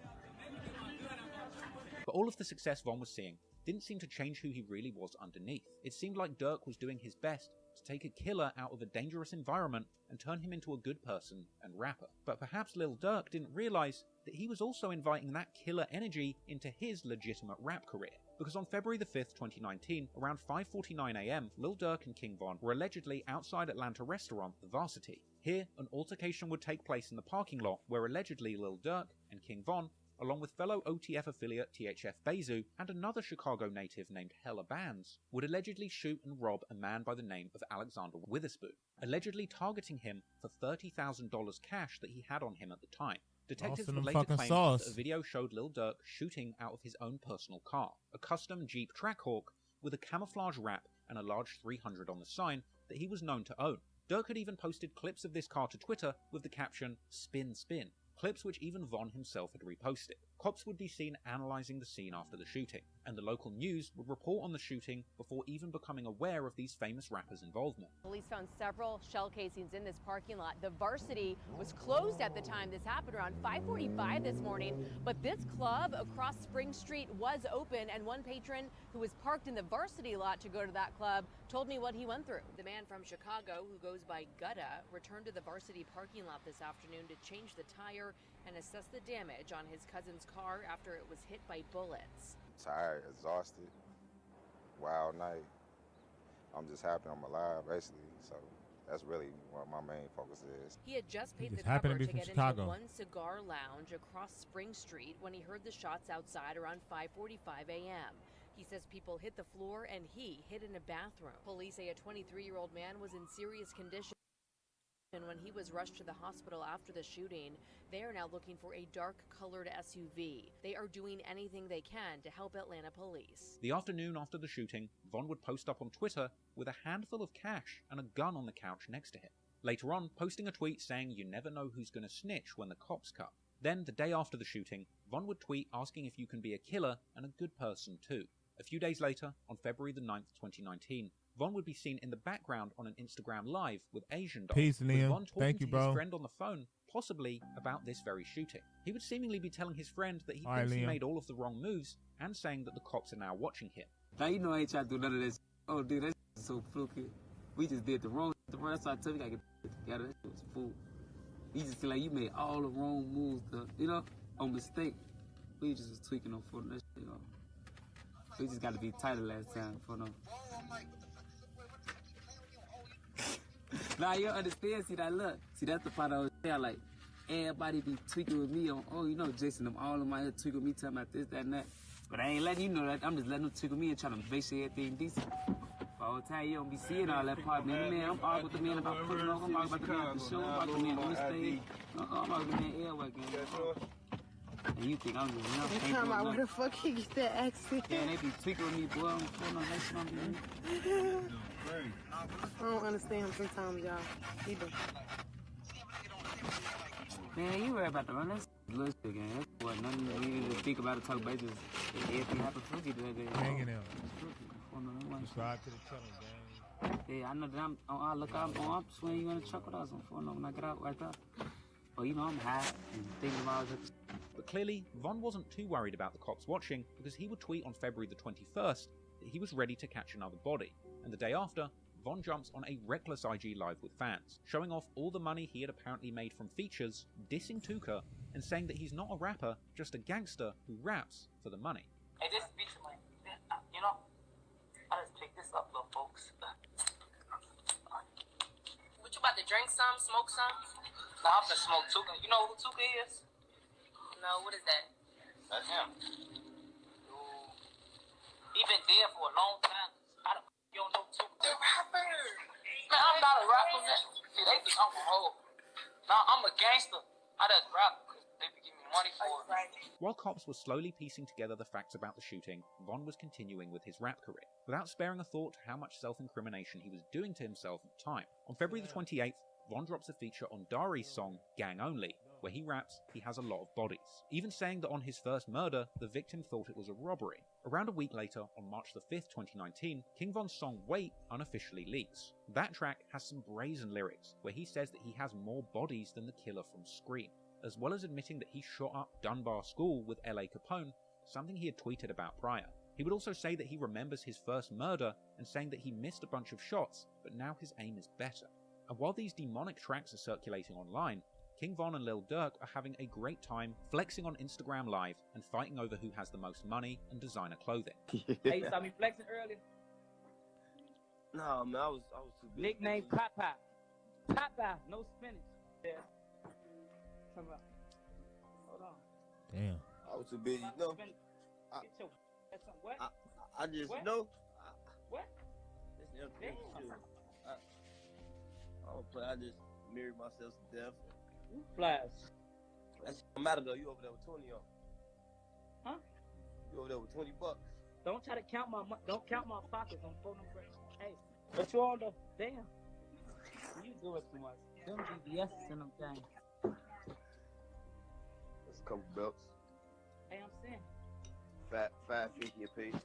But all of the success Von was seeing didn't seem to change who he really was underneath. It seemed like Dirk was doing his best to take a killer out of a dangerous environment and turn him into a good person and rapper. But perhaps Lil Durk didn't realize that he was also inviting that killer energy into his legitimate rap career. Because on February the 5th, 2019, around 5:49 AM, Lil Durk and King Von were allegedly outside Atlanta restaurant The Varsity. Here, an altercation would take place in the parking lot where allegedly Lil Durk and King Von, along with fellow OTF affiliate THF Bezu and another Chicago native named Hella Bands, would allegedly shoot and rob a man by the name of Alexander Witherspoon, allegedly targeting him for $30,000 cash that he had on him at the time. Detectives would later claim that a video showed Lil Durk shooting out of his own personal car, a custom Jeep Trackhawk with a camouflage wrap and a large 300 on the sign that he was known to own. Durk had even posted clips of this car to Twitter with the caption, "Spin, spin," clips which even Von himself had reposted. Cops would be seen analysing the scene after the shooting, and the local news would report on the shooting before even becoming aware of these famous rappers' involvement. Police found several shell casings in this parking lot. The Varsity was closed at the time this happened, around 5:45 this morning, but this club across Spring Street was open, and one patron who was parked in the Varsity lot to go to that club told me what he went through. The man from Chicago, who goes by Gutta, returned to the Varsity parking lot this afternoon to change the tire and assess the damage on his cousin's car after it was hit by bullets. Tired, exhausted, wild night. I'm just happy I'm alive, basically. So that's really what my main focus is. He had just paid the happened cover to be to from get Chicago. into one cigar lounge across Spring Street when he heard the shots outside around 5:45 a.m. He says people hit the floor and he hid in a bathroom. Police say a 23-year-old man was in serious condition. And when he was rushed to the hospital after the shooting, they are now looking for a dark-colored SUV. They are doing anything they can to help Atlanta police. The afternoon after the shooting, Von would post up on Twitter with a handful of cash and a gun on the couch next to him. Later on, posting a tweet saying you never know who's going to snitch when the cops come. Then, the day after the shooting, Von would tweet asking if you can be a killer and a good person too. A few days later, on February the 9th, 2019, Von would be seen in the background on an Instagram Live with Asian Dog. Peace, with Liam. Von talking Thank you, to bro. his friend on the phone, possibly about this very shooting. He would seemingly be telling his friend that he All right, thinks he Liam. made all of the wrong moves and saying that the cops are now watching him. Now you know I ain't trying to do none of this. Oh, dude, that is so fluky. We just did the wrong. That's why I tell you, I gotta get it together. That shit was fool. You just feel like you made all the wrong moves, on mistake. We just was tweaking on for that shit, We just got to be tighter last time for them. Nah, you understand? See that look? See, that's the part I was saying. Like, everybody be tweaking with me on, Jason, them all of my head tweaking with me, talking about this, that, and that. But I ain't letting you know that. I'm just letting them tweak with me and trying to make sure everything decent. All the time, you don't be seeing all that part, man. I'm arguing with the man about putting on. I'm arguing about the man at the show. I'm arguing with the man on the stage. I'm arguing with the man airwork. And you think I'm just, They talking about where the fuck he get that accent. Yeah, they be tweaking with me, boy. I'm putting on that shit on me. I don't understand him sometimes, y'all. Either. Man, you worry about the run. That's little shit, man. That's what nothing you need to think about it, talk about. Just everything happened for you that day. Hanging out. Subscribe to the channel, gang. Yeah, I know that I'm swinging on the truck with us on phone when I get out right there. But I'm high and thinking about it. But clearly, Von wasn't too worried about the cops watching because he would tweet on February the 21st that he was ready to catch another body. And the day after, Von jumps on a reckless IG Live with fans, showing off all the money he had apparently made from features, dissing Tuka, and saying that he's not a rapper, just a gangster who raps for the money. Hey, this feature, man, I just picked this up, little folks. What, you about to drink some, smoke some? Nah, I'm gonna smoke Tuka. You know who Tuka is? No, what is that? That's him. He been dead for a long time. You don't know Tuka. The rapper! Man, I'm not a rapper, man. See, they think I'm a hoe. Nah, I'm a gangster. I just rap because they be giving me While cops were slowly piecing together the facts about the shooting, Von was continuing with his rap career, without sparing a thought to how much self-incrimination he was doing to himself at the time. On February the 28th, Von drops a feature on Dari's song, Gang Only, where he raps he has a lot of bodies, even saying that on his first murder, the victim thought it was a robbery. Around a week later, on March the 5th, 2019, King Von's song Wait unofficially leaks. That track has some brazen lyrics, where he says that he has more bodies than the killer from Scream, as well as admitting that he shot up Dunbar School with L.A. Capone, something he had tweeted about prior. He would also say that he remembers his first murder and saying that he missed a bunch of shots, but now his aim is better. And while these demonic tracks are circulating online, King Von and Lil Durk are having a great time flexing on Instagram Live and fighting over who has the most money and designer clothing. Hey, you saw me flexing earlier? No, man, I was too busy. Nickname Popeye. Popeye, no spinach. Yeah. Come on. Hold on. Damn. I was too busy. No. Get your what? I just what? know. What? This Damn. I don't play. I just married myself to death. Flies. That shit don't matter though. You over there with 20 on? Huh? You over there with $20? Don't try to count my don't count my pockets on phone number. Hey, what you on though? Damn. You do it too much. Them GBS's in them things. That's a couple belts. Hey, I'm saying. $5.50 a piece.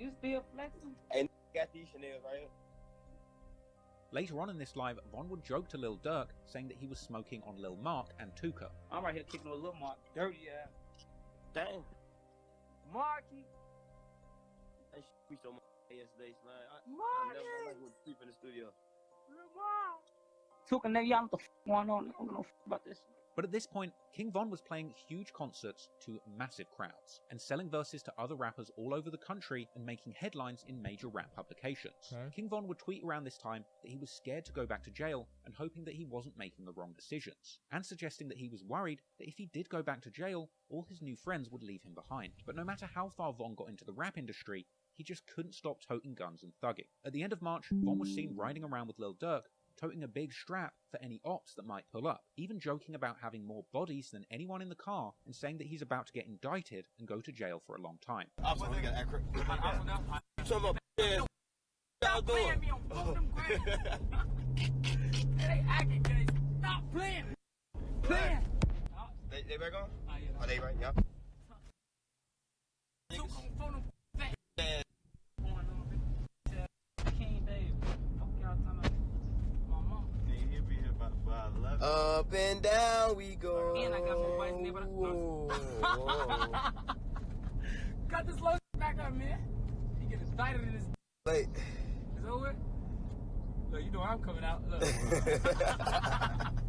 You still flexing? Hey, got these Chanel right here. Later on in this live, Von would joke to Lil Durk, saying that he was smoking on Lil Mark and Tuka. I'm right here kicking with Lil Mark. Dirty ass. Damn. Marky. That shit we so much yesterday, man. Marky. I never like sleep in the studio. Lil Mark. Tuka, nigga, y'all know what the f going on. I don't know about this. But at this point, King Von was playing huge concerts to massive crowds and selling verses to other rappers all over the country and making headlines in major rap publications. Okay. King Von would tweet around this time that he was scared to go back to jail and hoping that he wasn't making the wrong decisions, and suggesting that he was worried that if he did go back to jail, all his new friends would leave him behind. But no matter how far Von got into the rap industry, he just couldn't stop toting guns and thugging. At the end of March, Von was seen riding around with Lil Durk, toting a big strap for any ops that might pull up, even joking about having more bodies than anyone in the car and saying that he's about to get indicted and go to jail for a long time. Stop playing me on both them grams. They acting crazy. Stop playing. Playing. They back on? Oh, yeah. Are they right? Yeah. Up and down we go. And I got more whites than got this low back up, man. He get excited in his Late. It's over. Look, you know I'm coming out. Look.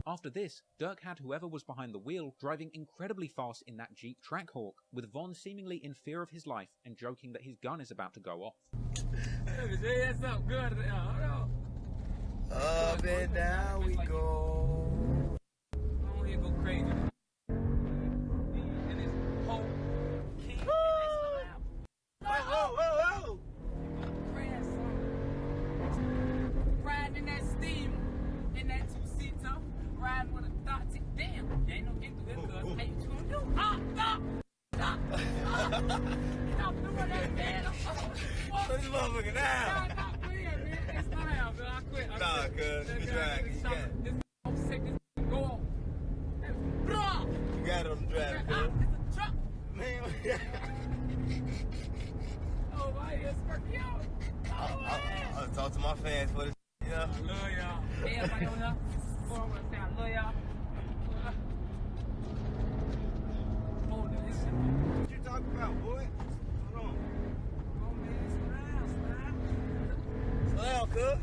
After this, Durk had whoever was behind the wheel driving incredibly fast in that Jeep Trackhawk, with Von seemingly in fear of his life and joking that his gun is about to go off. That's up good. Up and down we go. I don't even go crazy. And this whole king. Whoa. Riding in that steam, in that two-seater, riding with a thought. Damn, you ain't no get to this cuz. Hey, you gonna do? Stop! Stop doing that, man. Put this motherfucker down. Stop playing, man. It's not out, man. I quit. Nah, cuz. You dragging. This I'm sick. This go on. You got it on the drive, cuz. It's a truck. Man. Oh, my ears working out. I'll talk to my fans for this. Yeah. I love y'all. Everybody on here. I love y'all. What you talking about, boy? Hold on. Oh, man, Slow down, cuz.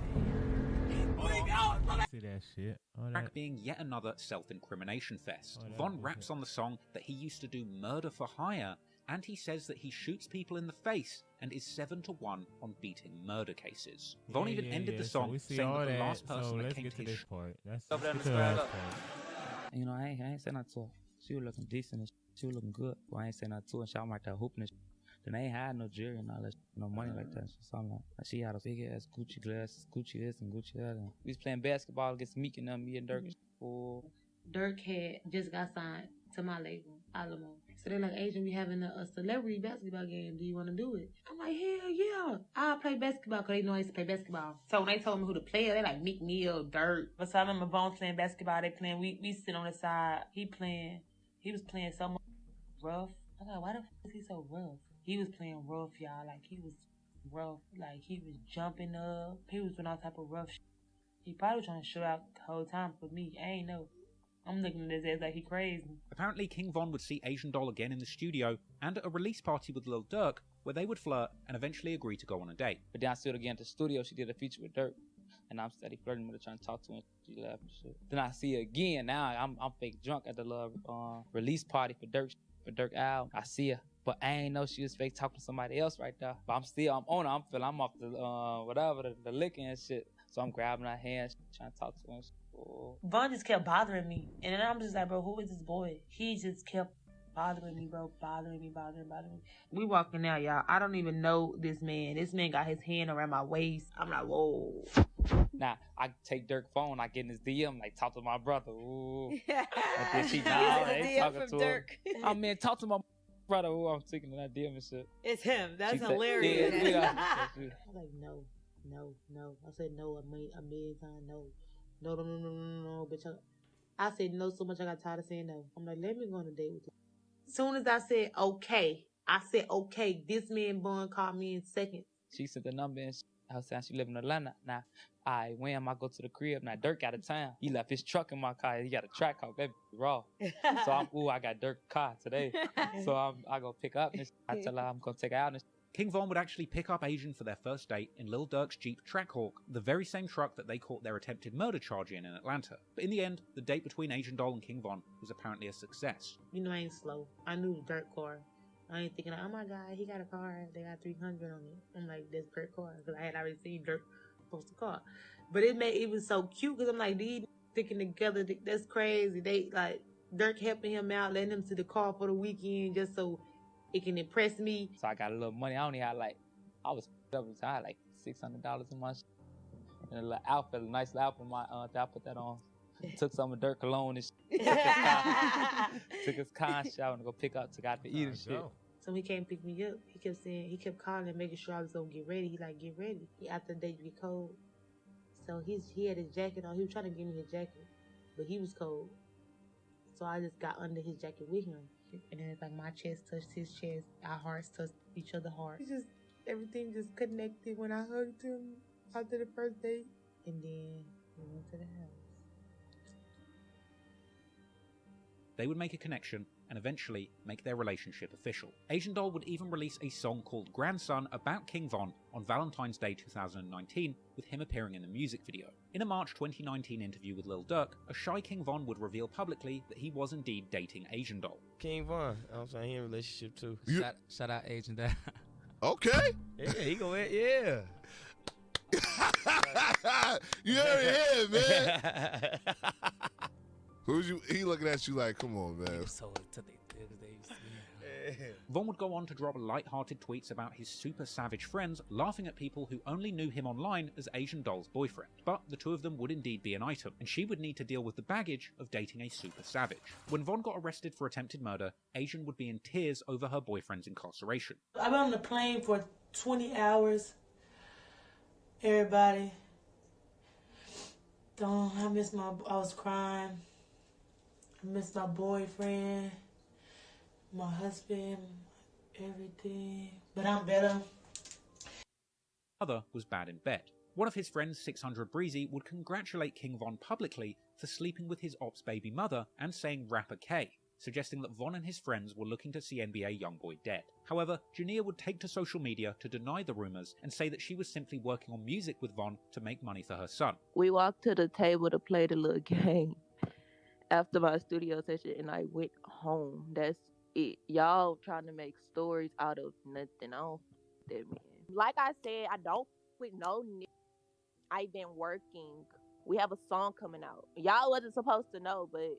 See that shit. All Track that. being yet another self-incrimination fest. Von raps on the song that he used to do murder for hire, and he says that he shoots people in the face and is 7-1 on beating murder cases. Von even ended the song so we see saying all that the that. last person So that let's came get to to his this part. That's Up there the in the square, last look. part. You know, I ain't saying nothing to her. She was looking decent and she was looking good. But I ain't saying nothing to her. And she was right there hooping and shit. Then they ain't had no jewelry and all that shit, no money like that. So I'm like, she had a big ass Gucci glasses, Gucci this and Gucci that. And we was playing basketball against Meek and them, me and Dirk. Oh. Dirk had just got signed to my label, Alamo. So they're like, Asian, we having a celebrity basketball game. Do you want to do it? I'm like, hell yeah. I'll play basketball because they know I used to play basketball. So when they told me who to play, they like Meek Mill, Dirt. But so I remember Vaughn playing basketball. They playing, we sit on the side. He was playing so much rough. I'm like, why the f*** is he so rough? He was playing rough, y'all. Like, he was rough. Like, he was jumping up. He was doing all type of rough shit. He probably was trying to show out the whole time for me. I ain't know. I'm looking at his ass like he crazy. Apparently, King Von would see Asian Doll again in the studio and at a release party with Lil Durk, where they would flirt and eventually agree to go on a date. But then I see her again at the studio. She did a feature with Durk, and I'm steady flirting with her, trying to talk to her. She laughed and shit. Then I see her again. Now I'm fake drunk at the release party for Durk album. I see her, but I ain't know she was fake talking to somebody else right there. But I'm on her. I'm off the whatever the licking and shit. So I'm grabbing her hands, trying to talk to her. Vaughn just kept bothering me. And then I'm just like, bro, who is this boy? He just kept bothering me, bro. Bothering me. We walking out, y'all. I don't even know this man. This man got his hand around my waist. I'm like, whoa. Now, I take Durk's phone, I get in his DM, like, talk to my brother. Ooh. And then she DM talking from to Durk. him. I mean, talk to my brother. Ooh, I'm taking that DM and shit. It's him. That's She said, hilarious. yeah. I was like, no. I said no a million times. No, bitch. I said no so much I got tired of saying no. I'm like, let me go on a date with you. As soon as I said okay, this man Vaughn called me in seconds. She sent the number and I was saying she live in Atlanta. Now, I go to the crib. Now, Durk out of town. He left his truck in my car. He got a track car. That raw. So I got Durk's car today. So I go pick up and I tell her I'm going to take her out and King Von would actually pick up Asian for their first date in Lil Durk's Jeep Trackhawk, the very same truck that they caught their attempted murder charge in Atlanta. But in the end, the date between Asian Doll and King Von was apparently a success. You know I ain't slow. I knew the Durk car. I ain't thinking like, oh my God, he got a car. They got 300 on it. I'm like, that's per car. Because I had already seen Durk post a car. But it was so cute because I'm like, these sticking together, that's crazy. They like, Durk helping him out, letting him to the car for the weekend just so it can impress me. So I got a little money. I only had I was double time, like $600 in my shit. And a little outfit, a nice little outfit. I put that on. Took some of Durk cologne and shit. Took his car shower and go pick up, took out to eat and shit. So he came pick me up. He kept calling, making sure I was gonna get ready. He like, get ready. After the day you get cold. So he had his jacket on. He was trying to give me his jacket, but he was cold. So I just got under his jacket with him. And then it's like my chest touched his chest. Our hearts touched each other's hearts. Everything just connected when I hugged him after the first date. And then we went to the house. They would make a connection and eventually make their relationship official. Asian Doll would even release a song called Grandson about King Von on Valentine's Day 2019, with him appearing in the music video. In a March 2019 interview with Lil Durk, a shy King Von would reveal publicly that he was indeed dating Asian Doll. King Von, I'm saying he in a relationship too. Shout out Asian Doll. Okay. Yeah, he go in, yeah. You heard it here, man. He looking at you like, come on, man. Von would go on to drop light-hearted tweets about his super savage friends laughing at people who only knew him online as Asian Doll's boyfriend. But the two of them would indeed be an item, and she would need to deal with the baggage of dating a super savage. When Von got arrested for attempted murder, Asian would be in tears over her boyfriend's incarceration. I've been on the plane for 20 hours. Everybody. I was crying. I miss my boyfriend, my husband, everything. But I'm better. Mother was bad in bed. One of his friends, 600 Breezy, would congratulate King Von publicly for sleeping with his ops baby mother and saying rapper K, suggesting that Von and his friends were looking to see NBA YoungBoy dead. However, Jania would take to social media to deny the rumors and say that she was simply working on music with Von to make money for her son. We walked to the table to play the little game after my studio session, and I went home. That's it. Y'all trying to make stories out of nothing. I don't that man. Like I said, I don't with no nigga. I've been working. We have a song coming out. Y'all wasn't supposed to know, but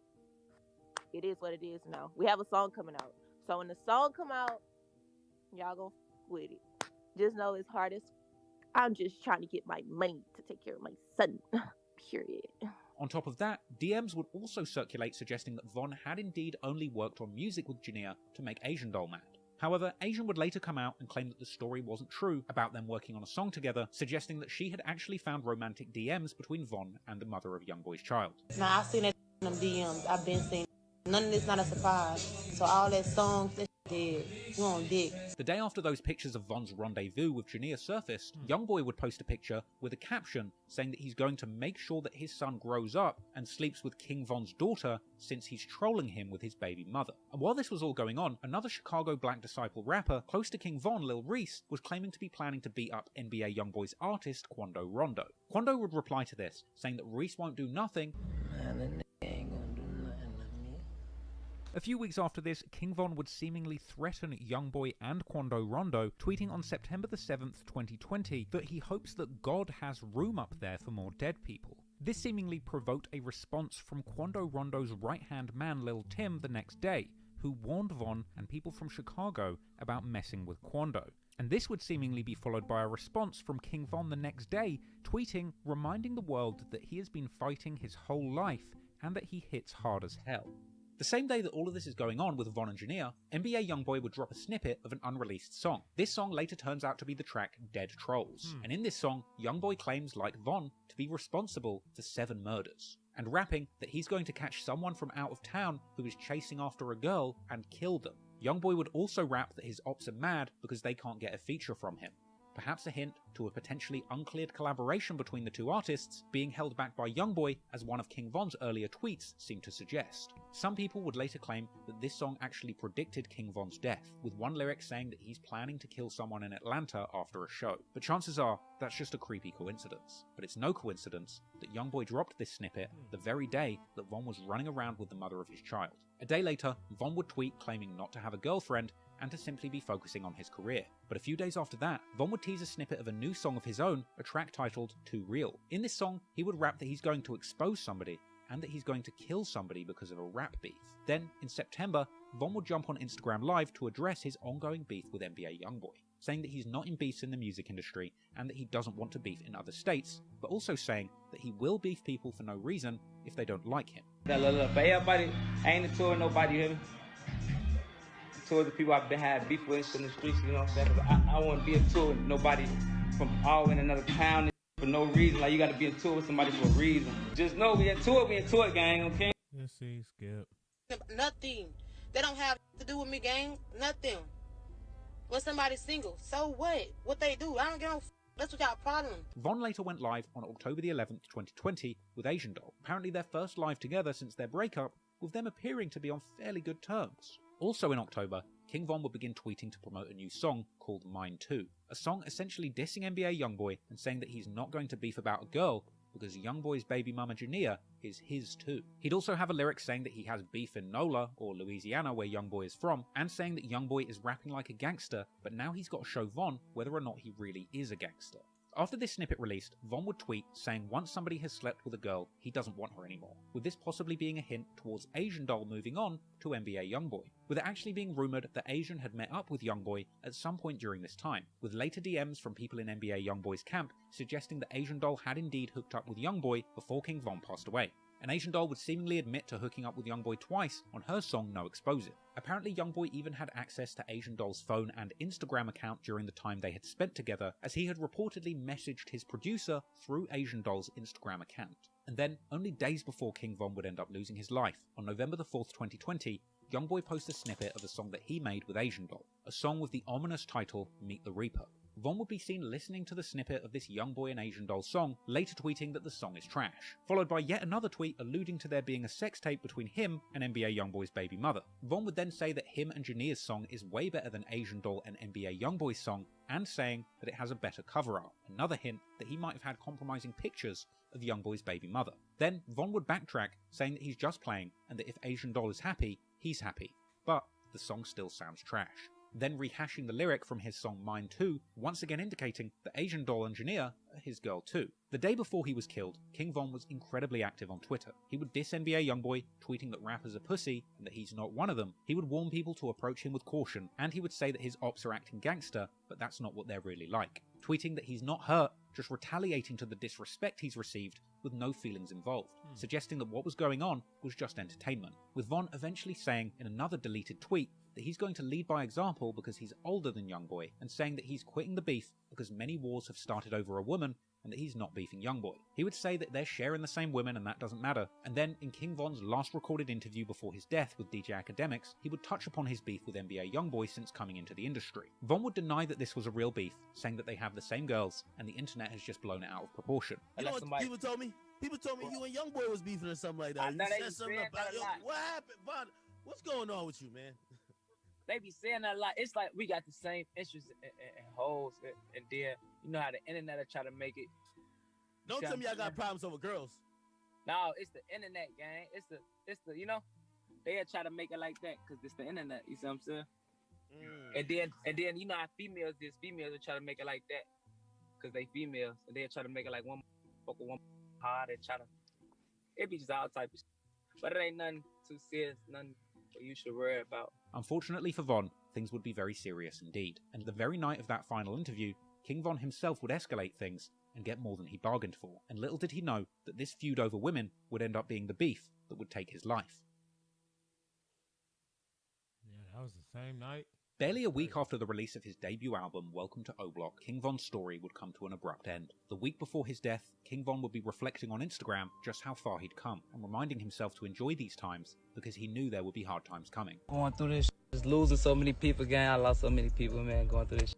it is what it is now. We have a song coming out. So when the song come out, y'all gonna with it. Just know it's hard as I'm just trying to get my money to take care of my son. Period. On top of that, DMs would also circulate suggesting that Von had indeed only worked on music with Jania to make Asian Doll mad. However, Asian would later come out and claim that the story wasn't true about them working on a song together, suggesting that she had actually found romantic DMs between Von and the mother of Youngboy's child. Nah, I've seen that in them DMs. I've been seeing. None of this not a surprise. So all that songs, that dead. You on dick. The day after those pictures of Von's rendezvous with Jania surfaced, Youngboy would post a picture with a caption saying that he's going to make sure that his son grows up and sleeps with King Von's daughter since he's trolling him with his baby mother. And while this was all going on, another Chicago Black Disciple rapper close to King Von, Lil Reese, was claiming to be planning to beat up NBA Youngboy's artist Quando Rondo. Quando would reply to this, saying that Reese won't do nothing. A few weeks after this, King Von would seemingly threaten Youngboy and Quando Rondo, tweeting on September the 7th, 2020, that he hopes that God has room up there for more dead people. This seemingly provoked a response from Quando Rondo's right-hand man Lil Tim the next day, who warned Von and people from Chicago about messing with Quando. And this would seemingly be followed by a response from King Von the next day, tweeting, reminding the world that he has been fighting his whole life and that he hits hard as hell. The same day that all of this is going on with Von and Jania, NBA Youngboy would drop a snippet of an unreleased song. This song later turns out to be the track Dead Trolls, and in this song, Youngboy claims, like Von, to be responsible for 7 murders, and rapping that he's going to catch someone from out of town who is chasing after a girl and kill them. Youngboy would also rap that his ops are mad because they can't get a feature from him. Perhaps a hint to a potentially uncleared collaboration between the two artists being held back by Youngboy, as one of King Von's earlier tweets seemed to suggest. Some people would later claim that this song actually predicted King Von's death, with one lyric saying that he's planning to kill someone in Atlanta after a show. But chances are, that's just a creepy coincidence. But it's no coincidence that Youngboy dropped this snippet the very day that Von was running around with the mother of his child. A day later, Von would tweet claiming not to have a girlfriend and to simply be focusing on his career. But a few days after that, Von would tease a snippet of a new song of his own, a track titled Too Real. In this song, he would rap that he's going to expose somebody and that he's going to kill somebody because of a rap beef. Then, in September, Von would jump on Instagram Live to address his ongoing beef with NBA Youngboy, saying that he's not in beefs in the music industry and that he doesn't want to beef in other states, but also saying that he will beef people for no reason if they don't like him. Look, for everybody, I ain't into it, nobody, you hear me? Towards the people I've been had beef with in the streets, you know what I'm saying? I wouldn't be in tour with nobody from all in another town for no reason. Like, you gotta be in tour with somebody for a reason. Just know we in tour, gang, okay? Let's see, Skip. Nothing. They don't have to do with me, gang. Nothing. When somebody's single, so what? What they do? I don't give a f. That's what y'all problem. Von later went live on October the 11th, 2020 with Asian Doll, apparently their first live together since their breakup, with them appearing to be on fairly good terms. Also in October, King Von would begin tweeting to promote a new song called Mine Too, a song essentially dissing NBA Youngboy and saying that he's not going to beef about a girl because Youngboy's baby mama Jania is his too. He'd also have a lyric saying that he has beef in NOLA, or Louisiana, where Youngboy is from, and saying that Youngboy is rapping like a gangster, but now he's got to show Von whether or not he really is a gangster. After this snippet released, Von would tweet saying once somebody has slept with a girl, he doesn't want her anymore, with this possibly being a hint towards Asian Doll moving on to NBA Youngboy, with it actually being rumoured that Asian had met up with Youngboy at some point during this time, with later DMs from people in NBA Youngboy's camp suggesting that Asian Doll had indeed hooked up with Youngboy before King Von passed away. And Asian Doll would seemingly admit to hooking up with Youngboy twice on her song No Expose It. Apparently Youngboy even had access to Asian Doll's phone and Instagram account during the time they had spent together, as he had reportedly messaged his producer through Asian Doll's Instagram account. And then, only days before King Von would end up losing his life, on November the 4th, 2020, Youngboy posted a snippet of a song that he made with Asian Doll, a song with the ominous title Meet the Reaper. Von would be seen listening to the snippet of this Youngboy and Asian Doll song, later tweeting that the song is trash, followed by yet another tweet alluding to there being a sex tape between him and NBA Youngboy's baby mother. Von would then say that him and Jania's song is way better than Asian Doll and NBA Youngboy's song, and saying that it has a better cover art, another hint that he might have had compromising pictures of Youngboy's baby mother. Then Von would backtrack, saying that he's just playing, and that if Asian Doll is happy, he's happy. But the song still sounds trash. Then rehashing the lyric from his song Mine Too, once again indicating that Asian Doll and Jania are his girl too. The day before he was killed, King Von was incredibly active on Twitter. He would diss NBA Youngboy, tweeting that rappers are pussy and that he's not one of them. He would warn people to approach him with caution, and he would say that his ops are acting gangster, but that's not what they're really like. Tweeting that he's not hurt, just retaliating to the disrespect he's received with no feelings involved, suggesting that what was going on was just entertainment, with Von eventually saying in another deleted tweet that he's going to lead by example because he's older than Youngboy, and saying that he's quitting the beef because many wars have started over a woman and that he's not beefing Youngboy. He would say that they're sharing the same women and that doesn't matter, and then in King Von's last recorded interview before his death with DJ Academics, he would touch upon his beef with NBA Youngboy since coming into the industry. Von would deny that this was a real beef, saying that they have the same girls and the internet has just blown it out of proportion. You know what people told me? People told me you and Youngboy was beefing or something like that. You said something about what happened, Von? What's going on with you, man? They be saying that a lot. It's like we got the same interests and holes, and then you know how the internet will try to make it. Don't tell me I got problems over girls. No, it's the internet, gang. It's the you know, they'll try to make it like that because it's the internet. You see what I'm saying? And then you know how females will try to make it like that because they females, and they'll try to make it like one hard. They try to. It be just all type of shit. But it ain't nothing too serious, nothing you should worry about. Unfortunately for Von, things would be very serious indeed, and the very night of that final interview, King Von himself would escalate things and get more than he bargained for, and little did he know that this feud over women would end up being the beef that would take his life. Yeah, that was the same night. Barely a week after the release of his debut album, Welcome to O-Block, King Von's story would come to an abrupt end. The week before his death, King Von would be reflecting on Instagram just how far he'd come, and reminding himself to enjoy these times because he knew there would be hard times coming. Going through this just losing so many people, gang. I lost so many people, man, going through this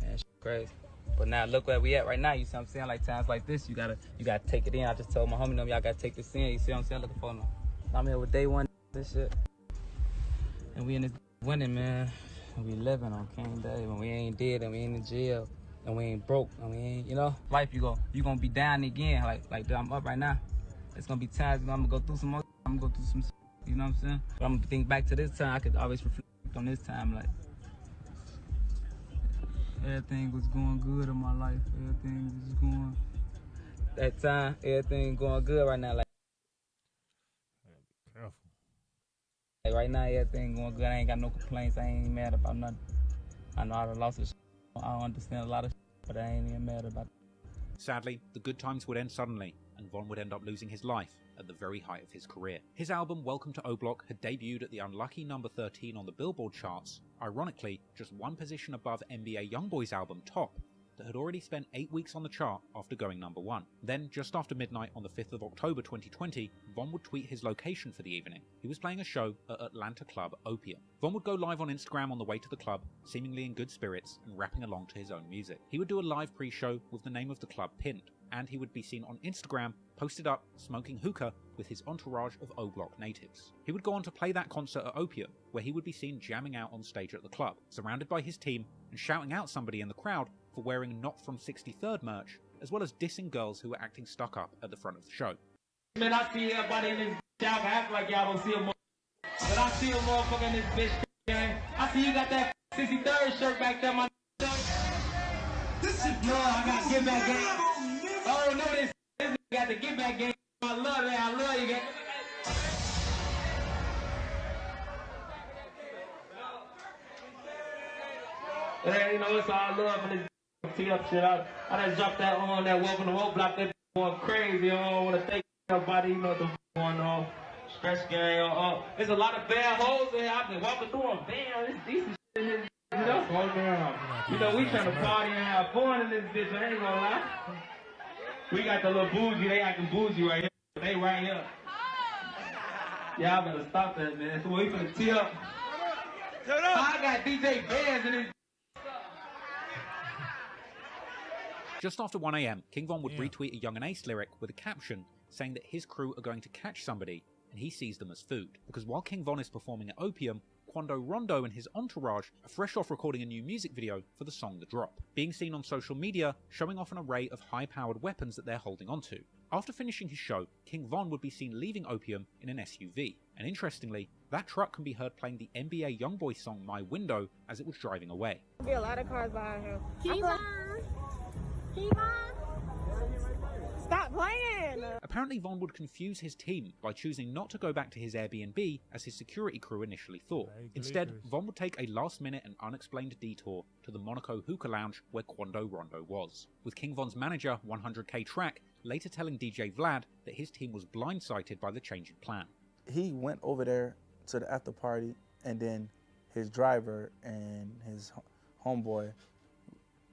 man, crazy. But now look where we at right now, you see what I'm saying? Like times like this, you gotta take it in. I just told my homie, y'all gotta take this in, you see what I'm saying? Looking for them. I'm here with day one, this shit. And we in this winning, man. And we living on King Day. When we ain't dead and we ain't in jail. And we ain't broke. And we ain't, you know. Life, you gonna be down again. Like I'm up right now. It's gonna be times I'm gonna go through some more. I'm gonna go through some, you know what I'm saying? But I'm gonna think back to this time. I could always reflect on this time. Like, everything was going good in my life. Everything was going. That time, everything going good right now. Like, careful. Like right now, everything going good. I ain't got no complaints. I ain't even mad about nothing. I know I done lost a shit. I don't understand a lot of shit, but I ain't even mad about it. Sadly, the good times would end suddenly, and Von would end up losing his life at the very height of his career. His album Welcome to O-Block had debuted at the unlucky number 13 on the Billboard charts, ironically just one position above NBA Youngboy's album Top, that had already spent 8 weeks on the chart after going number 1. Then, just after midnight on the 5th of October 2020, Von would tweet his location for the evening. He was playing a show at Atlanta club Opium. Von would go live on Instagram on the way to the club, seemingly in good spirits and rapping along to his own music. He would do a live pre-show with the name of the club pinned, and he would be seen on Instagram posted up smoking hookah with his entourage of O-Block natives. He would go on to play that concert at Opium, where he would be seen jamming out on stage at the club, surrounded by his team and shouting out somebody in the crowd for wearing Not From 63rd merch, as well as dissing girls who were acting stuck up at the front of the show. Man, I see everybody in this bitch. Y'all can act like y'all don't see a motherfucker. But I see a motherfucker in this bitch, gang. I see you got that 63rd shirt back there, my This shit, no, I got to get back game. I don't know this. This got to get back game. I love that. I love you, gang. Hey, you know, it's all love in this tee up shit. I done dropped that on that Welcome to Roadblock. That going crazy. I don't want to thank nobody. You know what the going on. Stretch gang. There's a lot of bad holes in here. I've been walking through them. Damn, it's decent shit in this. You know, slow down. You know, we trying to party and have fun in this bitch. I ain't gonna lie. We got the little bougie. They acting bougie right here. They right here. Y'all better stop that, man. So we finna tee up. I got DJ Bands in this. Just after 1 AM, King Von would retweet a Young and Ace lyric with a caption saying that his crew are going to catch somebody and he sees them as food. Because while King Von is performing at Opium, Quando Rondo and his entourage are fresh off recording a new music video for the song The Drop, being seen on social media showing off an array of high-powered weapons that they're holding onto. After finishing his show, King Von would be seen leaving Opium in an SUV, and interestingly, that truck can be heard playing the NBA Youngboy song My Window as it was driving away. There'll be a lot of cars behind him. Stop playing. Apparently, Von would confuse his team by choosing not to go back to his Airbnb as his security crew initially thought. Instead, Von would take a last-minute and unexplained detour to the Monaco hookah lounge where Quando Rondo was, with King Von's manager, 100K Track, later telling DJ Vlad that his team was blindsided by the change in plan. He went over there to the after party, and then his driver and his homeboy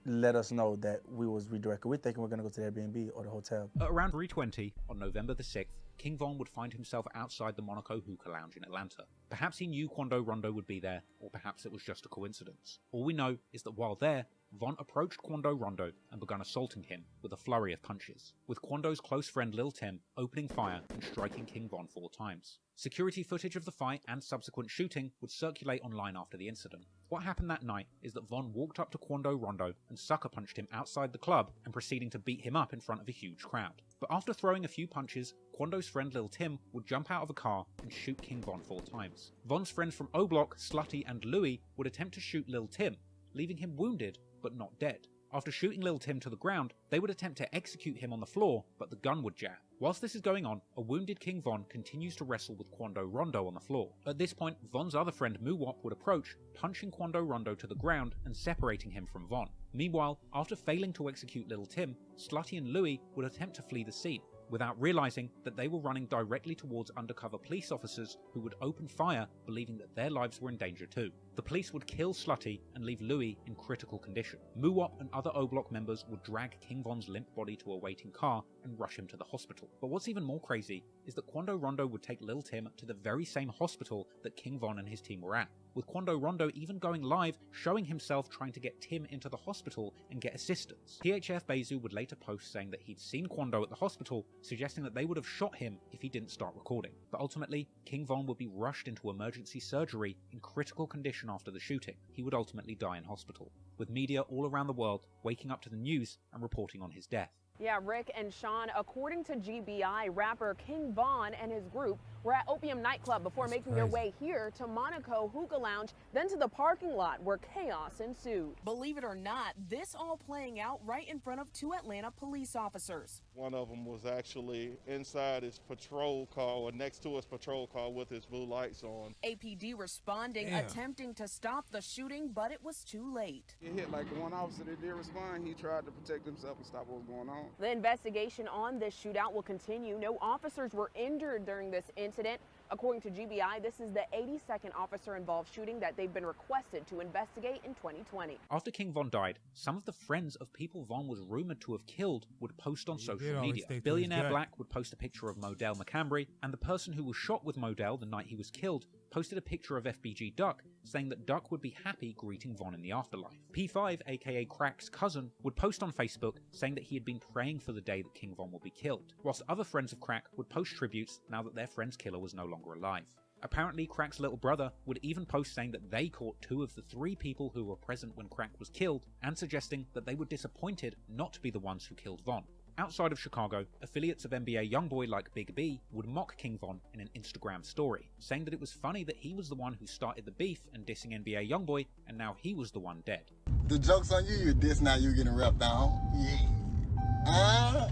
let us know that we was redirected. We're thinking we're going to go to the Airbnb or the hotel. At around 3:20 on November the 6th, King Von would find himself outside the Monaco hookah lounge in Atlanta. Perhaps he knew Quando Rondo would be there, or perhaps it was just a coincidence. All we know is that while there, Von approached Quando Rondo and began assaulting him with a flurry of punches, with Quando's close friend Lil Tim opening fire and striking King Von 4 times. Security footage of the fight and subsequent shooting would circulate online after the incident. What happened that night is that Von walked up to Quando Rondo and sucker punched him outside the club and proceeding to beat him up in front of a huge crowd. But after throwing a few punches, Quando's friend Lil Tim would jump out of a car and shoot King Von 4 times. Von's friends from O Block, Slutty and Louie would attempt to shoot Lil Tim, leaving him wounded but not dead. After shooting Lil Tim to the ground, they would attempt to execute him on the floor, but the gun would jam. Whilst this is going on, a wounded King Von continues to wrestle with Quando Rondo on the floor. At this point, Von's other friend Muwop would approach, punching Quando Rondo to the ground and separating him from Von. Meanwhile, after failing to execute Lil Tim, Slutty and Louie would attempt to flee the scene, without realizing that they were running directly towards undercover police officers who would open fire, believing that their lives were in danger too. The police would kill Slutty and leave Louie in critical condition. Muwop and other O-Block members would drag King Von's limp body to a waiting car and rush him to the hospital. But what's even more crazy is that Quando Rondo would take Lil Tim to the very same hospital that King Von and his team were at, with Quando Rondo even going live showing himself trying to get Tim into the hospital and get assistance. PHF Bezu would later post saying that he'd seen Quando at the hospital, suggesting that they would have shot him if he didn't start recording. But ultimately, King Von would be rushed into emergency surgery in critical condition after the shooting. He would ultimately die in hospital, with media all around the world waking up to the news and reporting on his death. Yeah, Rick and Sean, according to GBI, rapper King Von and his group were at Opium nightclub before making their way here to Monaco Hookah Lounge, then to the parking lot where chaos ensued. Believe it or not, this all playing out right in front of 2 Atlanta police officers. One of them was actually inside his patrol car or next to his patrol car with his blue lights on. APD responding, attempting to stop the shooting, but it was too late. It hit like the one officer that did respond. He tried to protect himself and stop what was going on. The investigation on this shootout will continue. No officers were injured during this incident. According to GBI, this is the 82nd officer-involved shooting that they've been requested to investigate in 2020. After King Von died, some of the friends of people Von was rumoured to have killed would post on social media. Billionaire Black would post a picture of Modell McCambry, and the person who was shot with Modell the night he was killed posted a picture of FBG Duck, saying that Duck would be happy greeting Von in the afterlife. P5, aka Crack's cousin, would post on Facebook saying that he had been praying for the day that King Von would be killed, whilst other friends of Crack would post tributes now that their friend's killer was no longer alive. Apparently, Crack's little brother would even post saying that they caught 2 of the 3 people who were present when Crack was killed, and suggesting that they were disappointed not to be the ones who killed Von. Outside of Chicago, affiliates of NBA YoungBoy like Big B would mock King Von in an Instagram story, saying that it was funny that he was the one who started the beef and dissing NBA YoungBoy, and now he was the one dead. The joke's on you, you're dissing, now you're getting wrapped down. Yeah.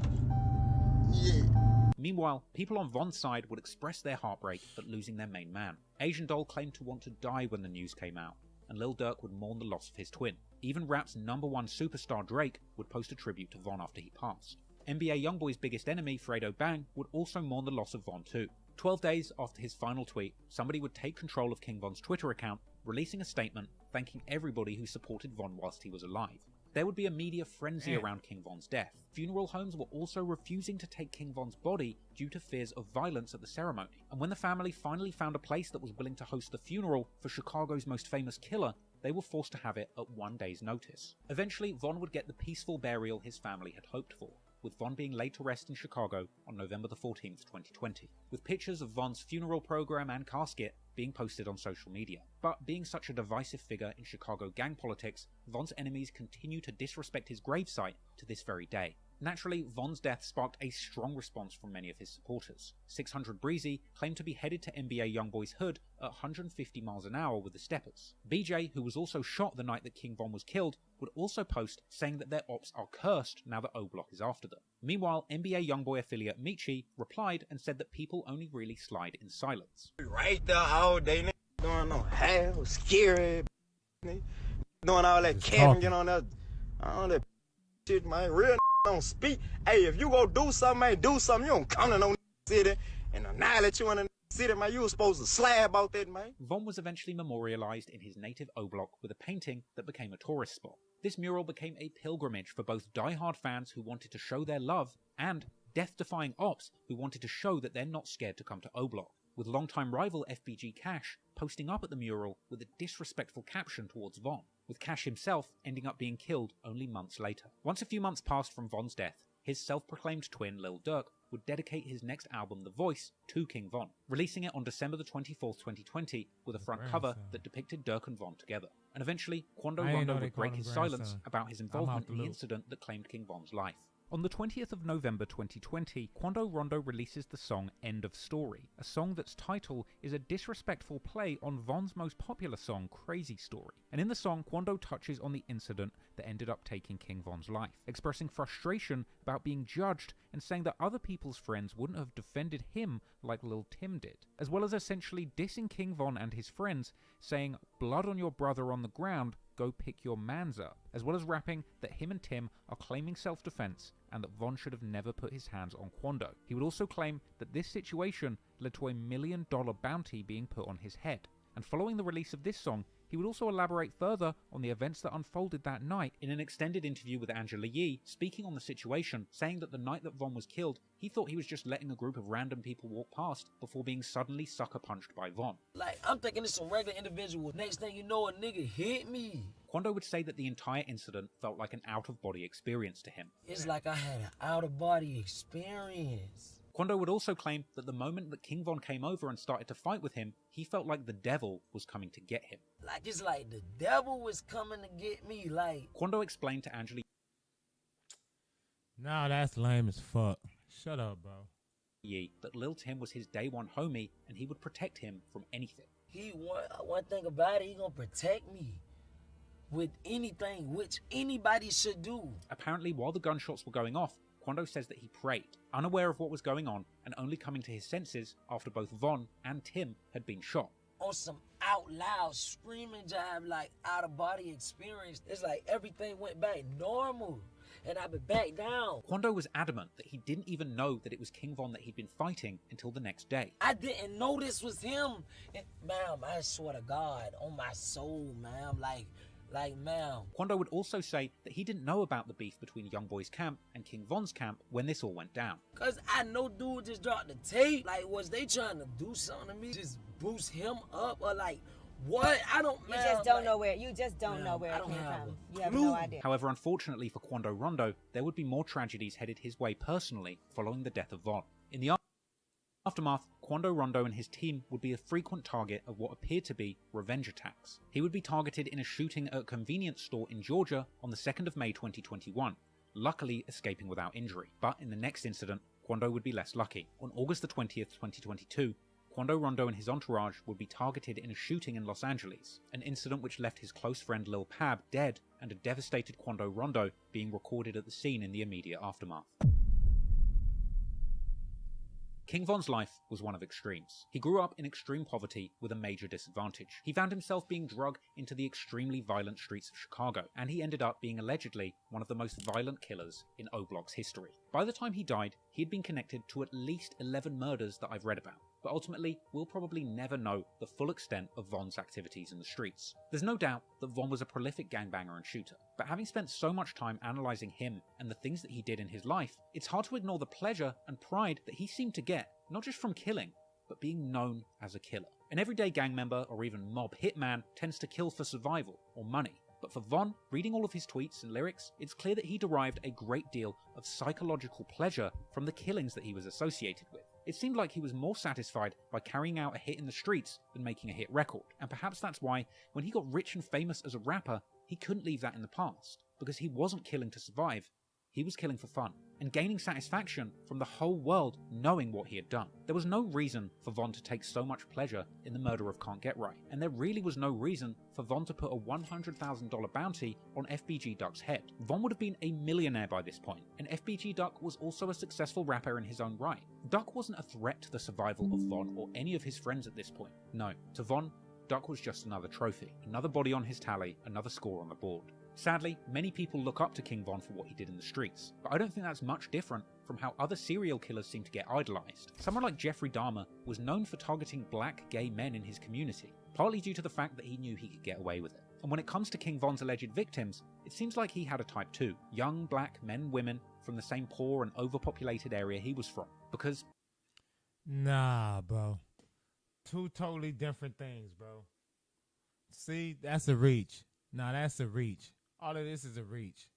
Yeah. Meanwhile, people on Von's side would express their heartbreak at losing their main man. Asian Doll claimed to want to die when the news came out, and Lil Durk would mourn the loss of his twin. Even rap's #1 superstar Drake would post a tribute to Von after he passed. NBA YoungBoy's biggest enemy, Fredo Bang, would also mourn the loss of Von too. 12 days after his final tweet, somebody would take control of King Von's Twitter account, releasing a statement thanking everybody who supported Von whilst he was alive. There would be a media frenzy around King Von's death. Funeral homes were also refusing to take King Von's body due to fears of violence at the ceremony. And when the family finally found a place that was willing to host the funeral for Chicago's most famous killer, they were forced to have it at 1 day's notice. Eventually, Von would get the peaceful burial his family had hoped for, with Von being laid to rest in Chicago on November the 14th, 2020, with pictures of Von's funeral program and casket being posted on social media. But being such a divisive figure in Chicago gang politics, Von's enemies continue to disrespect his gravesite to this very day. Naturally, Von's death sparked a strong response from many of his supporters. 600 Breezy claimed to be headed to NBA YoungBoy's hood at 150 miles an hour with the Steppers. BJ, who was also shot the night that King Von was killed, would also post saying that their ops are cursed now that O Block is after them. Meanwhile, NBA YoungBoy affiliate Michi replied and said that people only really slide in silence. Right there all day, nigga, doing no hell, scary, nigga, doing all that capping, get on that, all that shit, man. Real don't speak. Hey, if you go do something, man, do something. You don't come to no city and annihilate you in a city, man. You was supposed to slab out that, man. Von was eventually memorialized in his native O Block with a painting that became a tourist spot. This mural became a pilgrimage for both die-hard fans who wanted to show their love and death-defying ops who wanted to show that they're not scared to come to O Block, with longtime rival FBG Cash posting up at the mural with a disrespectful caption towards Von, with Cash himself ending up being killed only months later. Once a few months passed from Von's death, his self-proclaimed twin Lil Durk would dedicate his next album, The Voice, to King Von, releasing it on December the 24th, 2020, with a front cover that depicted Durk and Von together. And eventually, Quando Rondo would break his silence about his involvement in the incident that claimed King Von's life. On the 20th of November 2020, Quando Rondo releases the song End of Story, a song that's title is a disrespectful play on Von's most popular song, Crazy Story. And in the song, Quando touches on the incident that ended up taking King Von's life, expressing frustration about being judged and saying that other people's friends wouldn't have defended him like Lil Tim did, as well as essentially dissing King Von and his friends, saying, "Blood on your brother on the ground, go pick your mans up," as well as rapping that him and Tim are claiming self-defense and that Von should have never put his hands on Quando. He would also claim that this situation led to $1 million bounty being put on his head. And following the release of this song, he would also elaborate further on the events that unfolded that night in an extended interview with Angela Yee, speaking on the situation, saying that the night that Von was killed, he thought he was just letting a group of random people walk past before being suddenly sucker punched by Von. Like, I'm thinking it's some regular individual. Next thing you know, a nigga hit me. Quando would say that the entire incident felt like an out-of-body experience to him. It's like I had an out-of-body experience. Quando would also claim that the moment that King Von came over and started to fight with him, he felt like the devil was coming to get him. Like, it's like the devil was coming to get me, like... Quando explained to Angela... Nah, that's lame as fuck. Shut up, bro. That Lil Tim was his day one homie and he would protect him from anything. One thing about it, he gonna protect me with anything, which anybody should do. Apparently, while the gunshots were going off, Quando says that he prayed, unaware of what was going on and only coming to his senses after both Von and Tim had been shot. On some out loud screaming jive, like out of body experience. It's like everything went back normal and I've been back down. Quando was adamant that he didn't even know that it was King Von that he'd been fighting until the next day. I didn't know this was him. And, ma'am, I swear to God, on my soul, ma'am, like, ma'am. Quando would also say that he didn't know about the beef between YoungBoy's camp and King Von's camp when this all went down. Cause I know dude just dropped the tape. Like, was they trying to do something to me? Just boost him up or like, what? I don't know. You just don't know where. You just don't know where it came from. You have no idea. However, unfortunately for Quando Rondo, there would be more tragedies headed his way personally following the death of Von. In the aftermath, Quando Rondo and his team would be a frequent target of what appeared to be revenge attacks. He would be targeted in a shooting at a convenience store in Georgia on the 2nd of May 2021, luckily escaping without injury. But in the next incident, Quando would be less lucky. On August the 20th, 2022, Quando Rondo and his entourage would be targeted in a shooting in Los Angeles, an incident which left his close friend Lil Pab dead and a devastated Quando Rondo being recorded at the scene in the immediate aftermath. King Von's life was one of extremes. He grew up in extreme poverty with a major disadvantage. He found himself being drugged into the extremely violent streets of Chicago, and he ended up being allegedly one of the most violent killers in O Block's history. By the time he died, he had been connected to at least 11 murders that I've read about, but ultimately we'll probably never know the full extent of Von's activities in the streets. There's no doubt that Von was a prolific gangbanger and shooter, but having spent so much time analysing him and the things that he did in his life, it's hard to ignore the pleasure and pride that he seemed to get, not just from killing, but being known as a killer. An everyday gang member or even mob hitman tends to kill for survival or money. But for Von, reading all of his tweets and lyrics, it's clear that he derived a great deal of psychological pleasure from the killings that he was associated with. It seemed like he was more satisfied by carrying out a hit in the streets than making a hit record. And perhaps that's why, when he got rich and famous as a rapper, he couldn't leave that in the past, because he wasn't killing to survive, He was killing for fun and gaining satisfaction from the whole world knowing what he had done. There was no reason for Von to take so much pleasure in the murder of Can't Get Right, and there really was no reason for Von to put a $100,000 bounty on FBG Duck's head. Von would have been a millionaire by this point, and FBG Duck was also a successful rapper in his own right. Duck wasn't a threat to the survival of Von or any of his friends at this point. No, to Von, Duck was just another trophy, another body on his tally, another score on the board. Sadly, many people look up to King Von for what he did in the streets, but I don't think that's much different from how other serial killers seem to get idolized. Someone like Jeffrey Dahmer was known for targeting black gay men in his community, partly due to the fact that he knew he could get away with it. And when it comes to King Von's alleged victims, it seems like he had a type too. Young black men, women from the same poor and overpopulated area he was from. Because... Nah, bro. Two totally different things, bro. See, that's a reach. Nah, that's a reach. All of this is a reach.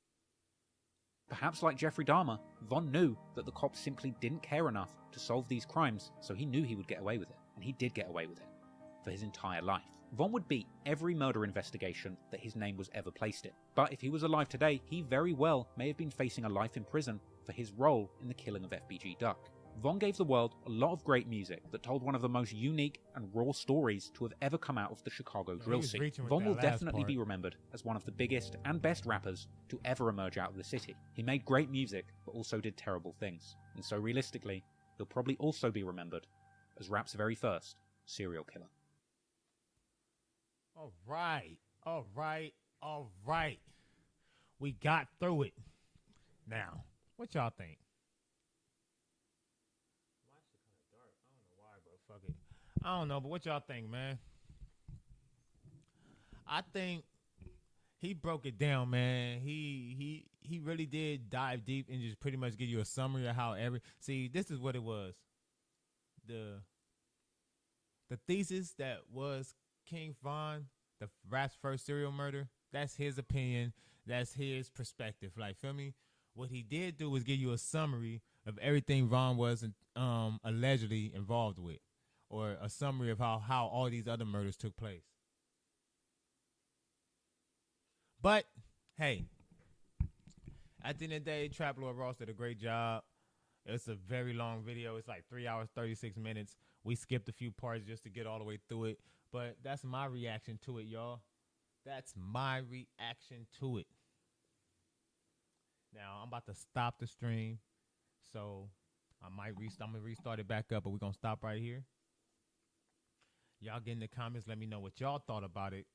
Perhaps like Jeffrey Dahmer, Von knew that the cops simply didn't care enough to solve these crimes, so he knew he would get away with it. And he did get away with it. For his entire life. Von would beat every murder investigation that his name was ever placed in. But if he was alive today, he very well may have been facing a life in prison for his role in the killing of FBG Duck. Von gave the world a lot of great music that told one of the most unique and raw stories to have ever come out of the Chicago drill scene. Von will definitely be remembered as one of the biggest and best rappers to ever emerge out of the city. He made great music, but also did terrible things. And so realistically, he'll probably also be remembered as rap's very first serial killer. All right. All right. All right. We got through it. Now, what y'all think? Fuck it. I don't know, but what y'all think, man? I think he broke it down, man. He really did dive deep and just pretty much give you a summary of how see, this is what it was. The thesis that was King Von, the rap's first serial murder, that's his opinion. That's his perspective. Like, feel me? What he did do was give you a summary of everything Von was allegedly involved with. Or a summary of how all these other murders took place. But, hey, at the end of the day, Trap Lord Ross did a great job. It's a very long video. It's like 3 hours, 36 minutes. We skipped a few parts just to get all the way through it. But that's my reaction to it, y'all. That's my reaction to it. Now, I'm about to stop the stream. So, I'm going to restart it back up, but we're going to stop right here. Y'all get in the comments. Let me know what y'all thought about it.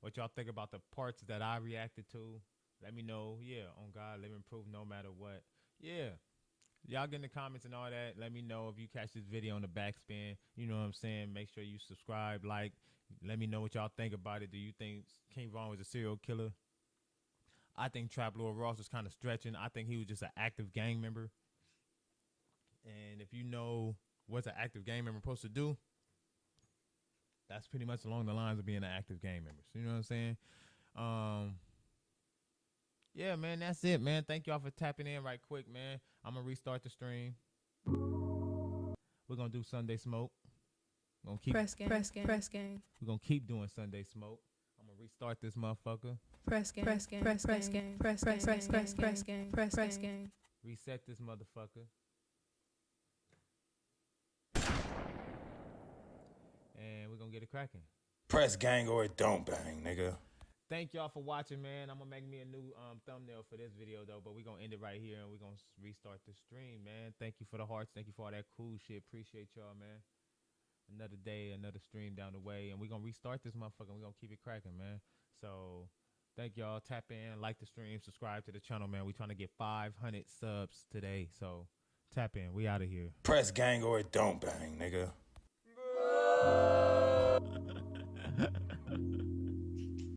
What y'all think about the parts that I reacted to. Let me know. Yeah, on God, living proof no matter what. Yeah. Y'all get in the comments and all that. Let me know if you catch this video on the backspin. You know what I'm saying? Make sure you subscribe, like. Let me know what y'all think about it. Do you think King Von was a serial killer? I think Trap Lord Ross was kind of stretching. I think he was just an active gang member. And if you know what's an active gang member supposed to do, that's pretty much along the lines of being an active gang member. So, you know what I'm saying? Yeah, man, that's it, man. Thank y'all for tapping in right quick, man. I'm going to restart the stream. We're going to do Sunday Smoke. We're going to keep press gang. We're going to keep doing Sunday Smoke. I'm going to restart this motherfucker. Press gang. Reset this motherfucker. And we're going to get it cracking. Press gang or it don't bang, nigga. Thank y'all for watching, man. I'm going to make me a new thumbnail for this video, though. But we're going to end it right here, and we're going to restart the stream, man. Thank you for the hearts. Thank you for all that cool shit. Appreciate y'all, man. Another day, another stream down the way. And we're going to restart this motherfucker. We're going to keep it cracking, man. So thank y'all. Tap in, like the stream, subscribe to the channel, man. We're trying to get 500 subs today. So tap in. We out of here. Press gang or it don't bang, nigga.